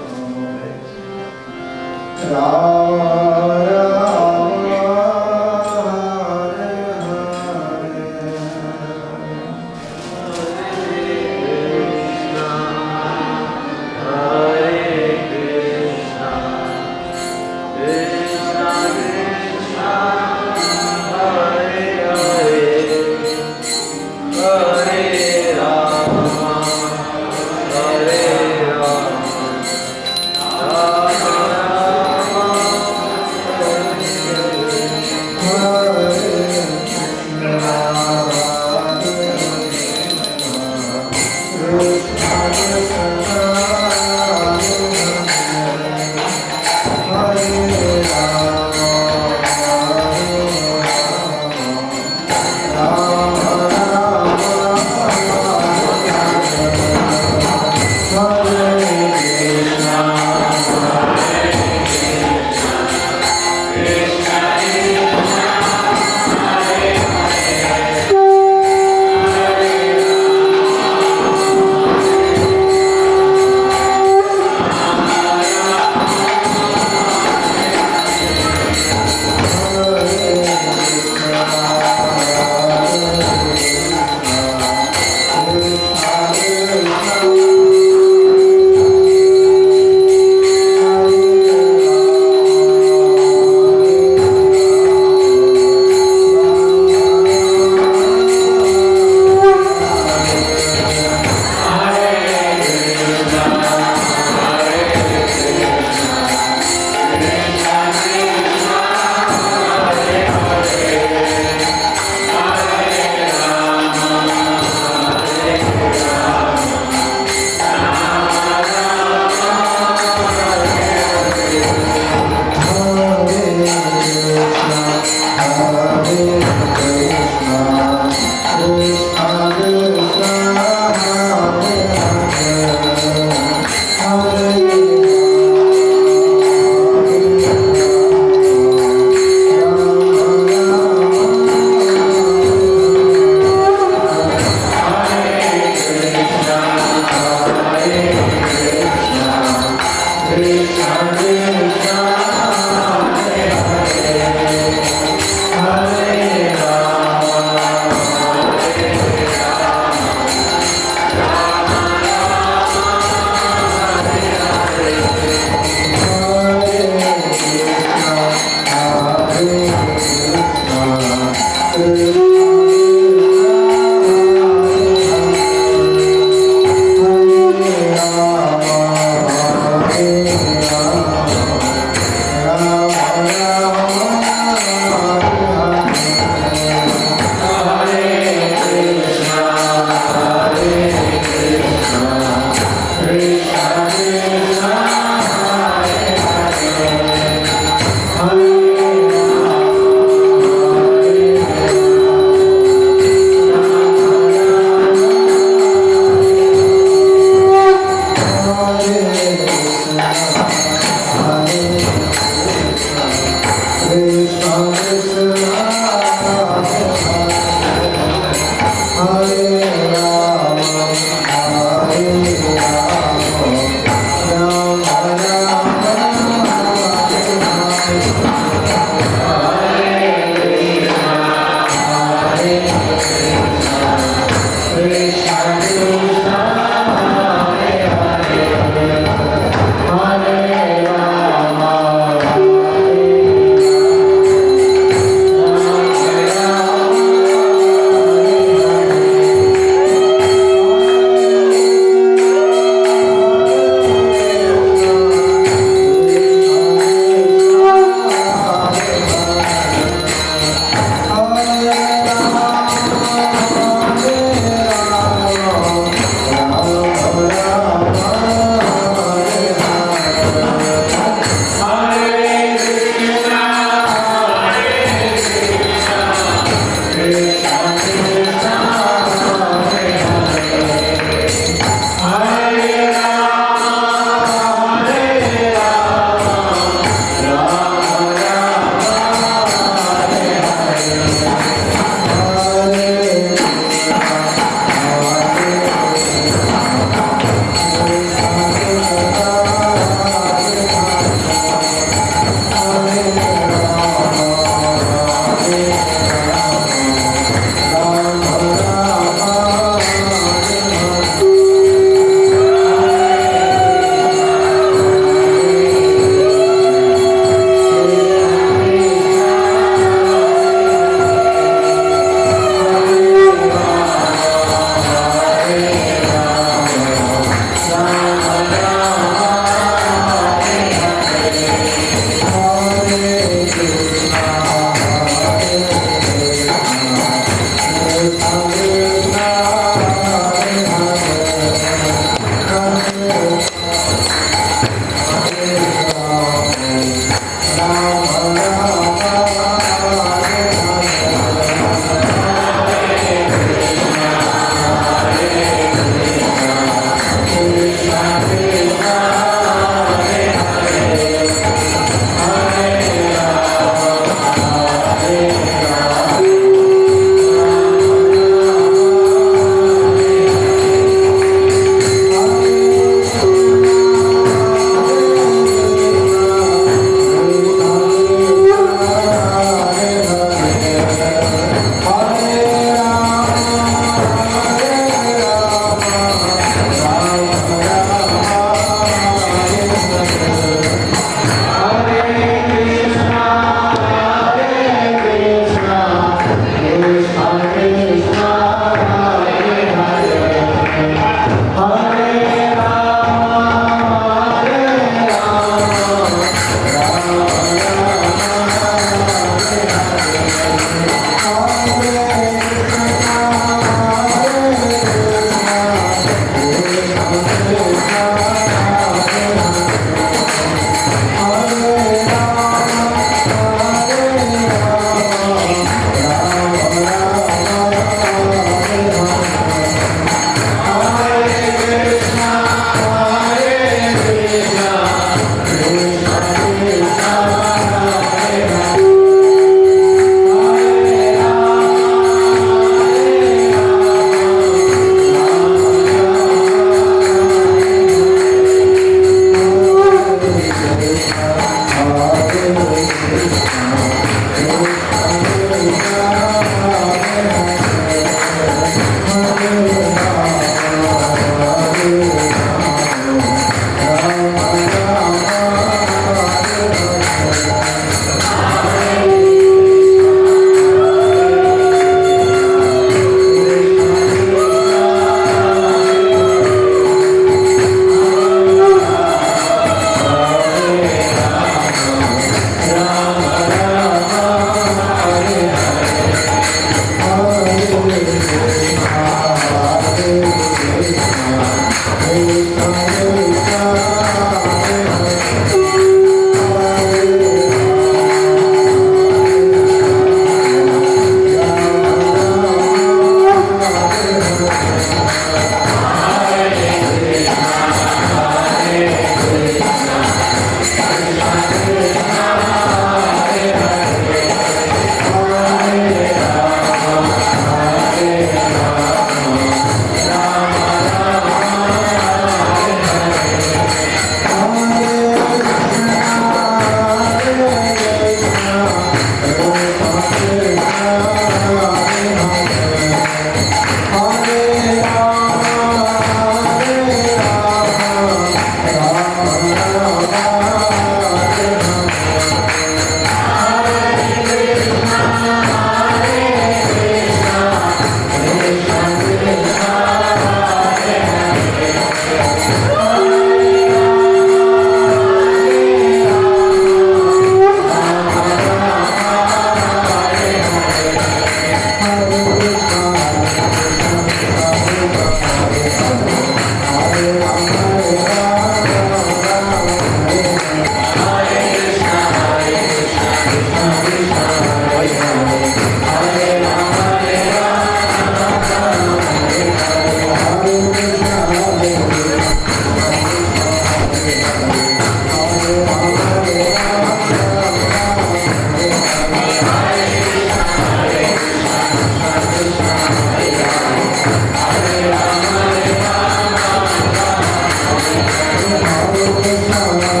Hare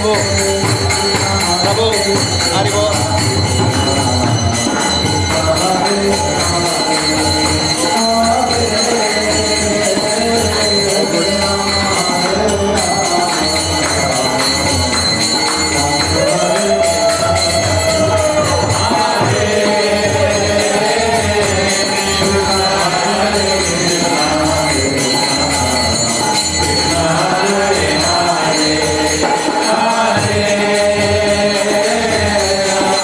Prabhu, Prabhu, Haribo. Hare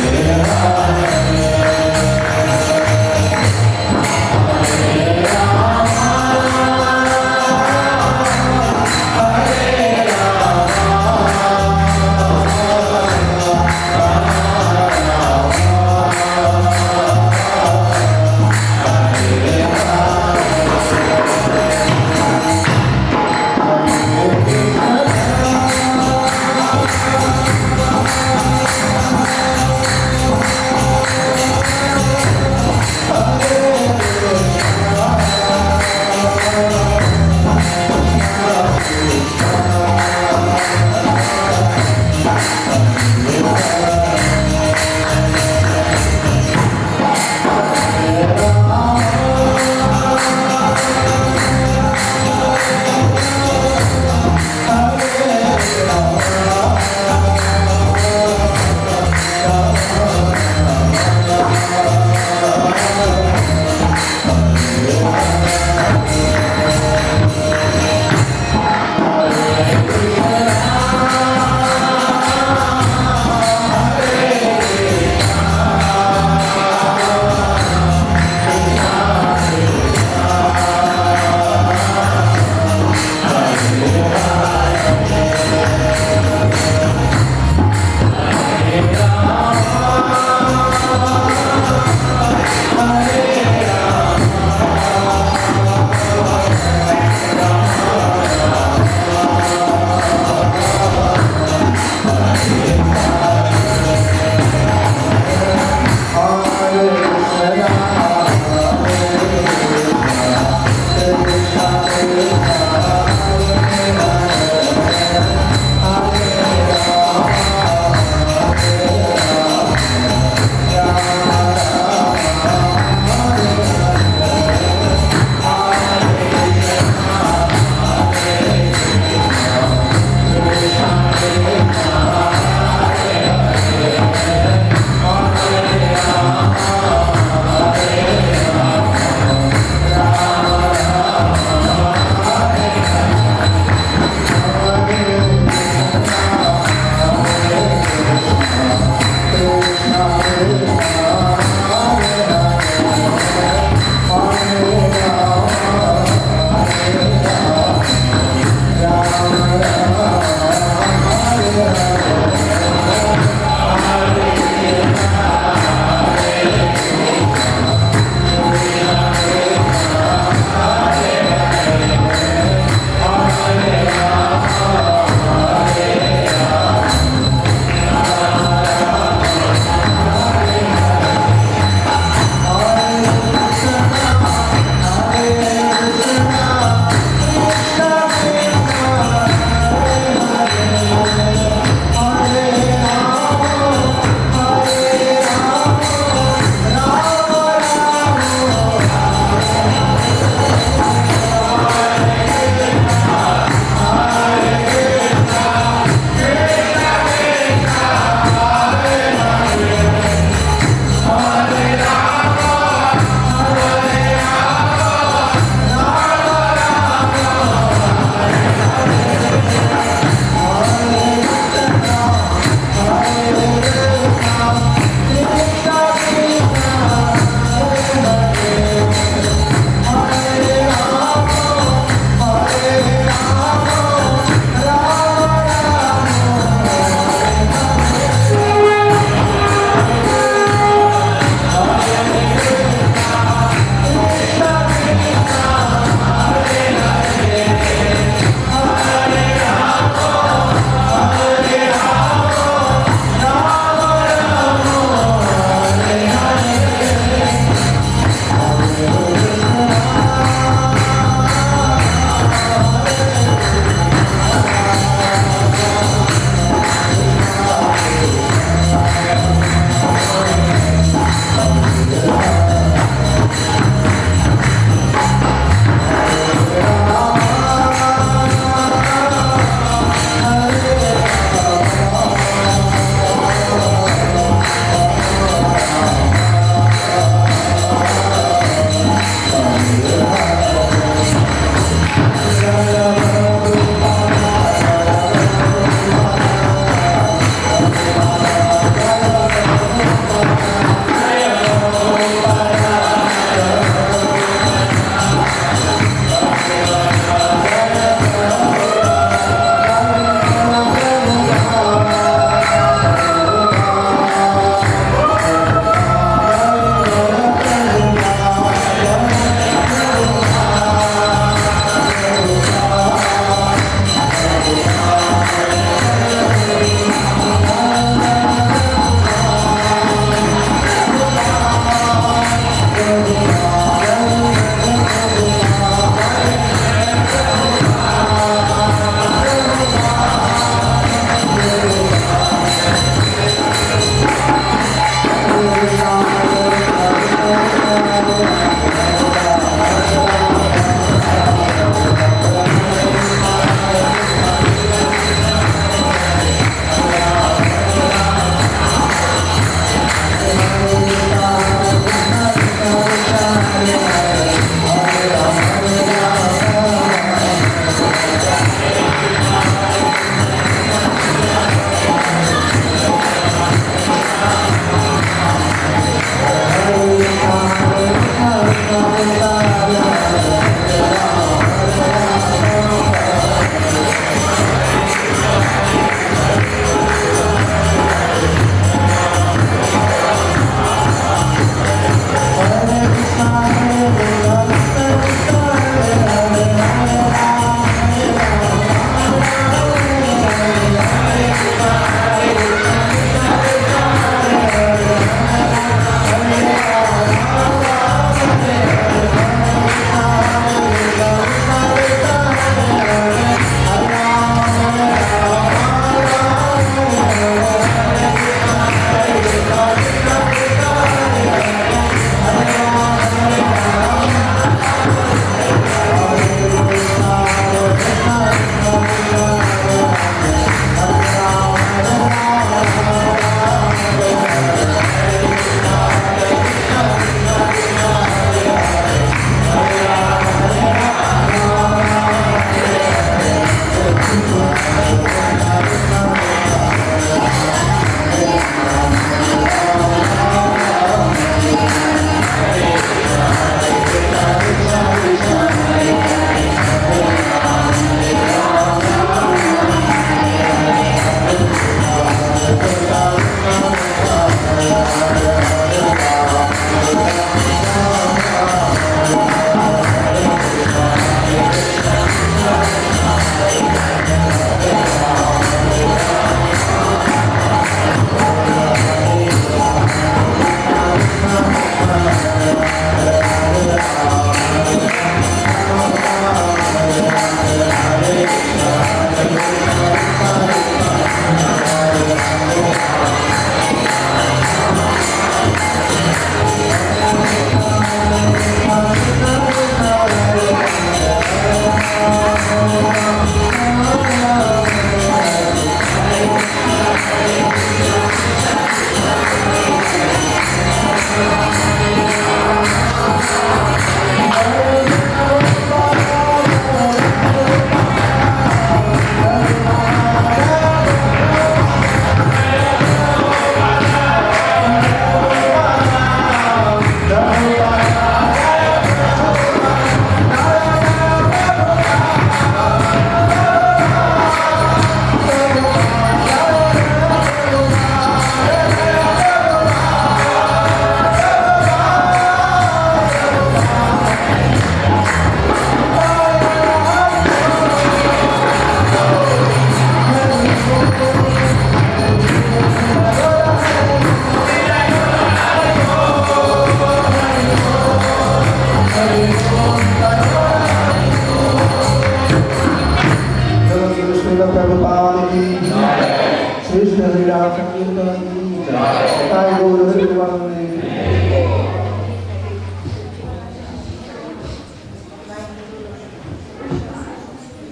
Hare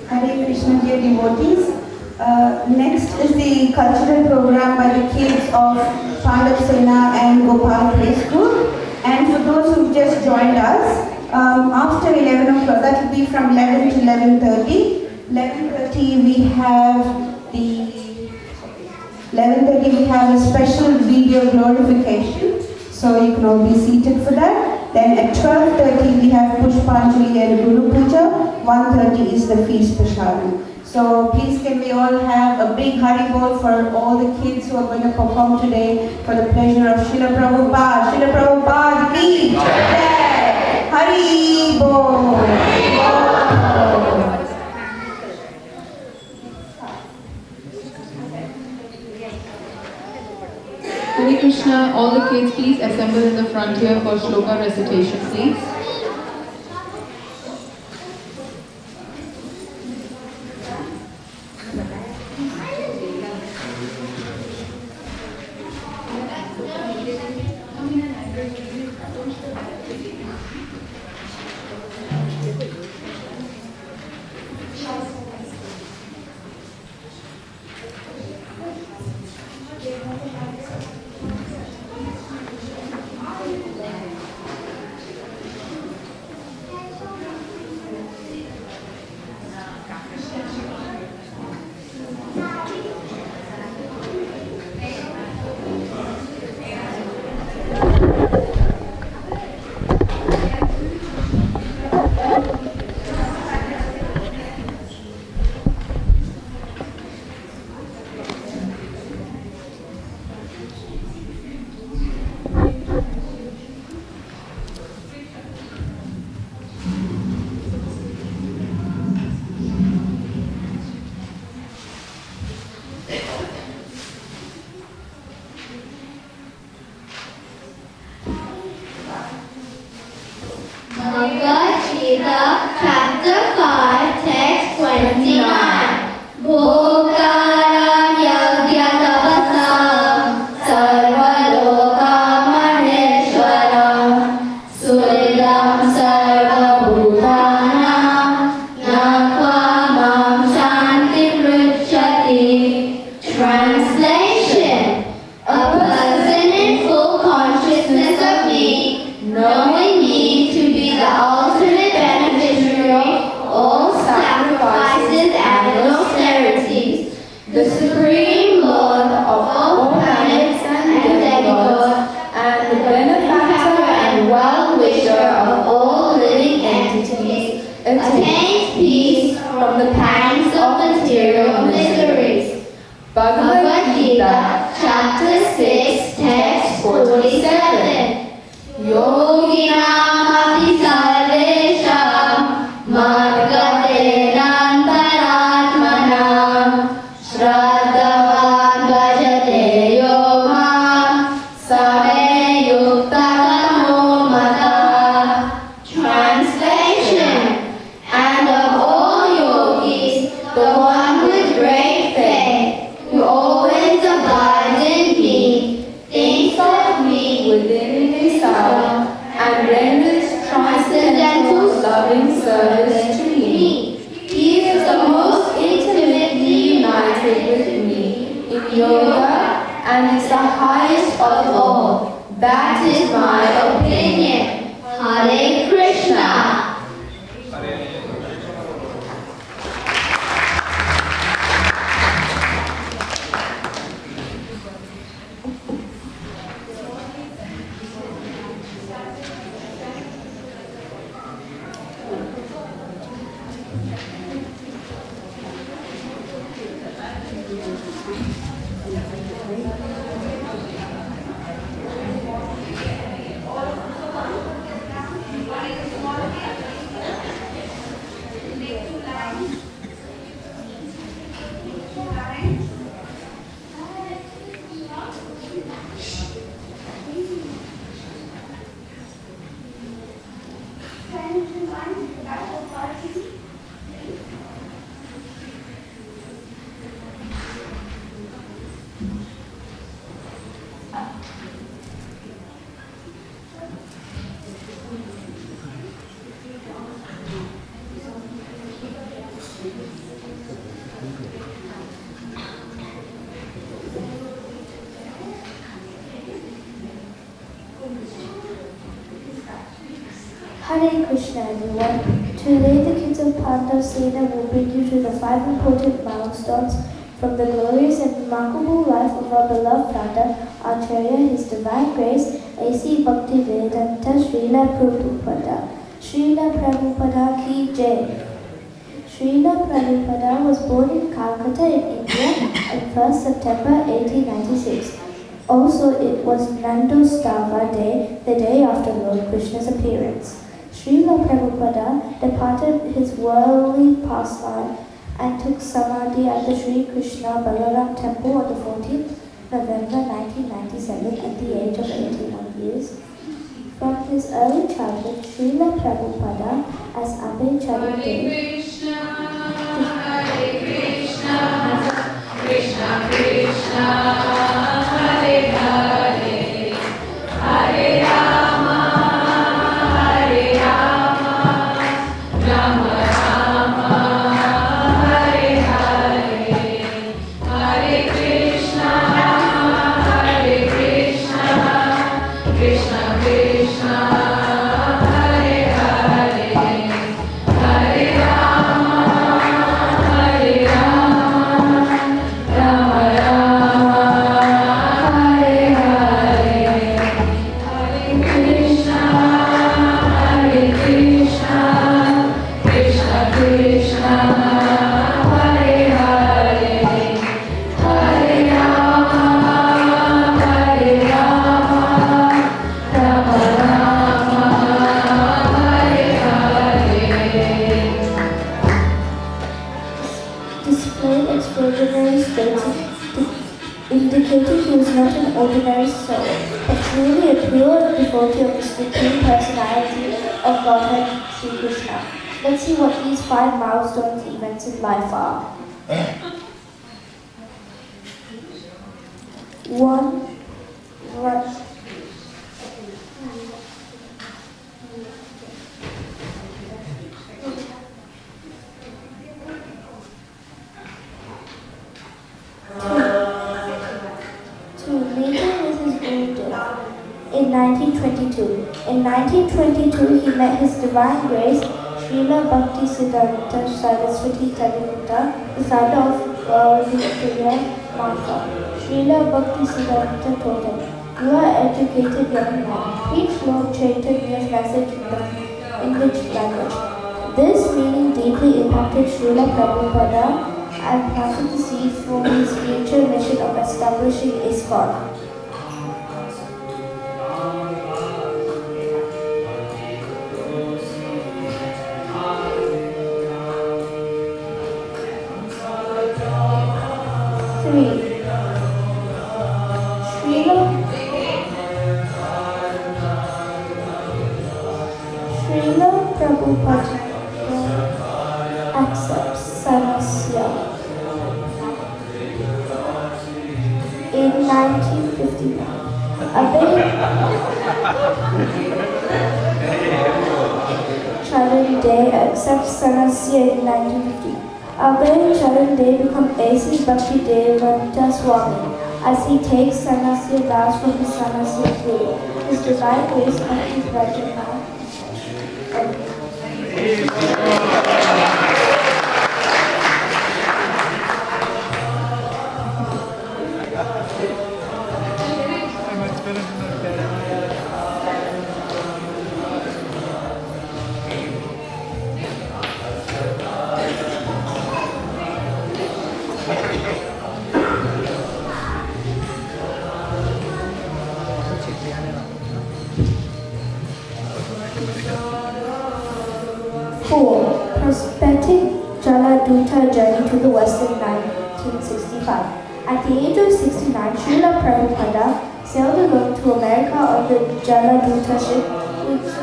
Hare Krishna, dear devotees. Next is the cultural program by the kids of Pandav Sena and Gopal Play School. And for those who just joined us, after 11 o'clock, that will be from 11 to 11:30. 11:30 we have a special video glorification, so you can all be seated for that. Then at 12:30 we have Pushpanjali and Guru Puja. 1:30 is the feast Prashadam. So please can we all have a big Hari Bol for all the kids who are going to perform today for the pleasure of Srila Prabhupada. Srila Prabhupada ki jai. Hari Bol. Hare Krishna, all the kids please assemble in the front here for shloka recitation, please. Hare Krishna everyone. Today the kids of Pandavsena will bring you to the 5 important milestones from the glorious and remarkable life of our beloved founder, Acharya, His Divine Grace, A.C. Bhaktivedanta Srila Prabhupada. Srila Prabhupada Ki Jai. Srila Prabhupada was born in Calcutta in India on 1st September 1896. Also, it was Nandostava Day, the day after Lord Krishna's appearance. Srila Prabhupada departed his worldly pastime and took samadhi at the Sri Krishna Balaram Temple on the 14th November 1997 at the age of 81 years. From his early childhood, Srila Prabhupada as Abhay Charandev Krishna Krishna, Hare Hare, Hare Rama, Hare Rama, Rama Rama, Hare Hare, Hare Krishna, Hare Krishna, Krishna Krishna, Hare Hare, Hare Rama, Hare Rama, Rama Rama, Hare Hare, Hare Krishna, Hare Krishna, Krishna Krishna, Hare Hare, Hare Rama, Hare Rama, Rama Rama, Hare Hare. displayed extraordinary states indicating he was not an ordinary soul, but truly a pure devotee of the Supreme Personality of Godhead, Sri Krishna. Let's see what these 5 milestones events in life are. 1. Meeting with his Gurudev in 1922. In 1922, he met His Divine Grace, Srila Bhaktisiddhanta Saraswati Tadavita, the founder of Gaudiya Matha. Srila Bhaktisiddhanta told him, "You are educated young man. Preach Lord Chaitanya's message in the English language." This meaning deeply impacted Srila Prabhupada and planted the seed for his future mission of establishing ISKCON. Srila Prabhupada accepts sannyasa in 1959. Abhay Charan accepts sannyasa in 1950. Abhay Charan becomes A.C. Bhaktivedanta Swami as he takes sannyasa vows from his sannyasa guru. His divine grace comes his virgin now. Prospecting Jaladuta journey to the West in 1965. At the age of 69, Srila Prabhupada sailed alone to America on the Jaladuta ship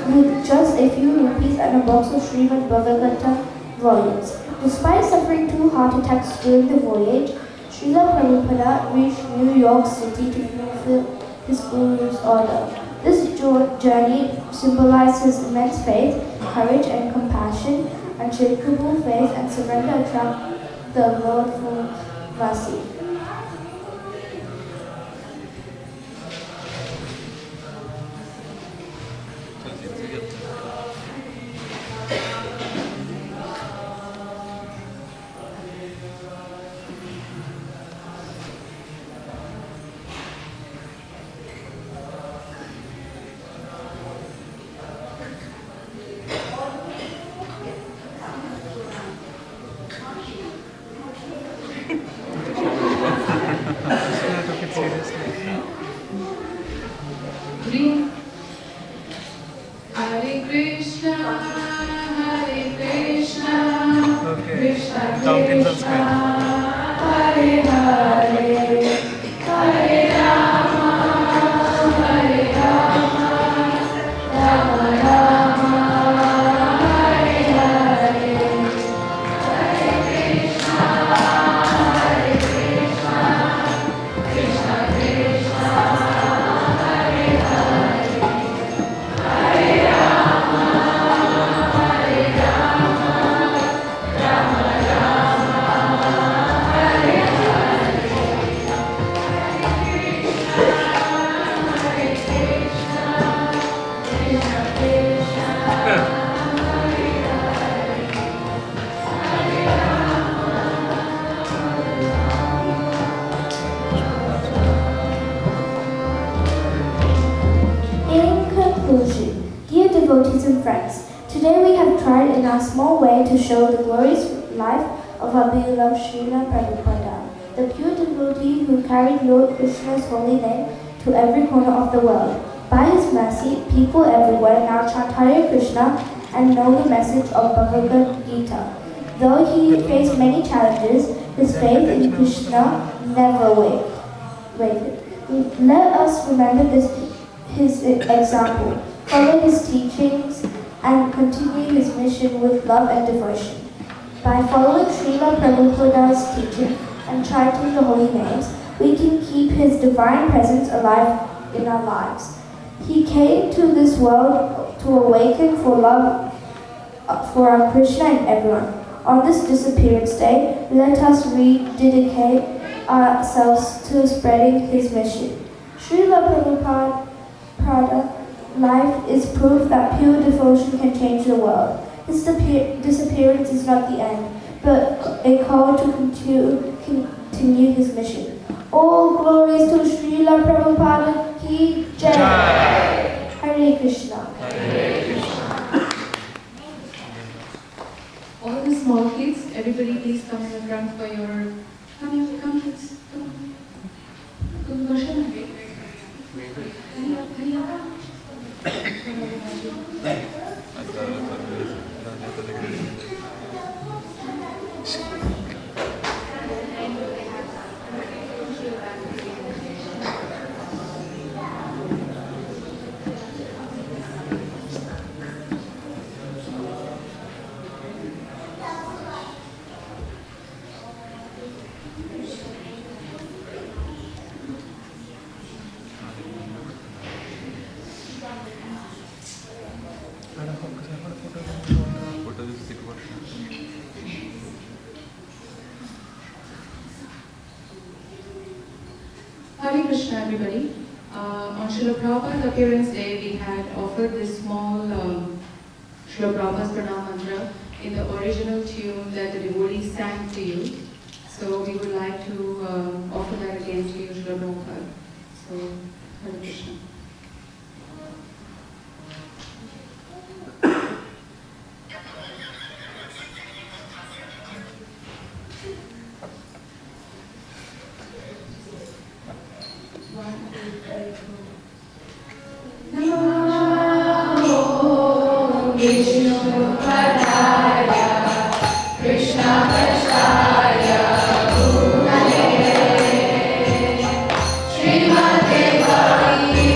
with just a few rupees and a box of Srimad Bhagavatam volumes. Despite suffering 2 heart attacks during the voyage, Srila Prabhupada reached New York City to fulfill his Guru's order. This journey symbolized his immense faith, courage and compassion, unshakable faith and surrender attract the Lord for mercy. Green. Hare Krishna, Krishna Krishna, Hare Hare, Hare Rama, Hare Rama, Rama Rama, Hare Hare, Hare Krishna, Krishna Krishna, Hare Hare, Hare Rama, Hare Rama, Rama Rama, Hare Hare, Hare Krishna, Krishna Krishna, Hare Hare, Hare In conclusion, dear devotees and friends, today we have tried in our small way to show the glorious life of our beloved Srila Prabhupada, the pure devotee who carried Lord Krishna's holy name to every corner of the world. By his mercy, people everywhere now chant Hare Krishna and know the message of Bhagavad Gita. Though he faced many challenges, his faith in Krishna never wavered. Let us remember his example, follow his teachings, and continue his mission with love and devotion. By following Srila Prabhupada's teaching and chanting the holy names, we can keep his divine presence alive in our lives. He came to this world to awaken for love for our Krishna and everyone. On this Disappearance Day, let us rededicate ourselves to spreading his mission. Srila Prabhupada life is proof that pure devotion can change the world. His disappearance is not the end, but a call to continue his mission. All glories to Srila Prabhupada ki Jai. Hare Krishna. Hare Krishna. All the small kids, everybody please come in the front for your... Come kids, come. Come, Darshan. Hurry up. Hare Krishna, everybody. On Srila Prabhupada's Appearance Day, we had offered this small Srila Prabhupada's Pranam Mantra in the original tune that the devotees sang to you. So we would like to offer that again to you, Srila Prabhupada. So, Hare Krishna. Shrimate Bhakti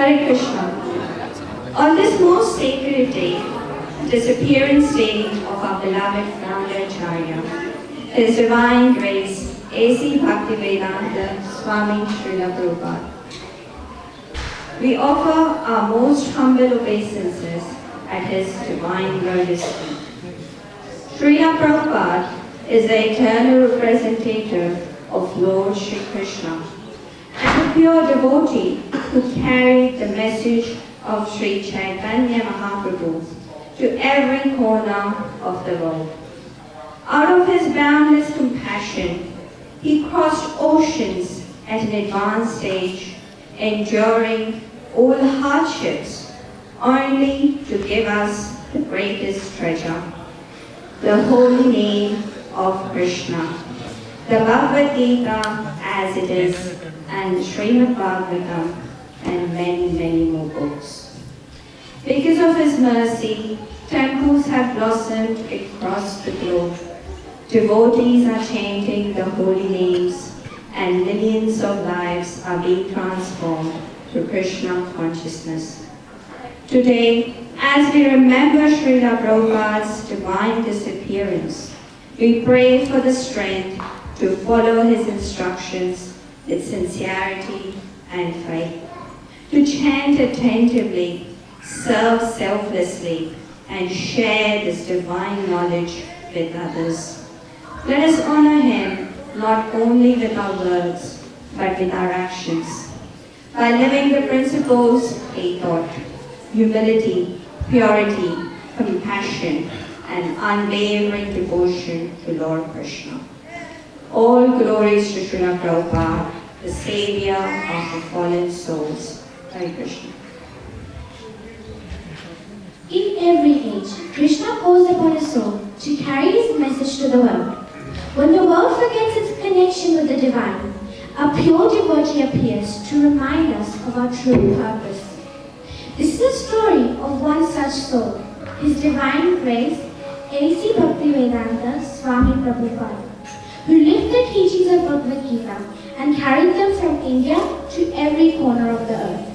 Hare Krishna. On this most sacred day, Disappearance Day of our beloved founder Acharya, His Divine Grace, A.C. Bhaktivedanta Swami Srila Prabhupada, we offer our most humble obeisances at His Divine Lotus feet. Srila Prabhupada is the eternal representative of Lord Shri Krishna and a pure devotee who carried the message of Sri Chaitanya Mahaprabhu to every corner of the world. Out of his boundless compassion, he crossed oceans at an advanced age, enduring all hardships, only to give us the greatest treasure, the holy name of Krishna, the Bhagavad Gita as it is, and Srimad Bhagavatam, and many, many more books. Because of his mercy, temples have blossomed across the globe. Devotees are chanting the holy names, and millions of lives are being transformed through Krishna consciousness. Today, as we remember Srila Prabhupada's divine disappearance, we pray for the strength to follow his instructions with sincerity and faith, to chant attentively, serve selflessly, and share this divine knowledge with others. Let us honor him not only with our words, but with our actions, by living the principles he taught: humility, purity, compassion, and unwavering devotion to Lord Krishna. All glories to Srila Prabhupada, the savior of the fallen souls. Hare Krishna. In every age, Krishna calls upon a soul to carry his message to the world. When the world forgets its connection with the divine, a pure devotee appears to remind us of our true purpose. This is a story of one such soul, His Divine Grace, A.C. Bhaktivedanta Swami Prabhupada, who lived the teachings of Bhagavad Gita and carried them from India to every corner of the earth.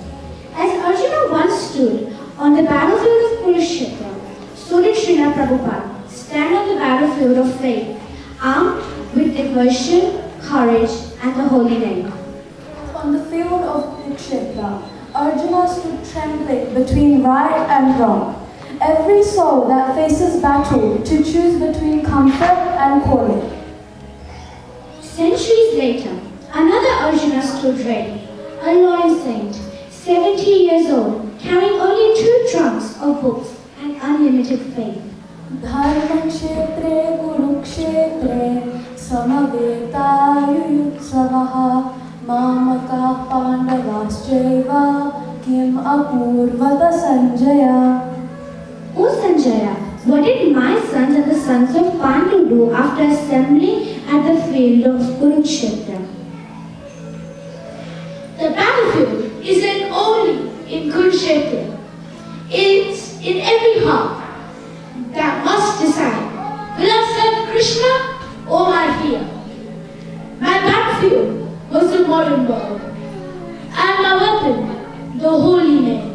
As Arjuna once stood on the battlefield of Kurukshetra, so did Srila Prabhupada stand on the battlefield of faith, armed with devotion, courage, and the holy name. On the field of Kurukshetra, Arjuna stood trembling between right and wrong. Every soul that faces battle to choose between comfort and calling. Centuries later, another Arjuna stood ready, a loyal saint, 70 years old, carrying only 2 trunks of books and unlimited faith. Dharma kshetre kurukshetre samavetaayutsavaha mamaka pandavaschaiva kim apurvata sanjaya. O Sanjaya, what did my sons and the sons of Pandu do after assembling at the field of Kurukshetra? The battlefield isn't only in Kurukshetra. It's in every heart that must decide, will I serve Krishna or my fear? My battlefield was the modern world, and my weapon, the holy name.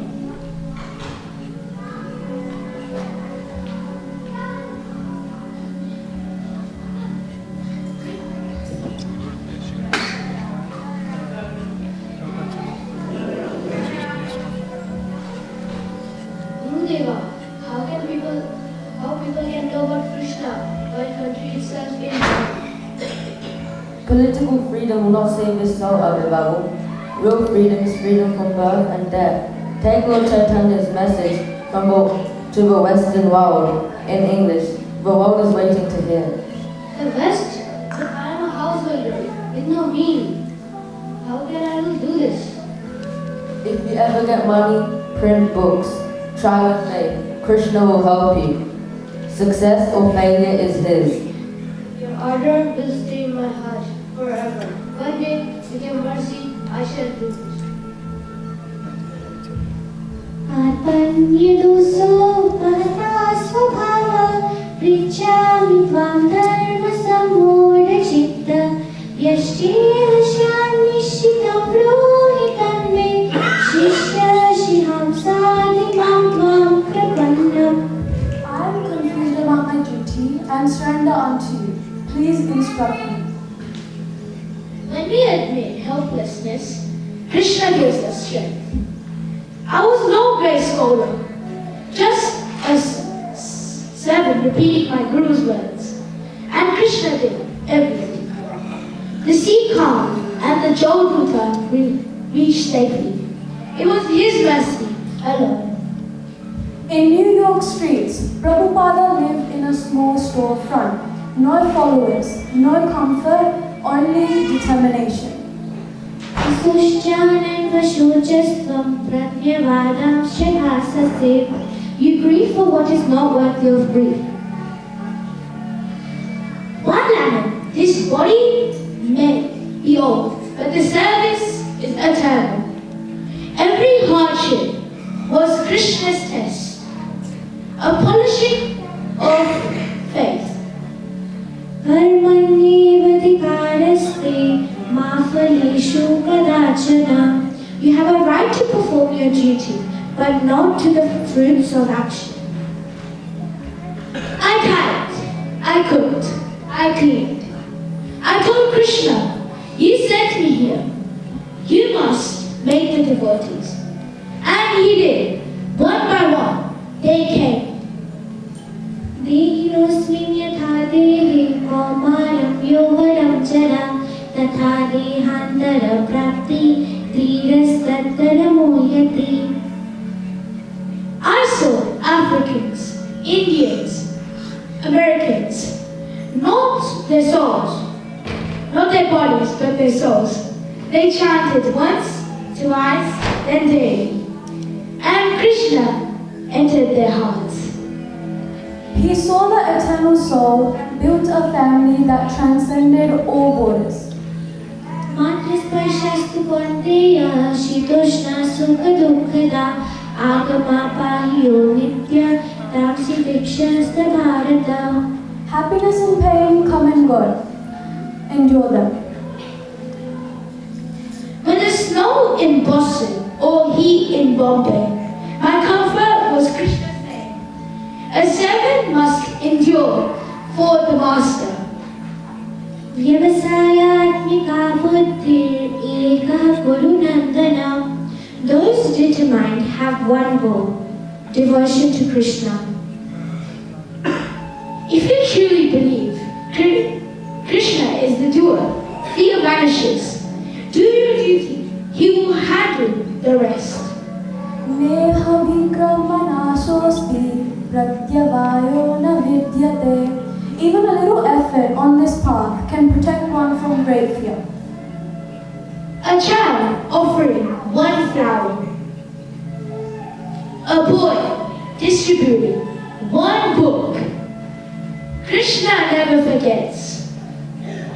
Political freedom will not save this soul, Abhibabu. Real freedom is freedom from birth and death. Take Lord Chaitanya's message to the Western world in English. The world is waiting to hear. The West? But I am a householder with no means. How can I do this? If you ever get money, print books. Try with faith. Krishna will help you. Success or failure is his. Your order will stay in my heart forever. One day, with your mercy, I shall do it. Atmanyaduso mahata svabhava Prichami tvam dharma sammoda chitta Yashcheva shan nishitam rohitam me Shishya and surrender unto you. Please instruct me. When we admit helplessness, Krishna gives us strength. I was no great scholar, just a servant repeating my Guru's words, and Krishna did everything. The sea calmed and the Jodhuta reached safely. It was his mercy alone. In New York streets, Prabhupada lived in a small storefront. No followers, no comfort, only determination. You grieve for what is not worthy of grief. One lamp, this body may be old, but the service is eternal. Every hardship was Krishna's test, a polishing of faith. You have a right to perform your duty, but not to the fruits of action. I typed, I cooked, I cleaned. I told Krishna, you sent me here. You must make the devotees. And he did. One by one, they came. I saw Africans, Indians, Americans, not their souls, not their bodies, but their souls. They chanted once, twice, then daily. And Krishna entered their hearts. He saw the eternal soul and built a family that transcended all borders. Happiness and pain come and go. Endure them. When the snow in Boston or heat in Bombay, my comfort was Krishna's name. A servant must endure for the master. Those determined have one goal, devotion to Krishna. If you truly believe Krishna is the doer, fear vanishes. Do your duty, he will handle the rest. Even a little effort on this path can protect one from great fear. A child offering one flower. A boy distributing one book. Krishna never forgets.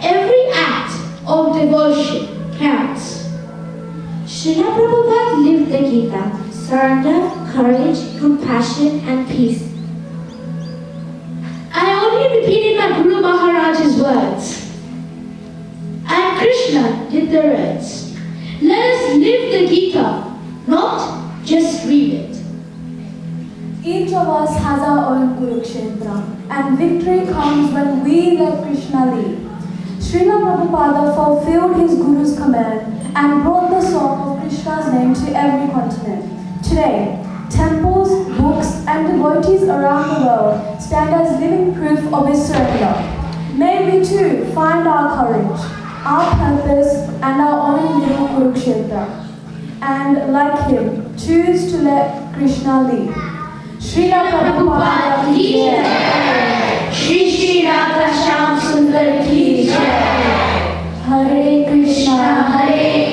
Every act of devotion counts. Srila Prabhupada lived the Gita, surrender, courage, compassion, and peace. I only repeated my Guru Maharaj's words. And Krishna did the rest. Let us live the Gita, not just read it. Each of us has our own Kurukshetra, and victory comes when we let Krishna lead. Srila Prabhupada fulfilled his Guru's command and brought the song of Krishna's name to every continent. Today, temples, books, and devotees around the world stand as living proof of his surrender. May we too find our courage, our purpose, and our own little Kurukshetra, and like him, choose to let Krishna lead. Srila Prabhupada ki jai. Shri Shri Radha Shyam Sundar ki jai. Hare Krishna,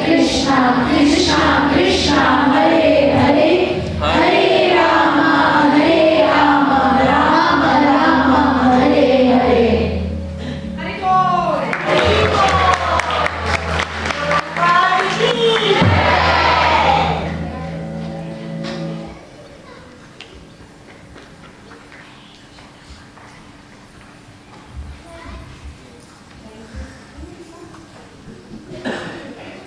Krishna Krishna, Hare Hare, Hare Rama, Rama Rama, Hare Hare.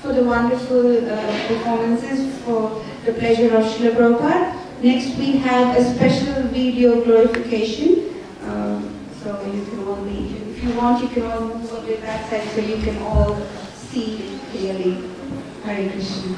For the wonderful performances, for the pleasure of Srila Prabhupada. Next we have a special video glorification. So you can you want, you can all move a bit that side so you can all see it clearly. Hare Krishna.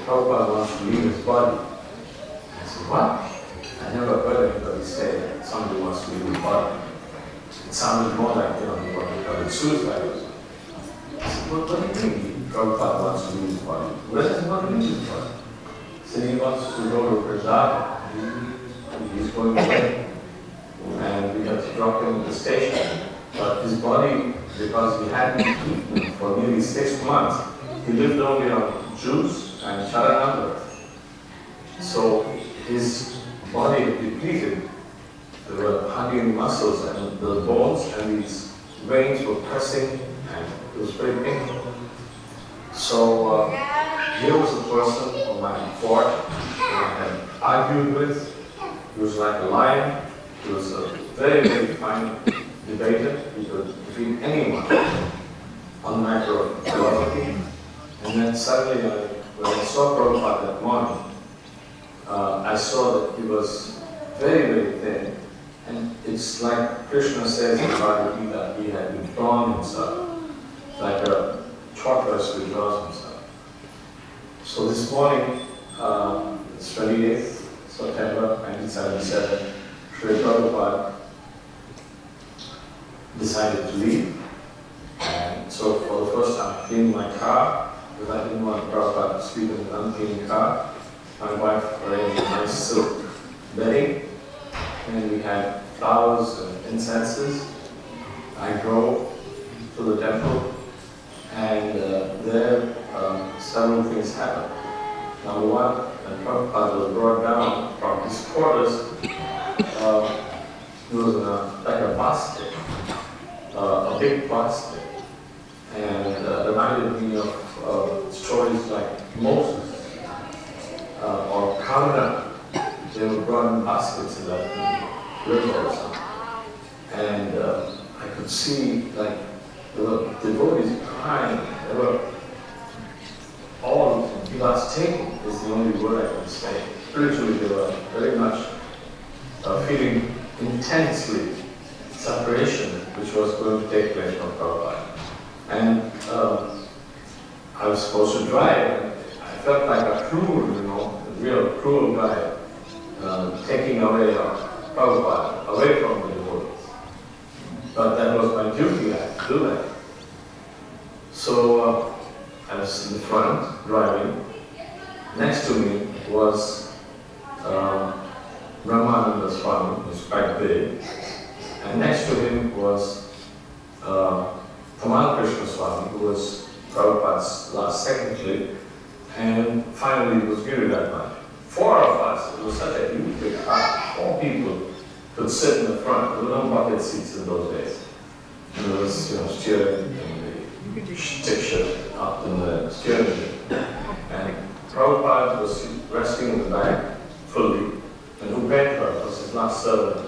Prabhupada wants to leave his body. I said, what? I never heard anybody say that somebody wants to leave his body. It sounded more like, he wanted to commit suicide or something. I said, what do you mean Prabhupada wants to leave his body? Where does he want to leave his body? He said he wants to go to Prasadha. He's going away. And we had to drop him at the station. But his body, because he hadn't eaten for nearly 6 months, he lived only on juice and charanamrita. So his body had depleted. There were hugging muscles and the bones, and these veins were pressing, and it was very painful. So here was a person whom I fought, whom I had argued with. He was like a lion. He was a very, very fine debater. He could defeat anyone on the matter of philosophy. And then suddenly, when I saw Prabhupada that morning, I saw that he was very, very thin. And it's like Krishna says in Bhagavad Gita, he had withdrawn himself, like a tortoise withdraws himself. So this morning, it's 28th September 1977, Sri Prabhupada decided to leave. And so for the first time, I cleaned my car, because I didn't want Prabhupada to sleep in an unclean car. My wife arranged a nice silk bedding, and we had flowers and incenses. I drove to the temple, and there several things happened. Number one, when Prabhupada was brought down from his quarters, he was in like a basket, a big basket, and reminded me of stories like Moses or Kamana. They were brought in baskets in that river or something. And I could see, like, there were devotees crying. They were all devastated, is the only word I can say. Spiritually, they were very much feeling intensely separation, which was going to take place from Prabhupada. And I was supposed to drive, and I felt like a cruel, a real cruel guy, taking away Prabhupada, away from the devotees. But that was my duty, I had to do that. So I was in the front, driving. Next to me was Brahmananda Swami, who was quite big. And next to him was Tamal Krishna Swami, who was Prabhupada's last secretary. And finally, it was Giridhar Maharaj. 4 of us, it was such a huge big car. 4 people could sit in the front. There were no bucket seats in those days. And there was, steering and the stick shift up in the steering wheel. And Prabhupada was resting in the back fully. And Upendra was his last servant.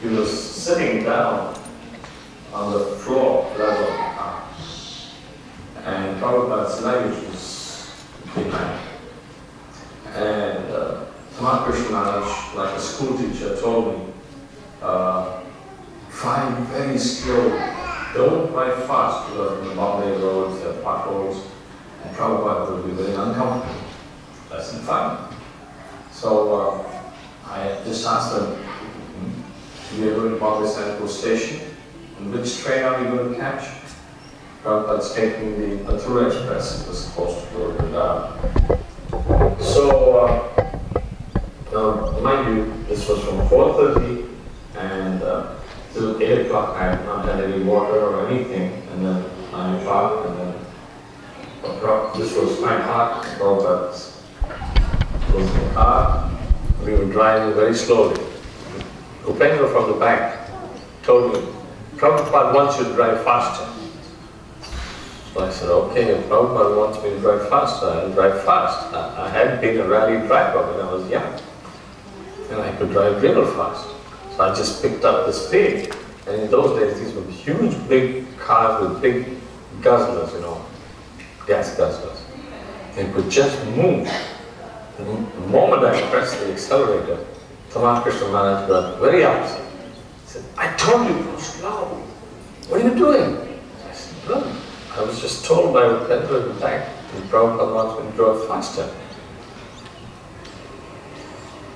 He was sitting down on the floor level of the car. behind. And Krishna Maharaj, like a school teacher, told me, drive very slow. Don't drive fast because in the Bombay roads there are potholes and Prabhupada will be very uncomfortable. I said, fine. So I just asked them, we are going to Bombay Central Station, and which train are we going to catch? Prabhupada's taking the Mathura Express. It was supposed to go to Vrindavan. So, mind you, this was from 4:30 and till 8 o'clock I had not had any water or anything, and then 9 o'clock, and then this was quite hot. Prabhupada was in the car. We were driving very slowly. Upendra from the back told me, Prabhupada wants you to drive faster. So I said, okay, if Prabhupada wants me to drive faster, I'll drive fast. I had been a rally driver when I was young, and I could drive real fast. So I just picked up the speed. And in those days, these were huge, big cars with big guzzlers, gas guzzlers. They could just move. The moment I pressed the accelerator, Krishna Maharaj got very upset. He said, I told you to go slow. What are you doing? I said, look, I was just told by the peddler at the back that Prabhupada wants me to drive faster.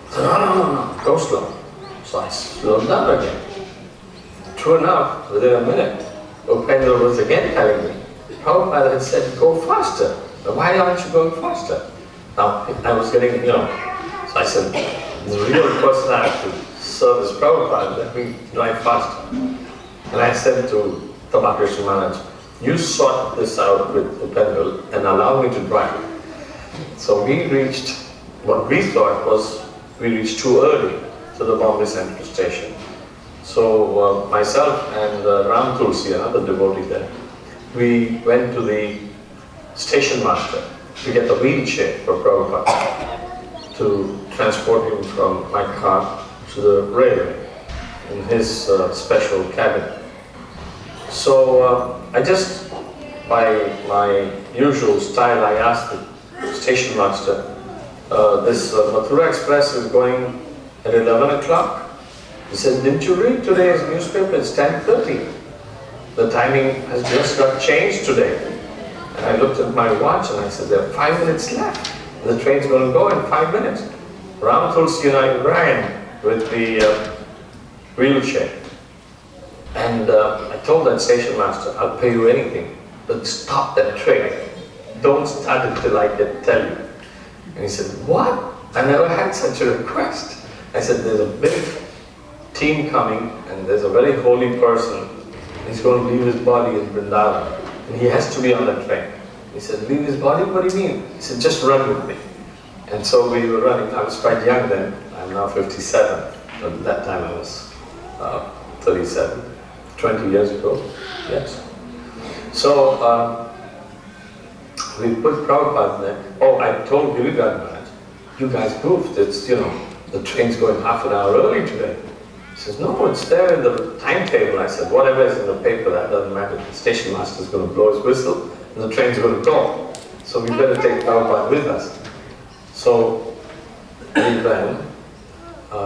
I said, no, go slow. So I slowed down again. True enough, within a minute, Upendra was again telling me, Prabhupada had said, go faster. But why aren't you going faster? Now, I was getting, so I said, the real personality to serve as Prabhupada, let me drive faster. And I said to Krishna Maharaj, you sort this out with Upendra and allow me to drive. So we reached, what we thought was, we reached too early to the Bombay Central Station. So myself and Ram Tulsi, another devotee there, we went to the station master to get a wheelchair for Prabhupada to transport him from my car to the railway in his special cabin. So I just, by my usual style, I asked the station master, this Mathura Express is going at 11 o'clock. He said, didn't you read today's newspaper? It's 10:30. The timing has just got changed today. And I looked at my watch and I said, there are 5 minutes left. The train's going to go in 5 minutes. Ram Tulsi and I ran with the wheelchair. And I told that station master, I'll pay you anything, but stop that train. Don't start it till I tell you. And he said, what? I never had such a request. I said, there's a big team coming and there's a very holy person. He's going to leave his body in Vrindavan and he has to be on that train. He said, leave his body? What do you mean? He said, just run with me. And so we were running. I was quite young then. I'm now 57. But at that time I was 37. 20 years ago. Yes. So we put Prabhupada there. Oh, I told Giridhar Maharaj, you guys goofed. It's, the train's going half an hour early today. He says, no, it's there in the timetable. I said, whatever is in the paper, that doesn't matter. The station master's going to blow his whistle and the train's going to go. So we better take Prabhupada with us. So we ran.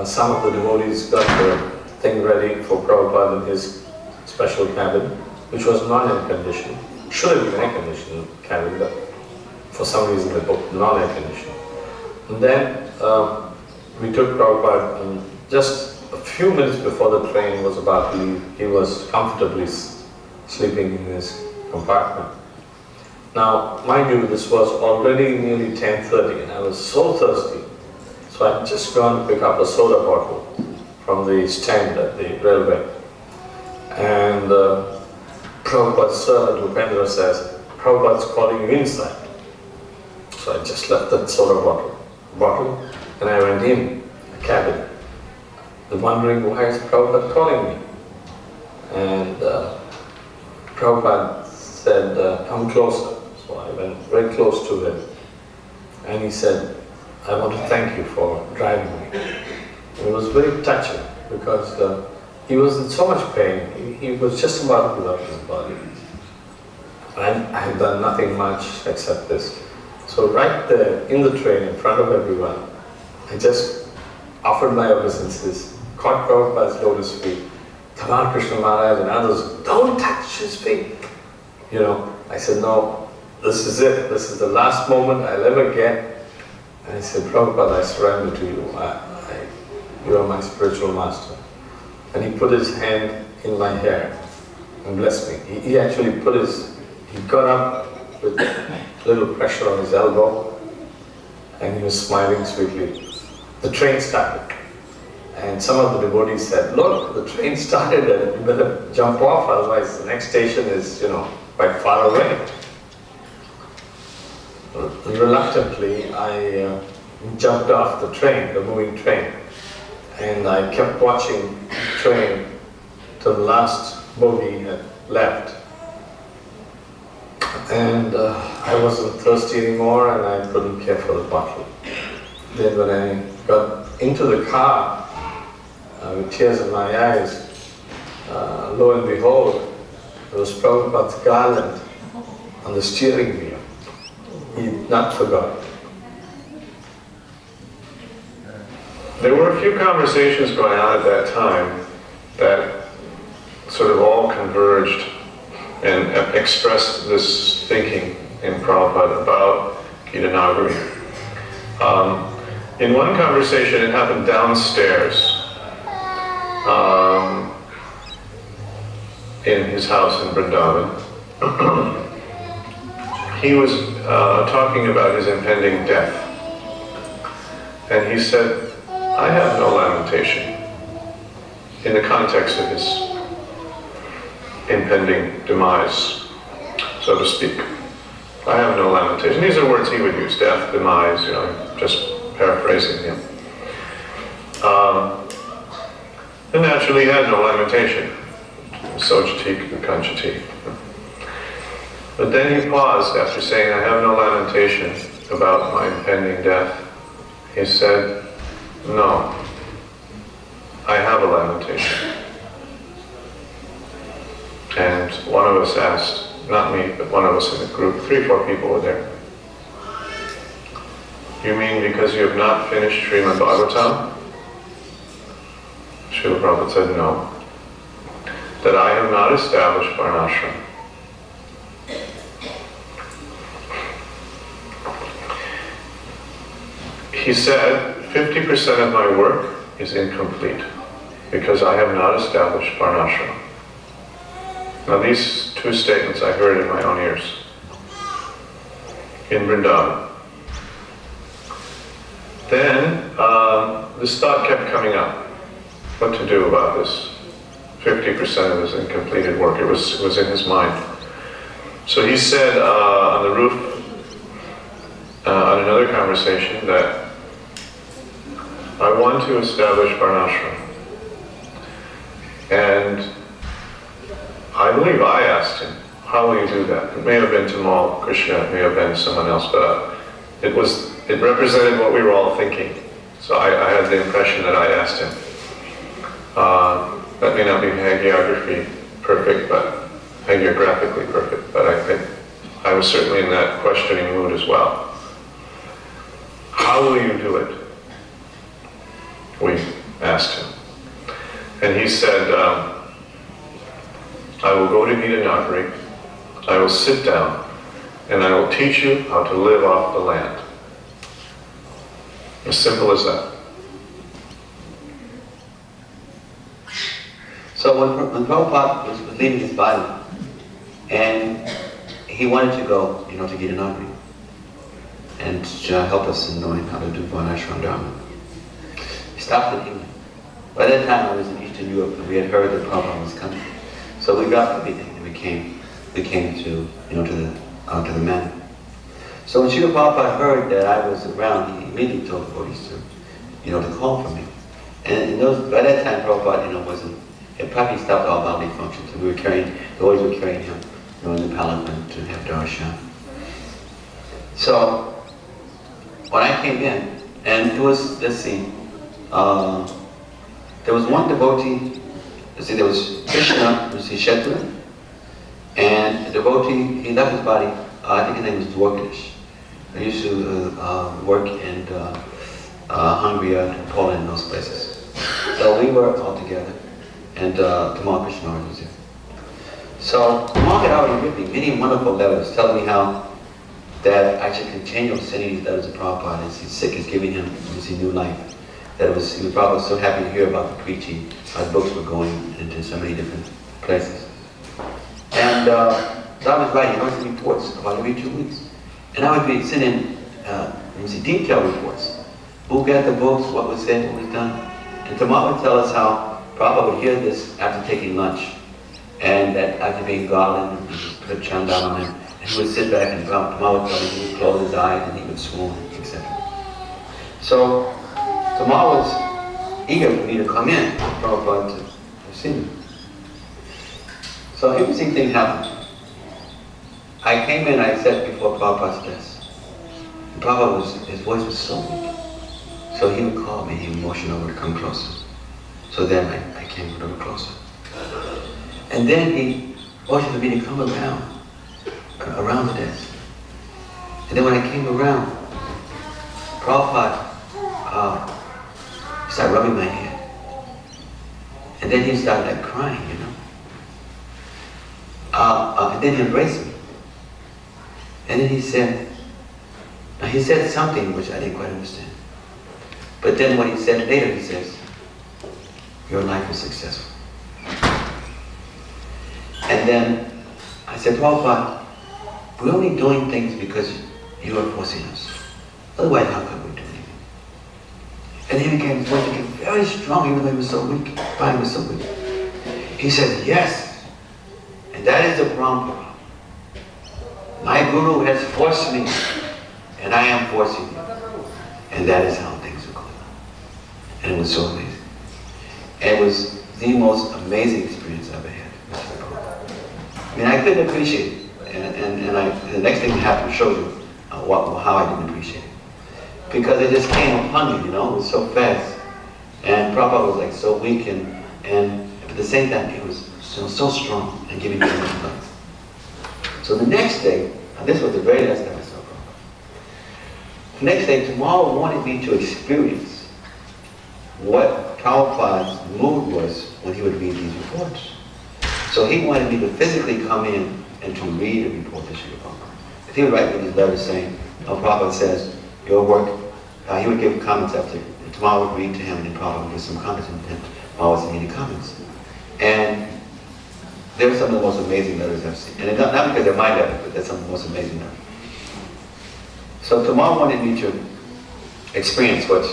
Some of the devotees got the thing ready for Prabhupada in his special cabin, which was non-air conditioned. Should have been air conditioned cabin, but for some reason they booked non-air conditioned. And then we took Prabhupada, and just a few minutes before the train was about to leave, he was comfortably sleeping in his compartment. Now, mind you, this was already nearly 10:30 and I was so thirsty. So I'd just gone to pick up a soda bottle from the stand at the railway. And Prabhupada's servant Upendra says, Prabhupada's calling you inside. So I just left that soda bottle and I went in the cabin, wondering why is Prabhupada calling me. And Prabhupada said, come closer. So I went very close to him and he said, I want to thank you for driving me. And it was very touching because he was in so much pain. He was just about to give up his body. And I had done nothing much except this. So right there in the train in front of everyone, I just offered my obeisances, caught Prabhupada's lotus feet. Tamal Krishna Maharaj and others, don't touch his feet. You know, I said, no, this is it. This is the last moment I'll ever get. And I said, Prabhupada, I surrender to you. You are my spiritual master. And he put his hand in my hair and blessed me. He actually he got up with a little pressure on his elbow and he was smiling sweetly. The train started. And some of the devotees said, look, the train started and you better jump off, otherwise the next station is, you know, quite far away. Reluctantly, I jumped off the train, the moving train. And I kept watching the train till the last bogie had left. And I wasn't thirsty anymore and I couldn't care for the bottle. Then when I got into the car, with tears in my eyes, lo and behold, there was Prabhupada's garland on the steering wheel. He'd not forgotten. There were a few conversations going on at that time that sort of all converged and expressed this thinking in Prabhupada about Gita Nagari. In one conversation, it happened downstairs in his house in Vrindavan. He was talking about his impending death. And he said, I have no lamentation in the context of his impending demise, so to speak. I have no lamentation. These are words he would use, death, demise, you know, just paraphrasing him. And naturally he had no lamentation. Sojati Kanchati. But then he paused after saying, I have no lamentation about my impending death. He said, no, I have a lamentation. And one of us asked, not me, but one of us in the group, 3-4 people were there. You mean because you have not finished Srimad Bhagavatam? Srila Prabhupada said, no. That I have not established Varnashram. He said, 50% of my work is incomplete because I have not established Varnashram. Now these two statements I heard in my own ears in Vrindavan. Then this thought kept coming up, what to do about this 50% of his incompleted work. It was in his mind. So he said on the roof, on another conversation, that I want to establish Varnashram. And I believe I asked him, how will you do that? It may have been Tamal Krishna, it may have been someone else, but it represented what we were all thinking. So I had the impression that I asked him. That may not be hagiography perfect, but hagiographically perfect, but I was certainly in that questioning mood as well. How will you do it? We asked him. And he said, I will go to Gita Nagari, I will sit down, and I will teach you how to live off the land. As simple as that. So when Prabhupada was leaving his body, and he wanted to go, to Gita Nagari, and to help us in knowing how to do Varnashram Dharma. He stopped in England. By that time I was in Eastern Europe, and we had heard that Prabhupada was coming. So we dropped everything and we came to the manor. So when Srila Prabhupada heard that I was around, he immediately told the devotees to call for me. And by that time Prabhupada, had probably stopped all bodily functions. And the devotees were carrying him, in the palanquin to have darshan. So when I came in, and it was, let's see, there was one devotee, there was Krishna, and a devotee, he left his body, I think his name was Dwarkesh. I used to work in Hungary and Poland and those places. So we were all together, and Tamal Krishna was there. So Tamal had already written me many wonderful letters telling me how that I should continue sending these letters to Prabhupada as he's sick, is giving him new life. That he was probably so happy to hear about the preaching. Our books were going into so many different places. And so I was writing monthly reports about every 2 weeks. And I would be sending detailed reports. Who got the books, what was said, what was done. And Tamal would tell us how Prabhupada would hear this after taking lunch. And that after being garland, he would put chandan on him. And he would sit back and Tamal would tell him he would close his eyes and he would swoon, etc. So Tamal was eager for me to come in, Prabhupada to see me. So an interesting thing happened. I came in, I sat before Prabhupada's desk. And Prabhupada his voice was so weak. So he would call me, he would motion over to come closer. So then I came a little closer. And then he motioned for me to come around the desk. And then when I came around, Prabhupada started rubbing my head. And then he started like crying, you know. And then he embraced me. And then he said something which I didn't quite understand. But then what he said later, he says, your life is successful. And then I said, Prabhupada, we're only doing things because you are forcing us. Otherwise, how could we do anything? And then his voice became very strong, even though he was so weak. Body was so weak. He said, yes. And that is the problem. My guru has forced me, and I am forcing you. And that is how things are going on. And it was so amazing. And it was the most amazing experience I've ever had. I mean, I couldn't appreciate it. And the next thing that happened showed you how I didn't appreciate it. Because it just came upon me, you know, it was so fast. And Prabhupada was like so weak, and at the same time, he was so strong and giving me so much love. So the next day, and this was the very last time I saw Prabhupada. The next day, Tamal wanted me to experience what Prabhupada's mood was when he would read these reports. So he wanted me to physically come in and to read a report to Srila Prabhupada. He would write me these letters saying, Prabhupada says, your work, he would give comments after, Tamal would read to him and then Prabhupada would give some comments and Tamal would send me the comments. And they're some of the most amazing letters I've seen. And not because they're my letters, but they're some of the most amazing letters. So Tamal wanted me to experience what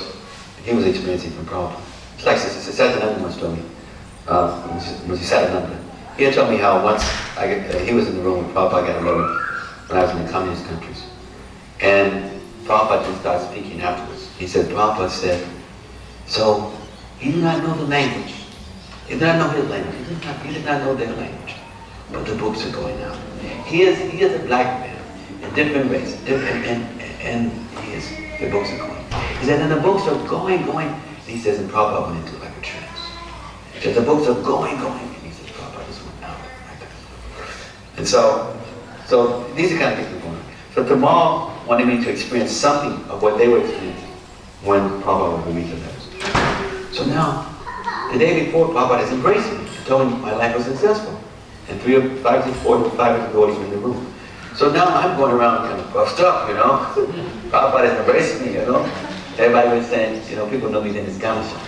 he was experiencing from Prabhupada. It's like Sadananda once told me, he had told me how once he was in the room with Prabhupada, got a letter when I was in the communist countries. And Prabhupada didn't start speaking afterwards. He said, Prabhupada said, so you do not know the language. You do not know his language. You did not know their language. But the books are going out. He is a black man, a different race, and the books are going. He said, and the books are going. And he says, and Prabhupada went into like a trance. He said, the books are going. And he says, Prabhupada just went out like that. And so these are kind of things that are going on. So Tamal wanted me to experience something of what they were experiencing when Prabhupada would read the letters. So now, the day before, Prabhupada has embraced me and told me my life was successful. And 5 devotees were in the room. So now I'm going around kind of puffed up, you know. Prabhupada has embraced me, you know. Everybody was saying, you know, people know me then as Ganesha.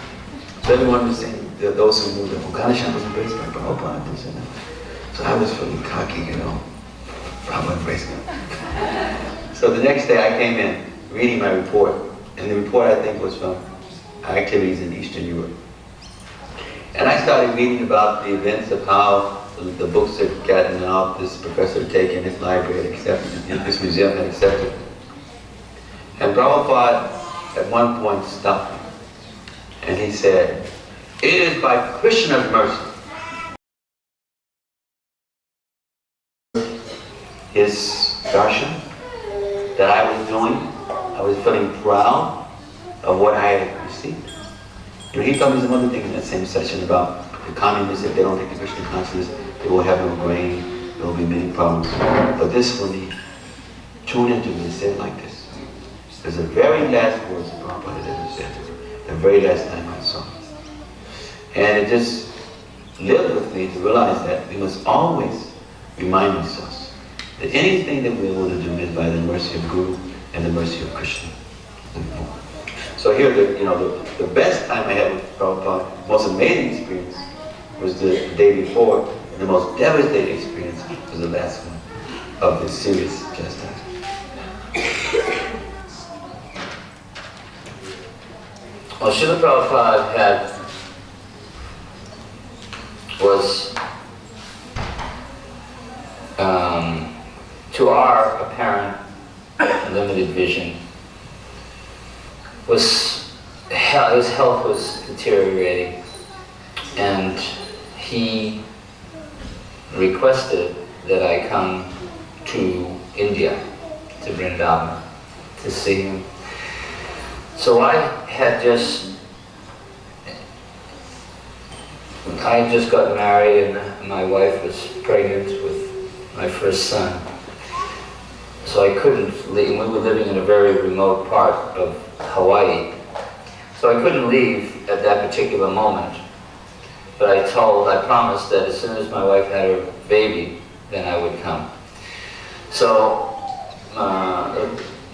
So everyone was saying, those who knew that Ganesha was embraced by Prabhupada. So I was feeling cocky, you know. Prabhupada embraced me. So the next day I came in, reading my report. And the report I think was from activities in Eastern Europe. And I started reading about the events of how the books had gotten out, this professor had taken, this library had accepted, this museum had accepted. And Prabhupada at one point stopped me. And he said, it is by Krishna's mercy. His darshan that I was doing, I was feeling proud of what I had received. You know, he told me some other things in that same session about the communists, if they don't take the Krishna consciousness, they will have no grain, there will be many problems. But this, when he tuned into me and said like this, It's the very last words that Prabhupada ever said. The very last time I saw him. And it just lived with me to realize that we must always remind ourselves that anything that we're able to do is by the mercy of Guru and the mercy of Krishna. So here, the best time I had with Prabhupada, most amazing experience, was the day before, and the most devastating experience was the last one of the serious chastisement. Well, Srila Prabhupada was, to our apparent limited vision, his health was deteriorating, and he requested that I come to India, to Vrindavan, to see him. So I had just got married, and my wife was pregnant with my first son. So I couldn't leave. We were living in a very remote part of Hawaii. So I couldn't leave at that particular moment. But I promised that as soon as my wife had her baby, then I would come. So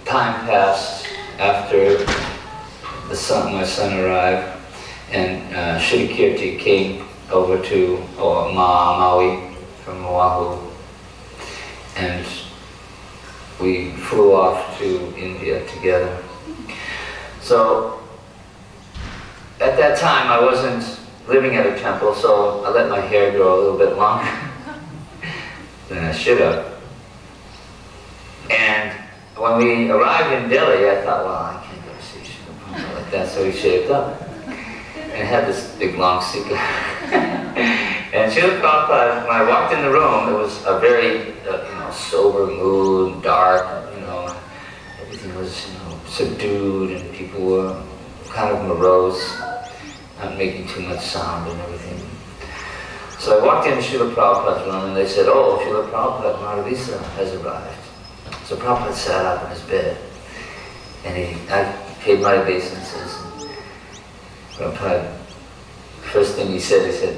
time passed after my son arrived, and Shudakirti came over to Maui from Oahu, and we flew off to India together. So at that time I wasn't living at a temple, so I let my hair grow a little bit longer than I should have. And when we arrived in Delhi, I thought, well, I can't go see Srila Prabhupada like that, so we shaved up and had this big long cigar. And Srila Prabhupada, when I walked in the room, it was a very sober mood, dark, everything was subdued, and people were kind of morose, not making too much sound and everything. So I walked into Srila Prabhupada's room, and they said, oh, Srila Prabhupada Madhavisa has arrived. So Prabhupada sat up in his bed, and I paid my obeisances. Prabhupada, first thing he said,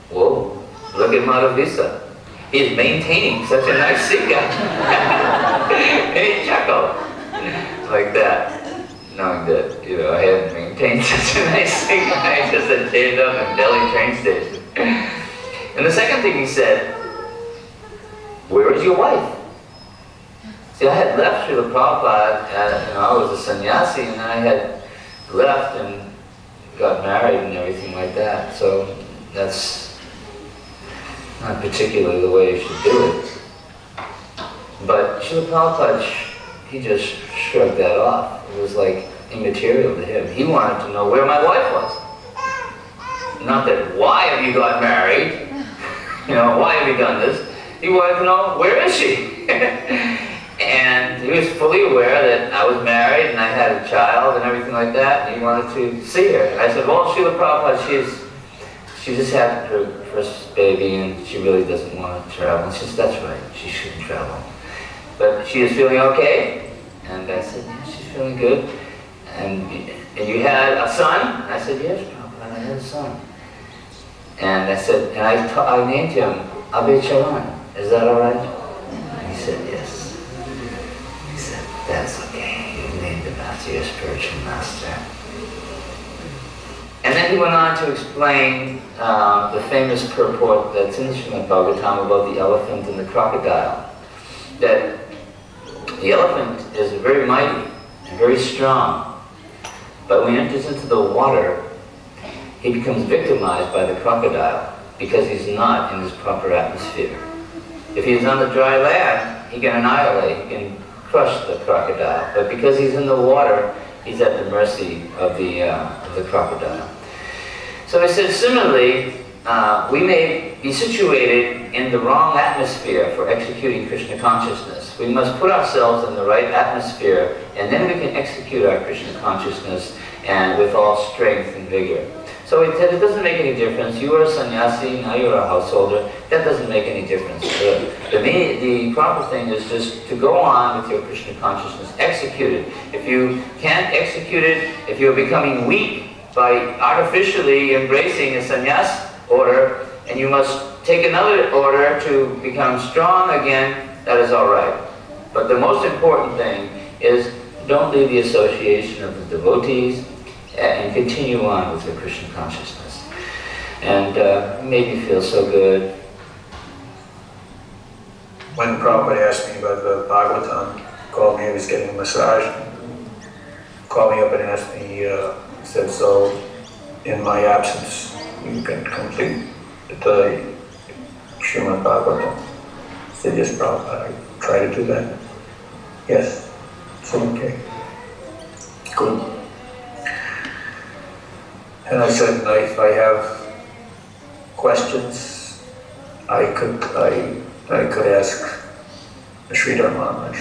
whoa, look at Madhavisa. He's maintaining such a nice sikha. And he chuckled like that, knowing that, I hadn't maintained such a nice sikha. I just had stayed up in Delhi train station. And the second thing he said, where is your wife? See, I had left Srila Prabhupada, I was a sannyasi, and I had left and got married and everything like that. So that's not particularly the way you should do it. But Srila Prabhupada, he just shrugged that off. It was like immaterial to him. He wanted to know where my wife was. Not that, why have you got married? Why have you done this? He wanted to know, where is she? And he was fully aware that I was married and I had a child and everything like that, and he wanted to see her. I said, well, Srila Prabhupada, she just had her first baby and she really doesn't want to travel. And she said, that's right, she shouldn't travel. But she is feeling okay? And I said, yeah, she's feeling good. And you had a son? And I said, yes, Prabhupada, I had a son. And I said, and I named him Abhay Charan. Is that all right? And he said, yes. He said, that's okay. You named him after your spiritual master. And then he went on to explain the famous purport that's in the Srimad Bhagavatam about the elephant and the crocodile. That the elephant is very mighty and very strong, but when he enters into the water, he becomes victimized by the crocodile because he's not in his proper atmosphere. If he's on the dry land, he can annihilate, he can crush the crocodile. But because he's in the water, he's at the mercy of the crocodile. So I said, similarly, we may be situated in the wrong atmosphere for executing Krishna consciousness. We must put ourselves in the right atmosphere, and then we can execute our Krishna consciousness and with all strength and vigor. So he said, it doesn't make any difference. You are a sannyasi, now you're a householder. That doesn't make any difference. The proper thing is just to go on with your Krishna consciousness. Execute it. If you can't execute it, if you're becoming weak by artificially embracing a sannyas order, and you must take another order to become strong again, that is all right. But the most important thing is don't leave the association of the devotees and continue on with the Krishna consciousness. And made me feel so good. When Prabhupada asked me about the Bhagavatam, called me, he was getting a massage, called me up and asked me, he said, so in my absence, you can complete the Srimad Bhagavatam. I said, yes, Prabhupada, I try to do that. Yes, so okay, good. And I said, if I have questions, I could ask Sridhar Maharaj.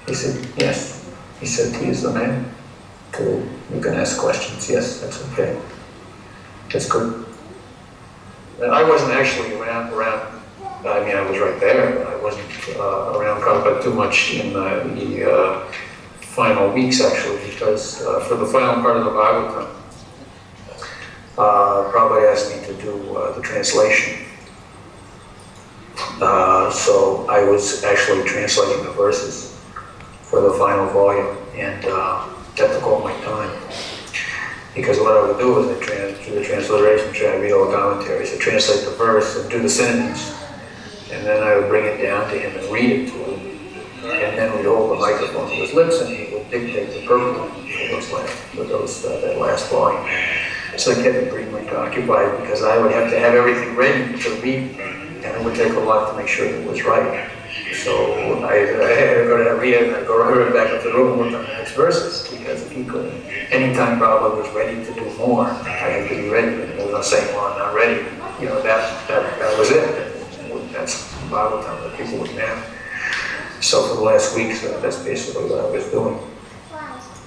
He said, yes. He said, he is the man. You can ask questions. Yes, that's okay. That's good. And I wasn't actually around. I mean, I was right there, but I wasn't around Prabhupada too much in the final weeks, actually, because for the final part of the Bhagavatam, Prabhupada asked me to do the translation. So I was actually translating the verses for the final volume, and that took all my time. Because what I would do is I'd do the transliteration, I'd read all the commentaries, I'd translate the verse and do the synonyms, and then I would bring it down to him and read it to him. And then we'd hold the microphone to his lips and he would dictate the purport for that last volume. So it kept me pretty much occupied because I would have to have everything ready to read, and it would take a lot to make sure it was right. So I had to go to read it and I'd go right back up to the room and work on the next verses, because if he couldn't, anytime Prabhupada was ready to do more, I had to be ready. And it was saying, well, I'm not ready. You know, that was it. That's Bhagavatam that people would have. So for the last weeks, that's basically what I was doing.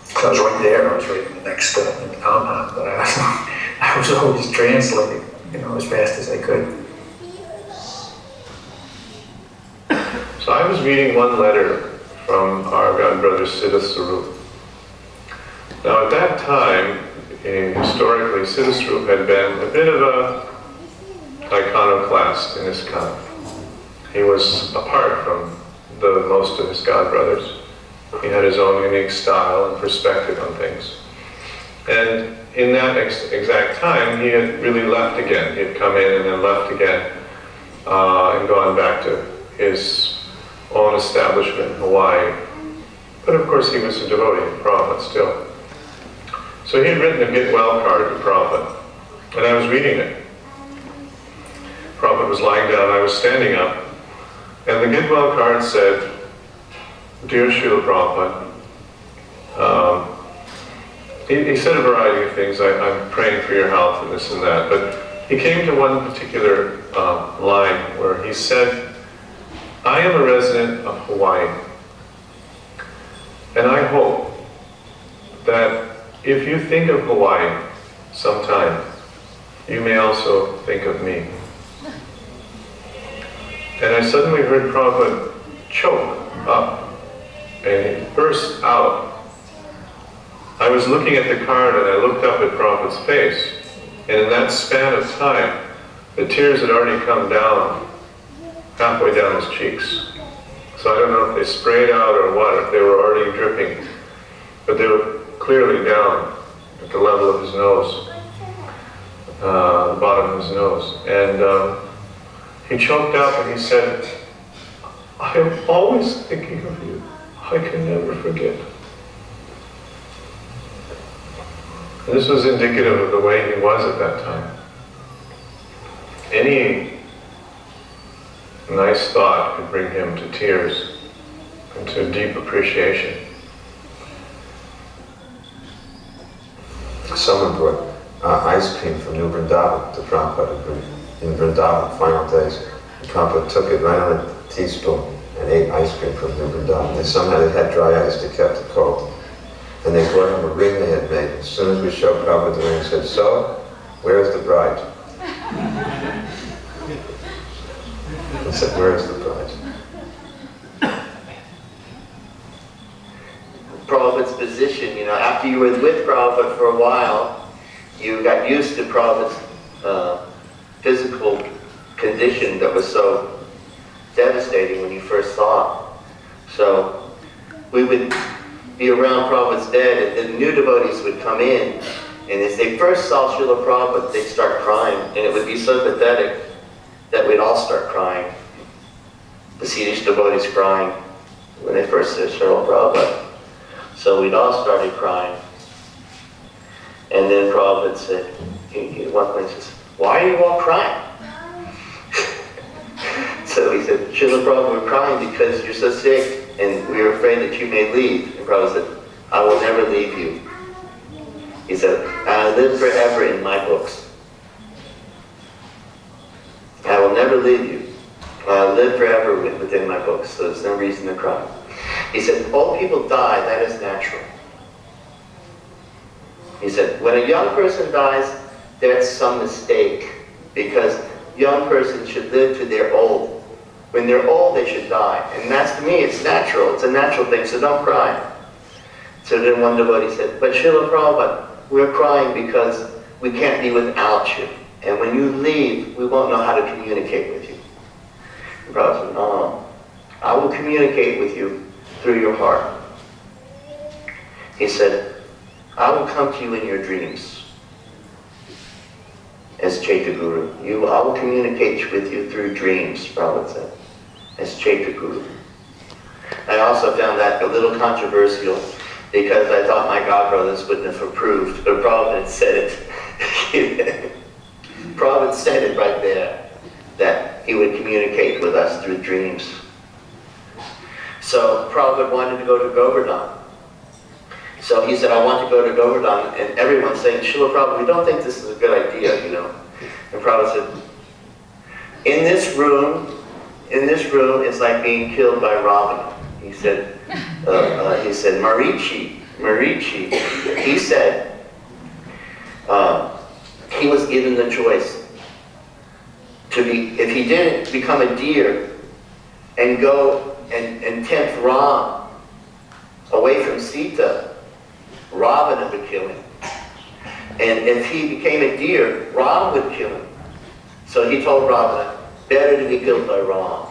So I was right there, I was right in the next in the compound, but I was always translating, as fast as I could. So I was reading one letter from our godbrother Siddha. Now at that time, historically, Siddha had been a bit of a iconoclast in ISKCON. He was apart from the most of his godbrothers. He had his own unique style and perspective on things. And in that exact time, he had really left again. He had come in and then left again and gone back to his own establishment in Hawaii. But of course, he was a devotee of Prabhupada still. So he had written a get well card to Prabhupada, and I was reading it. Prabhupada was lying down, I was standing up, and the get well card said, Dear Srila Prabhupada, he said a variety of things. I'm praying for your health and this and that, but he came to one particular line where he said, I am a resident of Hawaii, and I hope that if you think of Hawaii sometime, you may also think of me. And I suddenly heard Prabhupada choke up, and it burst out. I was looking at the card and I looked up at Prabhupada's face, and in that span of time, the tears had already come down, halfway down his cheeks. So I don't know if they sprayed out or what, if they were already dripping, but they were clearly down at the level of his nose, the bottom of his nose. And he choked up and he said, I am always thinking of you. I can never forget. And this was indicative of the way he was at that time. Any nice thought could bring him to tears and to deep appreciation. Someone brought ice cream from New Vrindavan to Prabhupada in Vrindavan, final days. And Prabhupada took it right on a teaspoon and ate ice cream from New Vrindavan. They somehow had dry ice, they kept it cold. And they brought him a ring they had made. As soon as we showed Prabhupada the ring, he said, so, where's the bride? I said, where's the bride? Prabhupada's position, you know, after you were with Prabhupada for a while, you got used to Prabhupada's physical condition that was so devastating when you first saw it. So we would be around Prabhupada's bed, and the new devotees would come in, and as they first saw Srila Prabhupada, they'd start crying, and it would be so pathetic that we'd all start crying. The Swedish devotees crying when they first saw Srila Prabhupada. So we'd all started crying. And then Prabhupada said, at one point he says, why are you all crying? So he said, Srila Prabhupada, we're crying because you're so sick and we're afraid that you may leave. And Prabhupada said, I will never leave you. He said, I live forever in my books. I will never leave you. I live forever within my books, so there's no reason to cry. He said, old people die, that is natural. He said, when a young person dies, that's some mistake, because young persons should live to their old. When they're old, they should die. And that's, to me, it's natural. It's a natural thing, so don't cry. So then one devotee said, but Srila Prabhupada, we're crying because we can't be without you. And when you leave, we won't know how to communicate with you. And Prabhupada said, no, I will communicate with you through your heart. He said, I will come to you in your dreams as Chaitya Guru. I will communicate with you through dreams, Prabhupada said, as Chaitya Guru. I also found that a little controversial because I thought my godbrothers wouldn't have approved, but Prabhupada said it. Prabhupada said it right there, that he would communicate with us through dreams. So Prabhupada wanted to go to Govardhan. So he said, I want to go to Govardhan, and everyone's saying, Srila Prabhupada, we don't think this is a good idea, you know. And Prabhupada said, in this room, it's like being killed by Ravana. He said, Marichi, he said, he was given the choice to be, if he didn't become a deer and go and tempt Ram away from Sita, Ravana would kill him. And if he became a deer, Ram would kill him. So he told Ravana, better to be killed by Ram.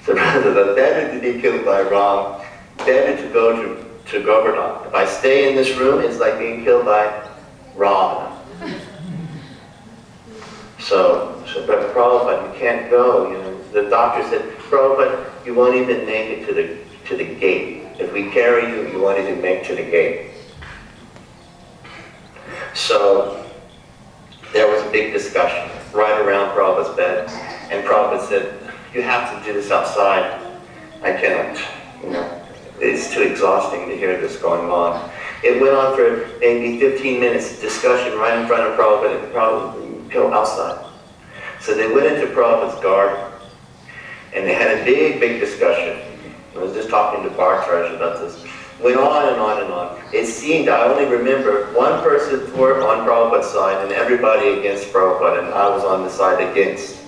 So rather than better to be killed by Ram, better to go to Govardhan. If I stay in this room, it's like being killed by Ravana. But Prabhupada, you can't go. You know, the doctor said, Prabhupada, you won't even make it to the gate. If we carry you, you won't even make it to the gate. So there was a big discussion right around Prabhupada's bed, and Prabhupada said, you have to do this outside. I cannot, you know, it's too exhausting to hear this going on. It went on for maybe 15 minutes, discussion right in front of Prabhupada, and Prabhupada go outside. So they went into Prabhupada's garden, and they had a big discussion. I was just talking to Bartraj about this. Went on and on and on. It seemed, I only remember, one person on Prabhupada's side and everybody against Prabhupada, and I was on the side against.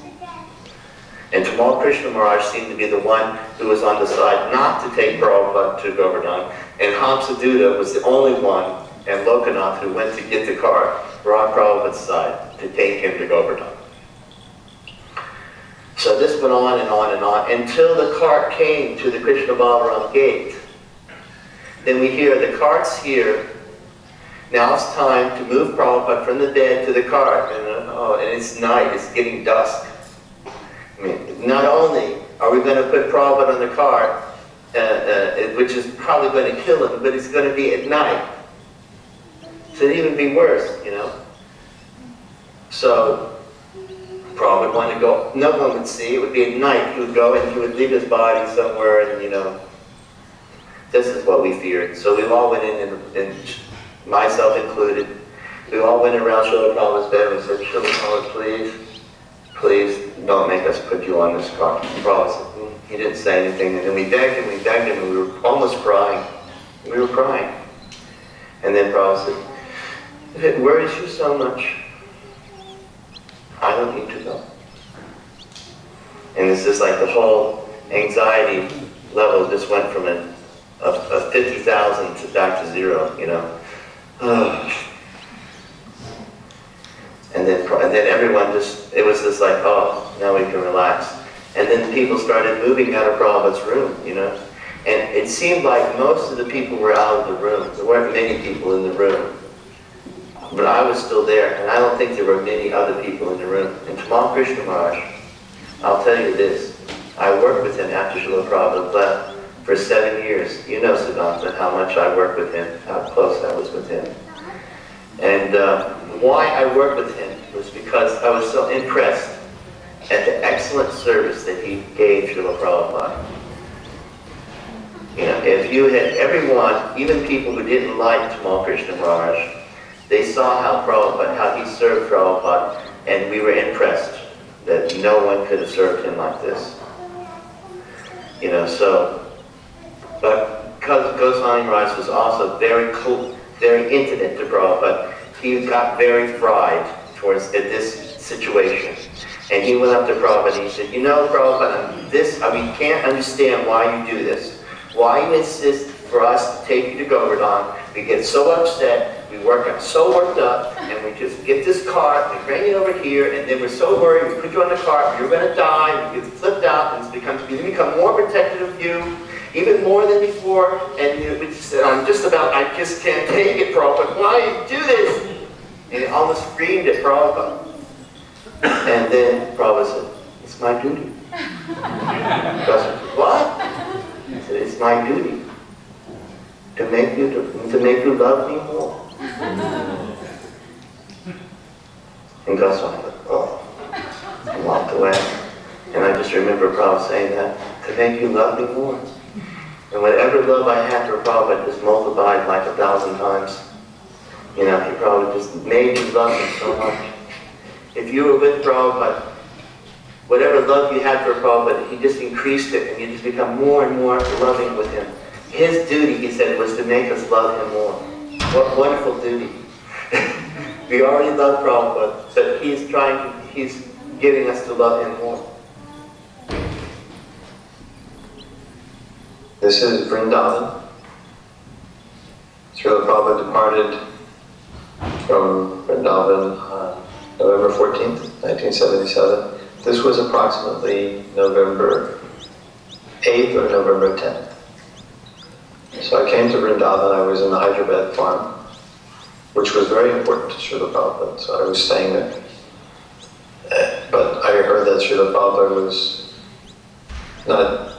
And Tamal Krishna Maharaj seemed to be the one who was on the side not to take Prabhupada to Govardhan, and Hamsaduta was the only one, and Lokanath, who went to get the cart, were on Prabhupada's side to take him to Govardhan. So this went on and on and on, until the cart came to the Krishna Balaram gate. Then we hear, the cart's here. Now it's time to move Prabhupada from the bed to the cart. And it's night, it's getting dusk. I mean, not only are we going to put Prabhupada on the cart, which is probably going to kill him, but it's going to be at night. So it'd even be worse, you know. So Prabhupada wanted to go, no one would see, it would be at night. He would go and he would leave his body somewhere, and, you know, this is what we feared. So we all went in, and myself included, we all went around Srila Prabhupada's bed and we said, Srila Prabhupada, please don't make us put you on this cart. Prabhupada said, he didn't say anything, and then we begged him, and we were almost crying. We were crying. And then Prabhupada said, if it worries you so much, I don't need to go. And it's just like the whole anxiety level just went from a 50,000 to back to 0, you know. And then everyone just, it was just like, oh, now we can relax. And then people started moving out of Prabhupada's room, you know. And it seemed like most of the people were out of the room. There weren't many people in the room. But I was still there, and I don't think there were many other people in the room. And Tamal Krishna Maharaj, I'll tell you this, I worked with him after Srila Prabhupada left for 7 years. You know, Siddhanta, how much I worked with him, how close I was with him. And why I worked with him was because I was so impressed at the excellent service that he gave Srila Prabhupada. You know, if you had everyone, even people who didn't like Tamal Krishna Maharaj, they saw how he served Prabhupada, and we were impressed that no one could have served him like this. You know, so, but because Goswami Maharaj was also very cool, very intimate to Prabhupada, he got very fried towards this situation. And he went up to Prabhupada and he said, you know, Prabhupada, we can't understand why you do this. Why you insist for us to take you to Govardhan. We get so upset, we work so worked up, and we just get this cart, we bring it over here, and then we're so worried, we put you on the cart, you're going to die, we get flipped out, and we become more protective of you, even more than before, and we just said, I just can't take it, Prabhupada, why do you do this? And he almost screamed at Prabhupada. And then Prabhupada said, it's my duty. Prabhupada said, what? He said, it's my duty to make you love me more. And Goswami said, oh, and walked away. And I just remember Prabhupada saying that, to make you love me more. And whatever love I had for Prabhupada just multiplied like 1,000 times. You know, he probably just made you love me so much. If you were with Prabhupada, whatever love you had for Prabhupada, he just increased it, and you just become more and more loving with him. His duty, he said, was to make us love him more. What wonderful duty. We already love Prabhupada, but he's getting us to love him more. This is Vrindavan. Srila Prabhupada departed from Vrindavan on November 14th, 1977. This was approximately November 8th or November 10th. So I came to Vrindavan. I was in the Hyderabad farm, which was very important to Srila Prabhupada, so I was staying there. But I heard that Srila Prabhupada was not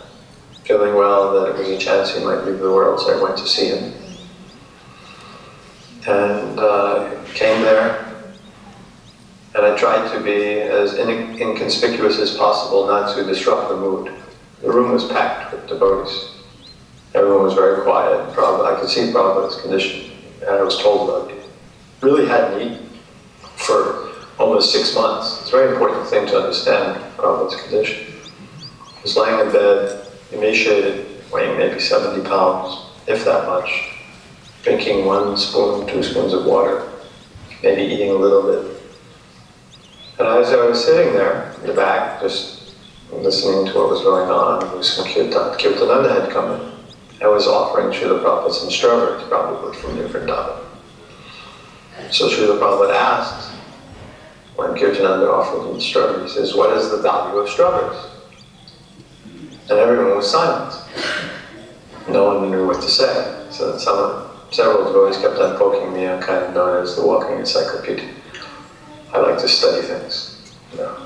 feeling well, that it was a chance he might leave the world, so I went to see him. And came there, and I tried to be as inconspicuous as possible, not to disrupt the mood. The room was packed with devotees. Everyone was very quiet. I could see Prabhupada's condition, and I was told about it. Really hadn't eaten for almost 6 months. It's a very important thing to understand Prabhupada's condition. He was lying in bed, emaciated, weighing maybe 70 pounds, if that much, drinking 1 spoon, 2 spoons of water, maybe eating a little bit. And as I was sitting there in the back, just listening to what was going on, there was some kirtan. Kirtananda had come in. I was offering Srila Prabhupada some strawberries, probably from New Vrindavan. So Srila Prabhupada asked, when Kirtananda offered him the strawberries, he says, what is the value of strawberries? And everyone was silent. No one knew what to say. So several devotees kept on poking me. I'm kind of known as the walking encyclopedia. I like to study things, you know.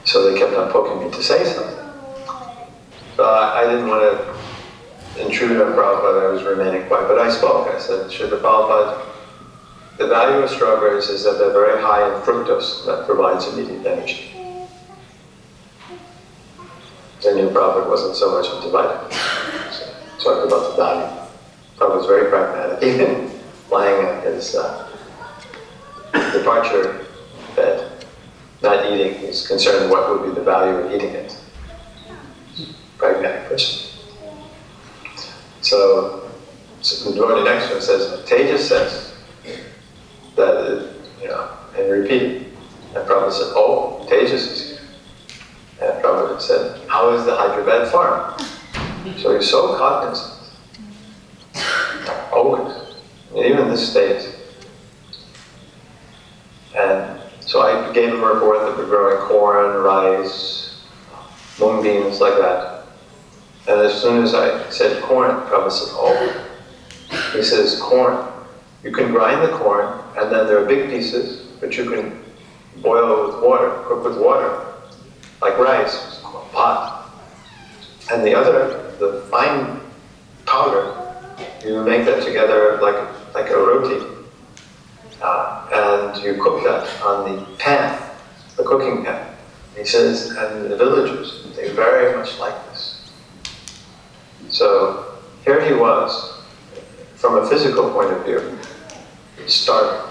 So they kept on poking me to say something. So I didn't want to intrude on Prabhupada. I was remaining quiet, but I spoke. I said, Srila Prabhupada, the value of strawberries is that they're very high in fructose, that provides immediate energy. I knew Prabhupada wasn't so much into vitamins. So talked about the value. Prabhupada was very pragmatic. Even lying at his departure bed, not eating, he's concerned what would be the value of eating it. Pragmatic person. So the devotee next to him says, Tejas says, repeat. And Prabhupada said, oh, Tejas is here. And Prabhupada said, how is the Hyderabad farm? So he's so cognizant. Always. Even in this state. And so I gave him a report that we're growing corn, rice, mung beans, like that. And as soon as I said corn, Prabhupada said, oh. He says, corn. You can grind the corn, and then there are big pieces, but you can boil with water, cook with water, like rice, pot. And the other, the fine powder, you make that together like a roti. And you cook that on the pan, the cooking pan. He says, and the villagers, they very much like this. So here he was, from a physical point of view, starving.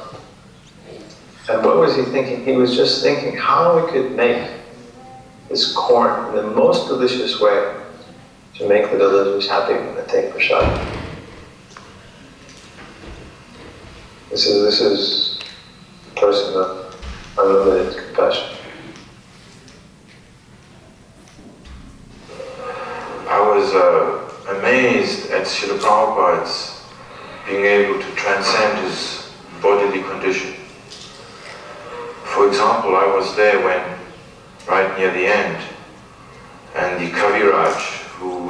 And what was he thinking? He was just thinking how we could make this corn in the most delicious way to make the villagers happy when they take prasad. This is a person of unlimited compassion. I was amazed at Srila Prabhupada's being able to transcend his bodily condition. For example, I was there when, right near the end, and the Kaviraj, who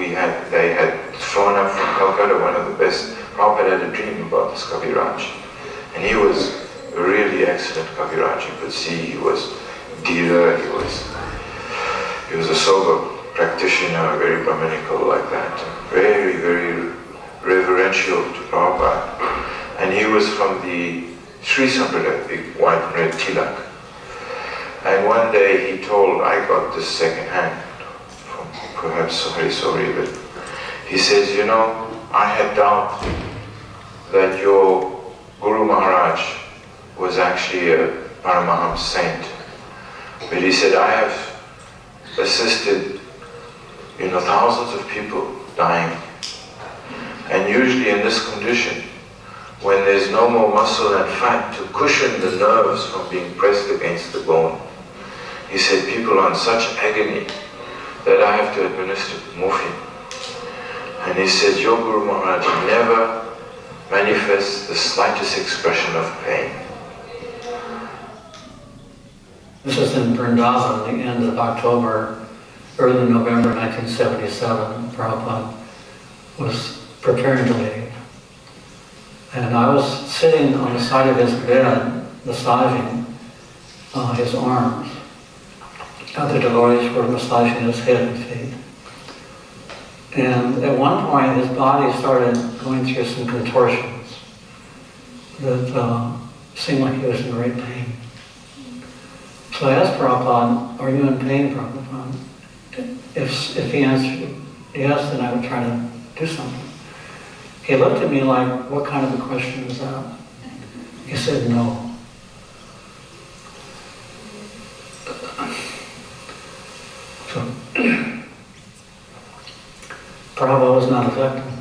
they had thrown up from Calcutta, one of the best, Prabhupada had a dream about this Kaviraj. And he was a really excellent Kaviraj. You could see he was Dhira, he was a sober practitioner, very Brahminical like that, very, very reverential to Prabhupada. And he was from the Sri Sampradaya, big white and red tilak. And one day he told, I got this second hand, from perhaps sorry, but he says, you know, I had doubt that your Guru Maharaj was actually a Paramahams saint. But he said, I have assisted, thousands of people dying. And usually in this condition, when there's no more muscle and fat to cushion the nerves from being pressed against the bone, he said, people are in such agony that I have to administer morphine. And he said, your Guru Maharaj never manifests the slightest expression of pain. This is in Vrindavan, the end of October, early November 1977. Prabhupada was preparing to leave. And I was sitting on the side of his bed, massaging his arms. Other devotees were massaging his head and feet. And at one point, his body started going through some contortions that seemed like he was in great pain. So I asked Prabhupada, are you in pain, Prabhupada? If he answered yes, then I would try to do something. He looked at me like, what kind of a question is that? He said, no. So, Prabhupada was not affected.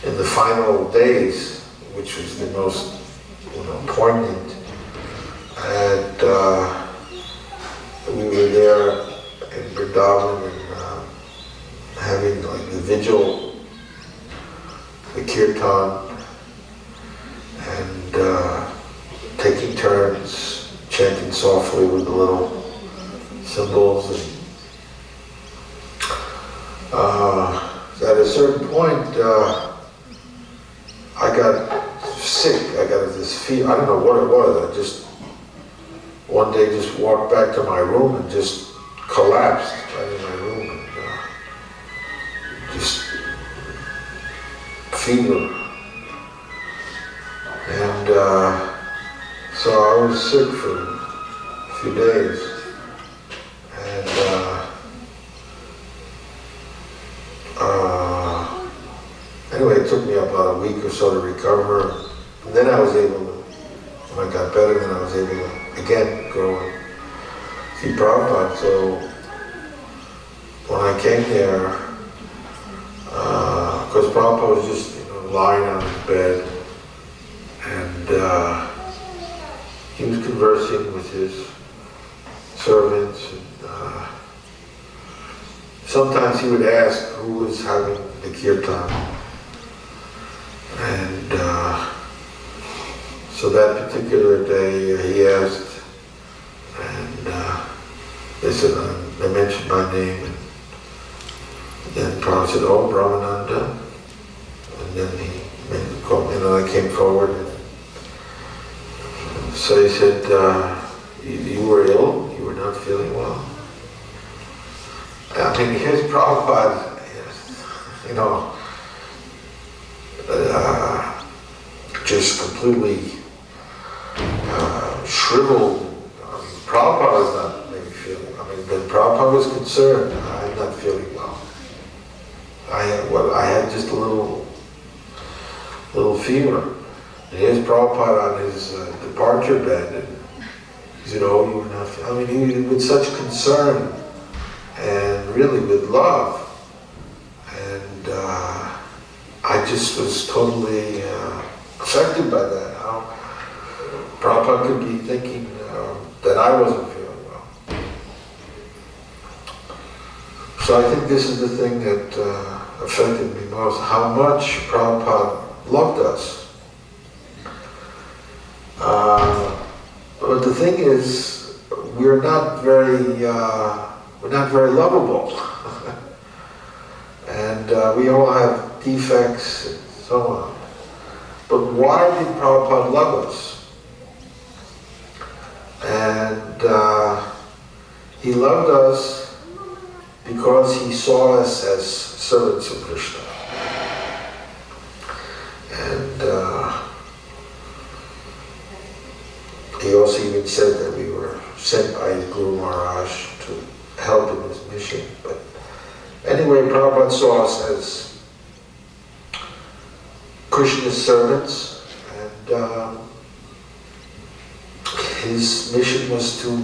In the final days, which was the most poignant, and we were there in Vrindavan and having like the vigil, the kirtan, and taking turns chanting softly with the little symbols. And at a certain point, I got sick. I got this fever. I don't know what it was. I just one day just walked back to my room and just collapsed right in my room, and just fever. And so I was sick for a few days, and anyway, it took me about a week or so to recover. And then I was able to, when I got better, then I was able to again go and see Prabhupada. So when I came there, because Prabhupada was just lying on his bed, and And he was conversing with his servants, and sometimes he would ask who was having the kirtan. And so that particular day he asked, and they said, they mentioned my name, and then Prabhupada said, "Oh, Brahmananda," and then he called me, and I came forward. And so he said, you were ill, you were not feeling well. I mean, here's Prabhupada, you know, just completely shriveled. Prabhupada was not maybe feeling, but Prabhupada was concerned. I'm not feeling well. I had just a little fever. And here's Prabhupada on his departure bed, and he said, "Oh, you were not feeling." I mean, he with such concern and really with love. And I just was totally affected by that. How Prabhupada could be thinking that I wasn't feeling well. So I think this is the thing that affected me most, how much Prabhupada loved us. But the thing is, we're not very lovable. And we all have defects and so on. But why did Prabhupada love us? And he loved us because he saw us as servants of Krishna. And he also even said that we were sent by Guru Maharaj to help in his mission. But anyway, Prabhupada saw us as Krishna's servants, and his mission was to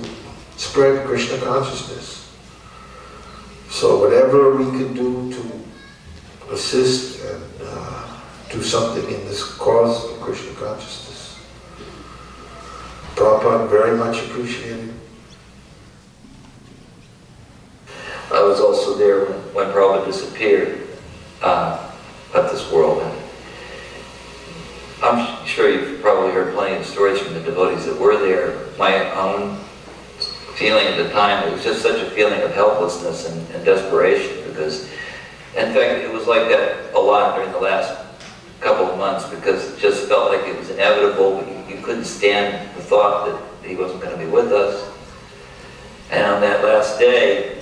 spread Krishna consciousness. So whatever we could do to assist and do something in this cause of Krishna consciousness, Prabhupada very much appreciated. I was also there when Prabhupada disappeared at this world. And I'm sure you've probably heard plenty of stories from the devotees that were there. My own feeling at the time, it was just such a feeling of helplessness and desperation, because in fact it was like that a lot during the last couple of months, because it just felt like it was inevitable, but you couldn't stand the thought that he wasn't going to be with us. And on that last day,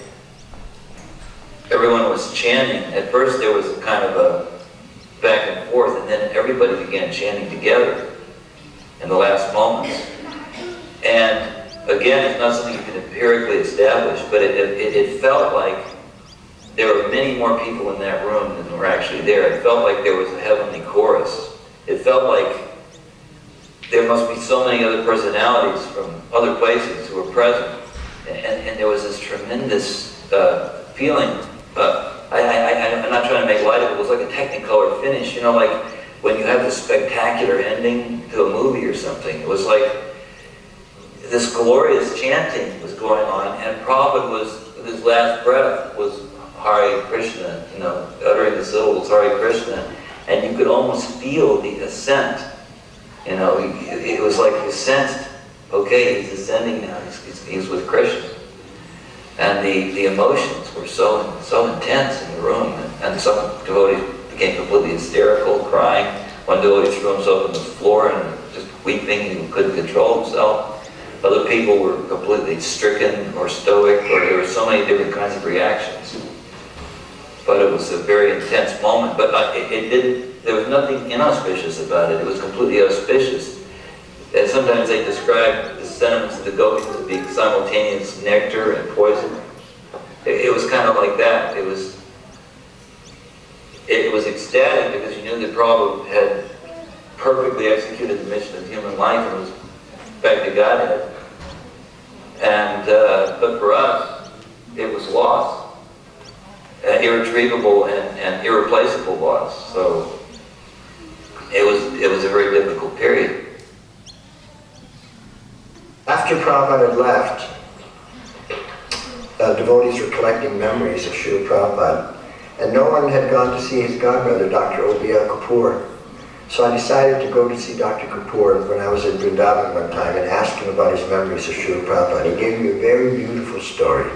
everyone was chanting. At first there was a kind of a back and forth, and then everybody began chanting together in the last moments. And again, it's not something you can empirically establish, but it felt like there were many more people in that room than were actually there. It felt like there was a heavenly chorus. It felt like there must be so many other personalities from other places who were present. And there was this tremendous feeling. I'm not trying to make light of it. It was like a Technicolor finish. You know, like when you have this spectacular ending to a movie or something. It was like this glorious chanting was going on, and Prabhupada was, his last breath was Hare Krishna, you know, uttering the syllables Hare Krishna, and you could almost feel the ascent. You know, it was like you sensed, okay, he's ascending now, he's with Krishna. And the emotions were so intense in the room, and some devotees became completely hysterical, crying. One devotee threw himself on the floor and just weeping, he couldn't control himself. Other people were completely stricken or stoic, or there were so many different kinds of reactions. But it was a very intense moment. But there was nothing inauspicious about it. It was completely auspicious. And sometimes they describe the sentiments of the gopis as being simultaneous nectar and poison. It was kind of like that. It was ecstatic because you knew that Prabhupada had perfectly executed the mission of human life and was back to Godhead. And but for us, it was loss, irretrievable and irreplaceable loss. So it was a very difficult period. After Prabhupada had left, devotees were collecting memories of Srila Prabhupada, and no one had gone to see his godbrother, Dr. O.B.L. Kapoor. So I decided to go to see Dr. Kapoor when I was in Vrindavan one time and ask him about his memories of Srila Prabhupada. He gave me a very beautiful story.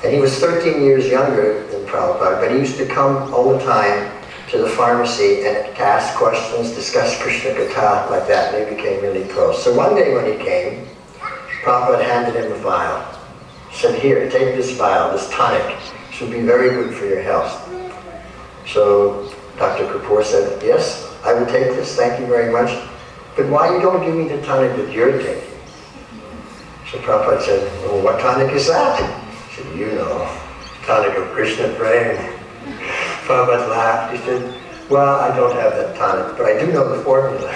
And he was 13 years younger than Prabhupada, but he used to come all the time to the pharmacy and to ask questions, discuss Krishna Katha, like that. They became really close. So one day when he came, Prabhupada handed him a vial. Said, here, take this vial, this tonic. This will be very good for your health. So Dr. Kapoor said, yes, I will take this, thank you very much. But why you don't give me the tonic that you're taking? So Prabhupada said, well, what tonic is that? He said, you know, tonic of Krishna Prem. Prabhupada laughed. He said, well, I don't have that tonic, but I do know the formula.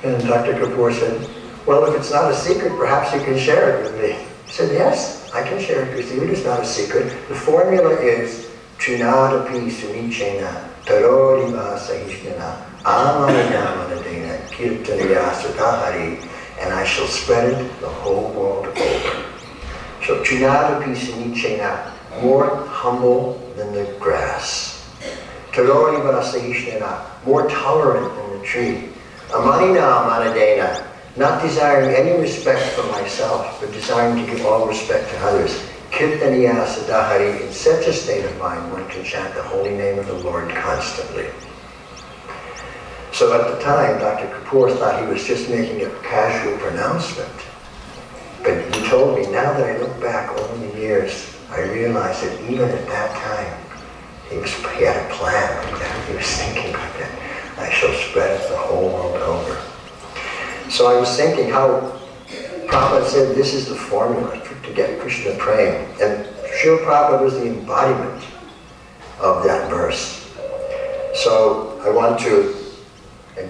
And Dr. Kapoor said, well, if it's not a secret, perhaps you can share it with me. He said, yes, I can share it with you. It is not a secret. The formula is Trinadapi Sunichena, Tarodiva Sahishnana, Amanadamanadena, Kirtaniya Sudahari, and I shall spread it the whole world over. So Trinadapi Sunichena, more humble than the grass. Tarodiva Sahishnana, more tolerant than the tree. Amanina Amanadena, not desiring any respect for myself, but desiring to give all respect to others. Kirtaniya Sadahari, in such a state of mind, one can chant the holy name of the Lord constantly. So at the time, Dr. Kapoor thought he was just making a casual pronouncement. But he told me, now that I look back over the years, I realized that even at that time, he had a plan. He was thinking like that. I shall spread it the whole world over. So I was thinking how Prabhupada said this is the formula to get Krishna Prem. And Srila Prabhupada was the embodiment of that verse. So I want to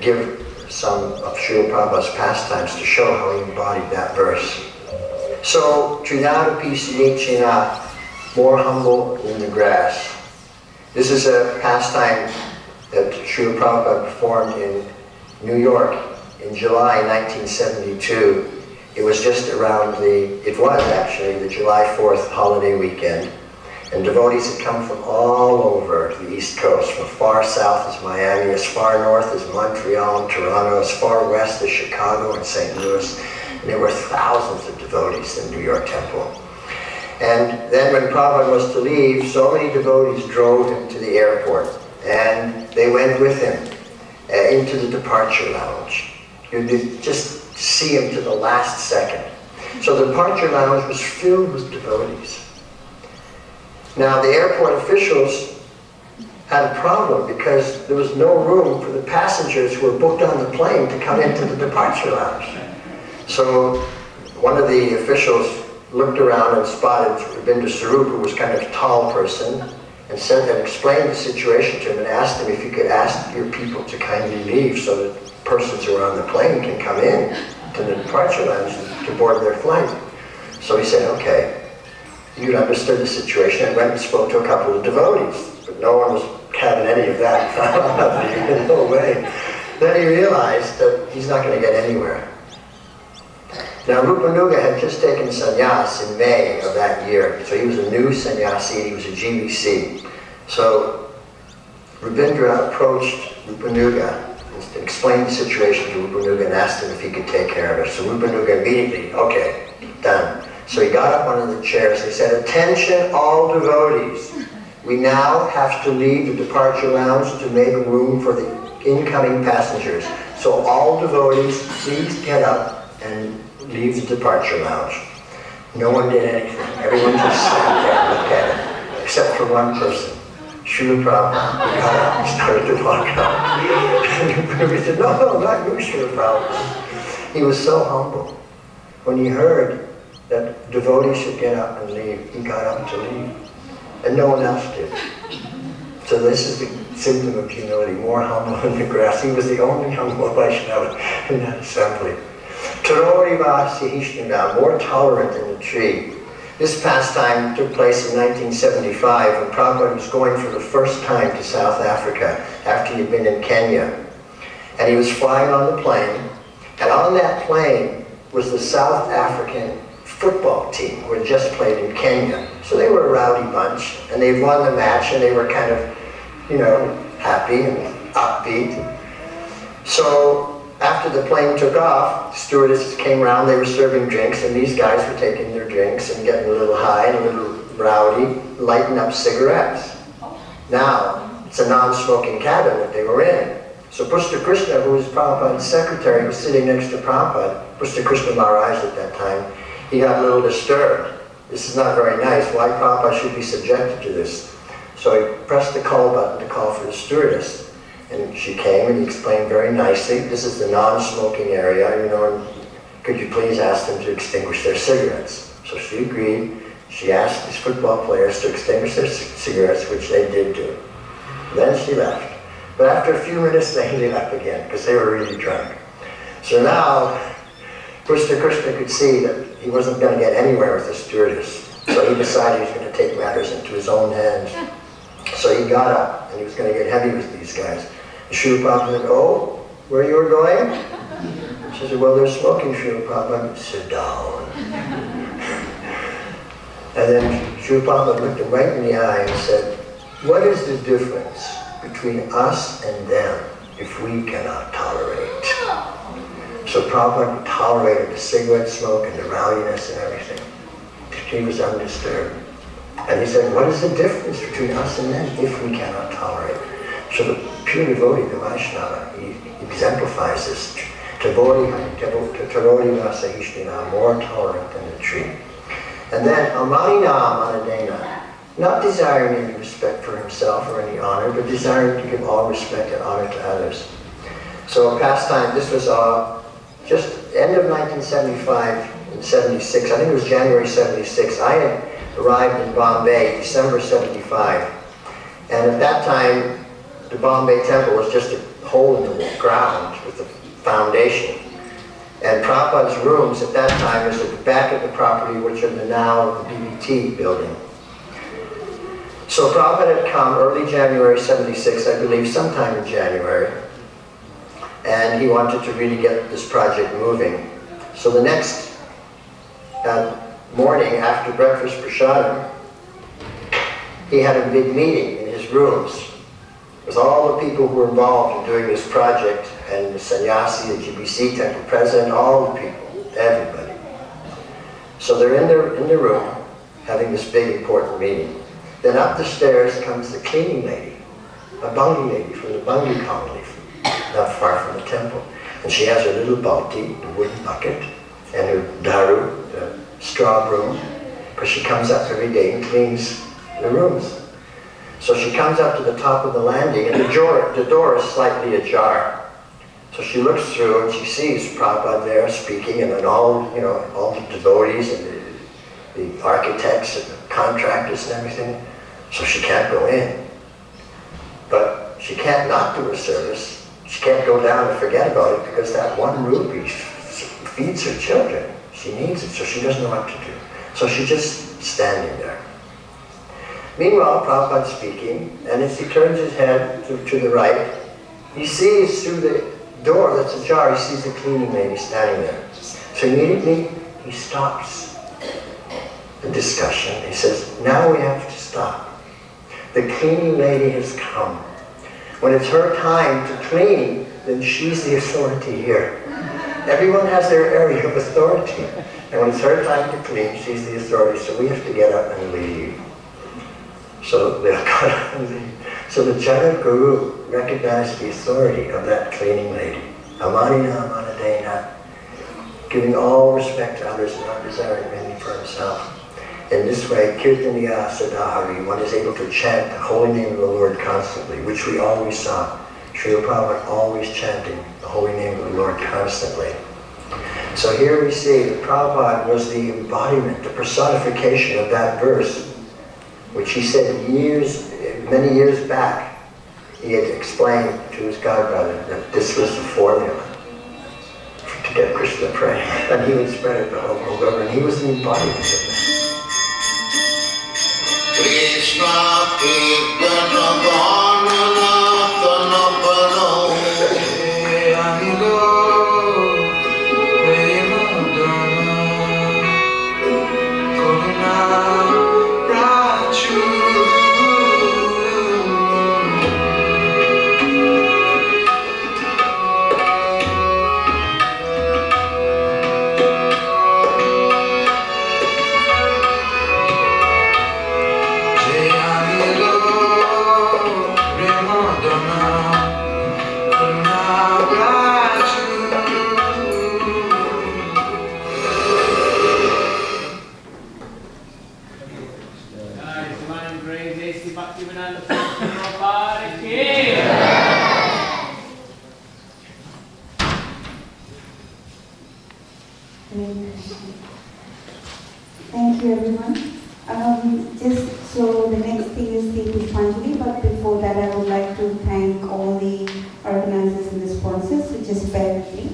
give some of Srila Prabhupada's pastimes to show how he embodied that verse. So, Trinadapi Sunichena, more humble than the grass. This is a pastime that Srila Prabhupada performed in New York in July 1972. It was just around it was actually the July 4th holiday weekend. And devotees had come from all over the East Coast, from far south as Miami, as far north as Montreal and Toronto, as far west as Chicago and St. Louis. And there were thousands of devotees in the New York Temple. And then when Prabhupada was to leave, so many devotees drove him to the airport. And they went with him into the departure lounge. You could just see him to the last second. So the departure lounge was filled with devotees. Now the airport officials had a problem because there was no room for the passengers who were booked on the plane to come into the departure lounge. So one of the officials looked around and spotted Rabindra Sarup, who was kind of a tall person, and explained the situation to him and asked him if he could ask your people to kindly leave so that persons who are on the plane can come in to the departure lounge to board their flight. So he said, okay. He understood the situation and went and spoke to a couple of devotees, but no one was having any of that. No way. Then he realized that he's not going to get anywhere. Now Rupanuga had just taken sannyas in May of that year, so he was a new sannyasi, he was a GBC. So Rabindra approached Rupanuga and explained the situation to Rupanuga and asked him if he could take care of it. So Rupanuga immediately, okay, done. So he got up one of the chairs, he said, attention all devotees, we now have to leave the departure lounge to make room for the incoming passengers. So all devotees, please get up and leave the departure lounge. No one did anything. Everyone just sat there and looked at it, except for one person, Srila Prabhupada. He got up and started to walk out. He said, no, not you, Srila Prabhupada. He was so humble. When he heard that devotees should get up and leave, he got up to leave. And no one else did. So this is the symptom of humility, more humble than the grass. He was the only humble Vaishnava in that assembly. Taroriva Sihishnana, more tolerant than the tree. This pastime took place in 1975 when Prabhupada was going for the first time to South Africa after he'd been in Kenya. And he was flying on the plane, and on that plane was the South African football team who had just played in Kenya. So they were a rowdy bunch, and they won the match, and they were kind of, you know, happy and upbeat. So after the plane took off, the stewardesses came around, they were serving drinks, and these guys were taking their drinks and getting a little high and a little rowdy, lighting up cigarettes. Now, it's a non-smoking cabin that they were in. So Pushta Krishna, who was Prabhupada's secretary, was sitting next to Prabhupada, Pushta Krishna Maharaj at that time. He got a little disturbed. This is not very nice. Why Prabhupada should be subjected to this? So he pressed the call button to call for the stewardess. And she came and he explained very nicely, this is the non-smoking area, you know, and could you please ask them to extinguish their cigarettes? So she agreed. She asked these football players to extinguish their cigarettes, which they did do. Then she left. But after a few minutes, they lit up again, because they were really drunk. So now, Pushta Krishna could see that he wasn't going to get anywhere with the stewardess. So he decided he was going to take matters into his own hands. So he got up, and he was going to get heavy with these guys. And Srila Prabhupada said, oh, where you were going? She said, well, they're smoking, Srila Prabhupada. Sit down. And then Srila Prabhupada looked him right in the eye and said, what is the difference between us and them if we cannot tolerate? So Prabhupada tolerated the cigarette smoke and the rowdiness and everything. He was undisturbed. And he said, what is the difference between us and them if we cannot tolerate? So the pure devotee, the Vaishnava, he exemplifies this. Tarodhi vasa ishnina, more tolerant than the tree. And then amarina amanadena, not desiring any respect for himself or any honor, but desiring to give all respect and honor to others. So a pastime, this was just end of 1975 and 76, I think it was January 76. I had arrived in Bombay, December 75. And at that time, the Bombay Temple was just a hole in the ground with the foundation. And Prabhupada's rooms at that time was at the back of the property, which are now the BBT building. So Prabhupada had come early January 76, I believe, sometime in January. And he wanted to really get this project moving. So the next morning, after breakfast prasadam, he had a big meeting in his rooms with all the people who were involved in doing this project, and the sannyasi, the GBC temple president, all the people, everybody. So they're in the room having this big important meeting. Then up the stairs comes the cleaning lady, a Bungi lady from the Bungi colony, not far from the temple. And she has her little balti, the wooden bucket, and her daru, the straw broom, because she comes up every day and cleans the rooms. So she comes up to the top of the landing, and the door is slightly ajar. So she looks through and she sees Prabhupada there speaking, and then all the devotees and the architects and the contractors and everything. So she can't go in. But she can't not do her service. She can't go down and forget about it, because that one rupee feeds her children. She needs it, so she doesn't know what to do. So she's just standing there. Meanwhile, Prabhupada's speaking, and as he turns his head to the right, he sees through the door that's ajar, he sees the cleaning lady standing there. So immediately, he stops the discussion. He says, now we have to stop. The cleaning lady has come. When it's her time to clean, then she's the authority here. Everyone has their area of authority. And when it's her time to clean, she's the authority. So we have to get up and leave. So they'll got up and leave. So the Jagat Guru recognized the authority of that cleaning lady. Amarina amanadena, giving all respect to others and not desiring anything for himself. In this way, Kirtaniya Sadahari, one is able to chant the holy name of the Lord constantly, which we always saw. Srila Prabhupada always chanting the holy name of the Lord constantly. So here we see that Prabhupada was the embodiment, the personification of that verse, which he said many years back, he had explained to his godbrother that this was the formula to get Krishna praying. And he would spread it the whole world over, and he was the embodiment of that. Krishna Kirtana Bhanana Tanapano Ango Prema Thank you, everyone. Just so the next thing is the Pushpanjali, but before that I would like to thank all the organizers and the sponsors, so just bear with me.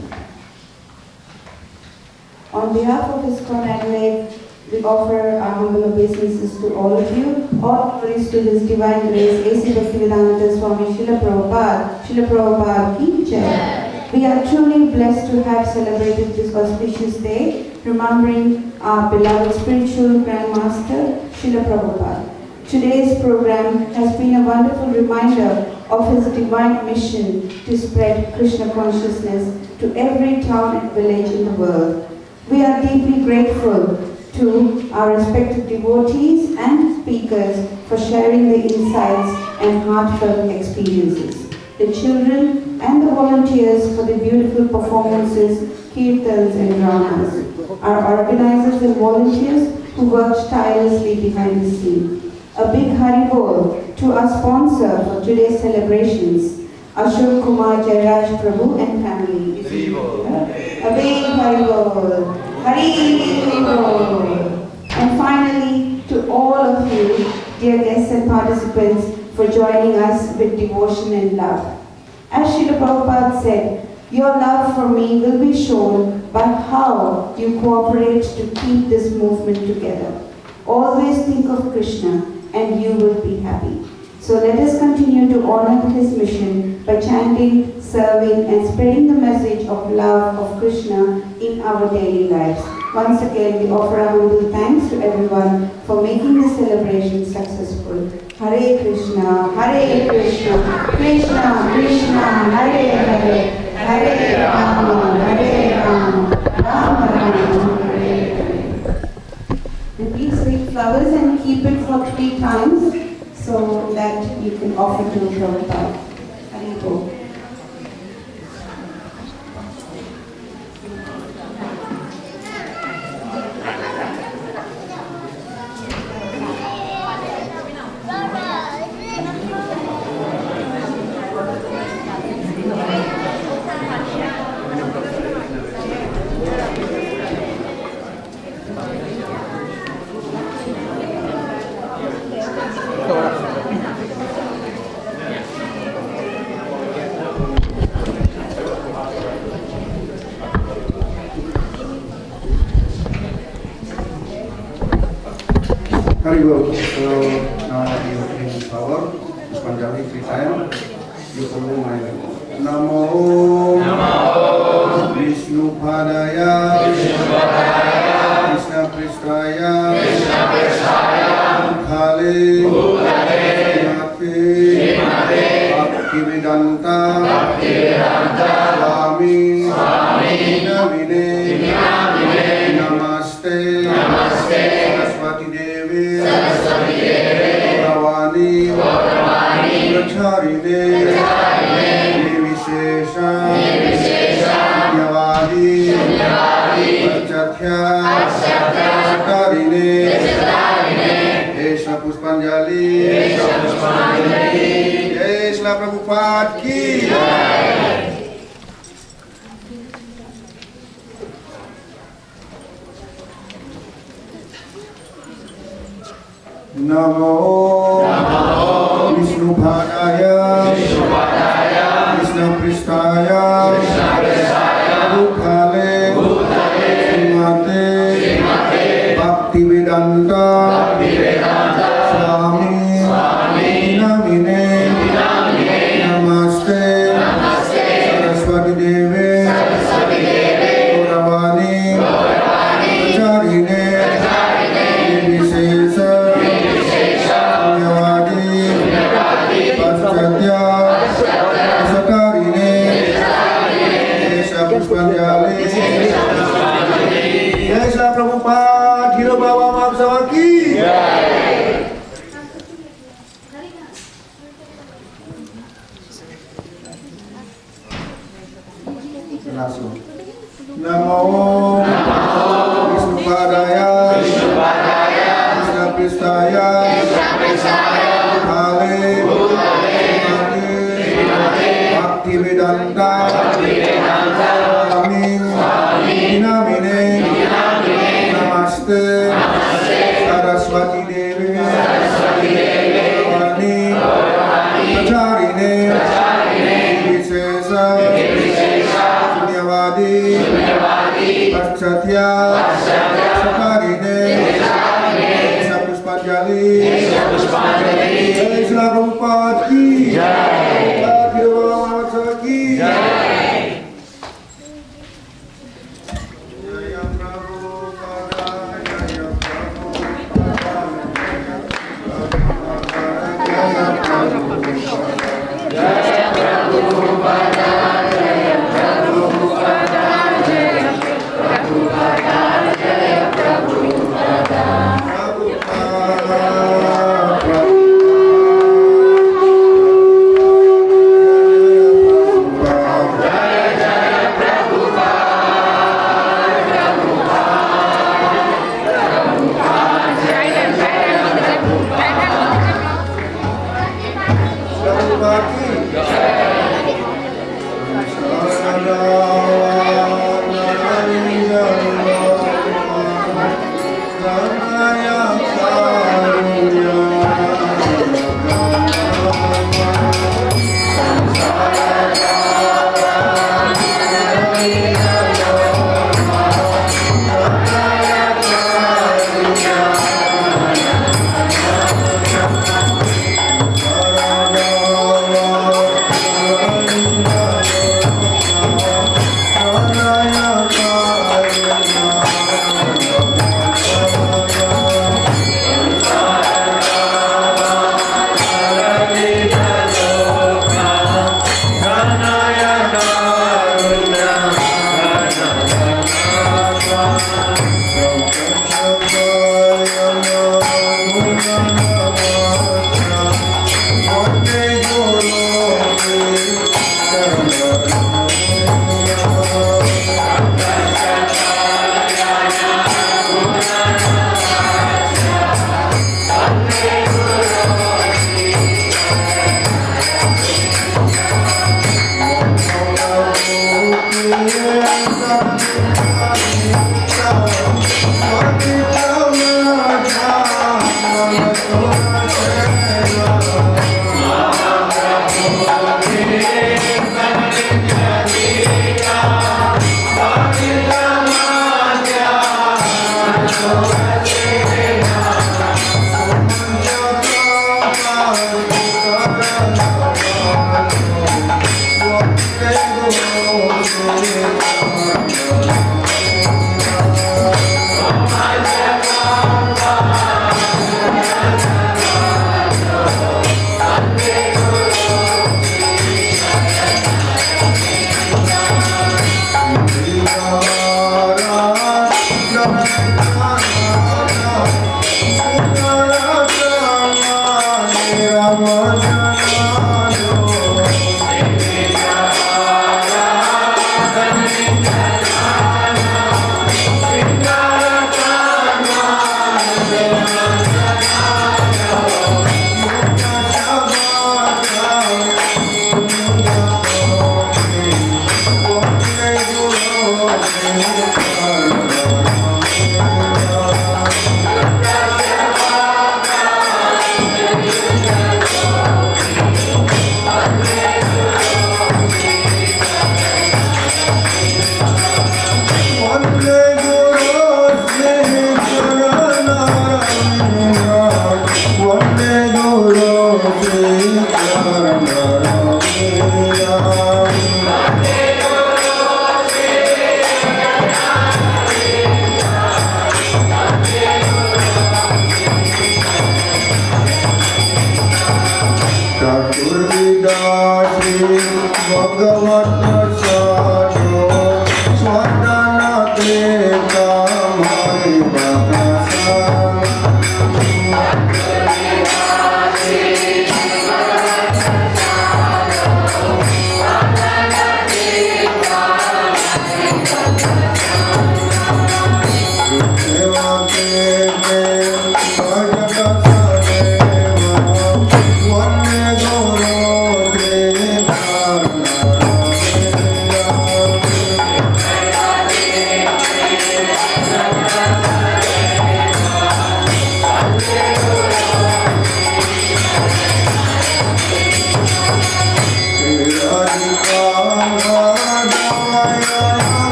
On behalf of ISKCON Adelaide, we offer our humble obeisances to all of you. All glories to His Divine Grace, A.C. Bhaktivedanta Swami Srila Prabhupada ki Jai. We are truly blessed to have celebrated this auspicious day, remembering our beloved spiritual Grandmaster, Srila Prabhupada. Today's program has been a wonderful reminder of his divine mission to spread Krishna consciousness to every town and village in the world. We are deeply grateful to our respected devotees and speakers for sharing their insights and heartfelt experiences. The children and the volunteers for the beautiful performances, kirtans and dramas. Our organizers and volunteers who worked tirelessly behind the scene. A big Haribol to our sponsor for today's celebrations, Ashok Kumar Jairaj Prabhu and family. A big Haribol. Haribol. And finally, to all of you, dear guests and participants, for joining us with devotion and love. As Srila Prabhupada said, your love for me will be shown by how you cooperate to keep this movement together. Always think of Krishna and you will be happy. So let us continue to honor his mission by chanting, serving and spreading the message of love of Krishna in our daily lives. Once again, we offer our humble thanks to everyone for making this celebration successful. Hare Krishna, Krishna Krishna, Hare Hare, Hare Rama, Rama Rama, Hare Hare. Please take flowers and keep it for 3 times so that you can offer to Prabhupada. Hare Bo. Haribol. So now you in power, Pushpanjali 3 times. You follow my Namo Vishnu Padaya Krishna Pristaya Khale Mate Bhaktivedanta Swami Navine Namaste Saraswati Devi Gauravani Pracharine Nirvishesha Punyavadi Archathya Satarine Esha Pushpanjali Esha Prabhupada ki Namo Vishnu Padaya Krishna Pristaya Bhutale Srimate Bhaktivedanta Swami Namine Namaste Saraswati Devi Gauravani Pracharine Nirvishesha langsung. Namo Vishnupadaya Krishna Pristaya Hale Bhaktivedanta Swami Namine Namaste Saraswati Devi Vani Pracharine Vishesa Sunyavadi Paschatya Sakarine Sapuspanjali Jai Sri Prabhupada ki Jai ki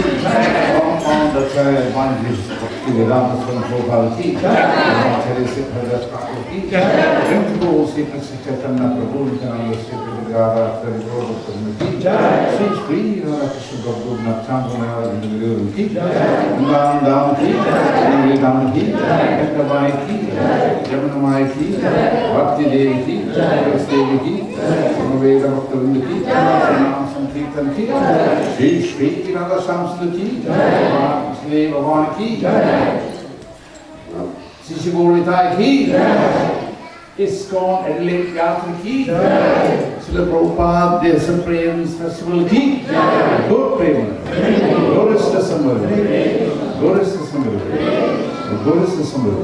on the advantages of the Ramaswamy Prabhupada ki, Acharya Siddhartha Thakur ki, principles Sri Chaitanya Prabhu Nityananda Sri Radha Prabhu ki, Sri Sri Radha Krishna Prabhu Natchandana Guru ki, Nandam ki, Nandam ki, Kandabai ki, Jamunamai ki, Bhakti Devi ki, Devi ki, Samaveda Bhaktavinda ki, Sanam Sankirtan ki, Sri Sri Radha Samsla ki, Sri Bhavan ki, Sri Gauritai ki, ISKCON Adelaide Yatra ki, Srila Prabhupada Disappearance Festival ki, Good Prema, Glorious Samvara, Glorious Samvara, Glorious Samvara.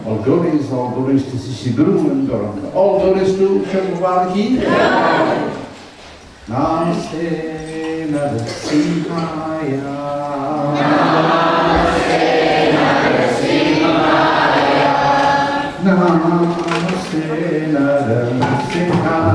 All glories to Sri Guru and Gauranga. All glories to Prabhupada ki. Namaste Narasimhaya. Namaste Narasimhaya. Namaste Narasimhaya.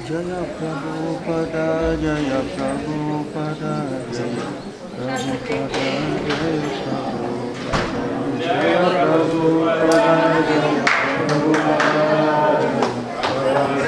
Jaya Prabhupada, Jaya Prabhupada, Jaya Prabhupada, Jaya Prabhupada, Jaya Prabhupada, Jaya Prabhupada.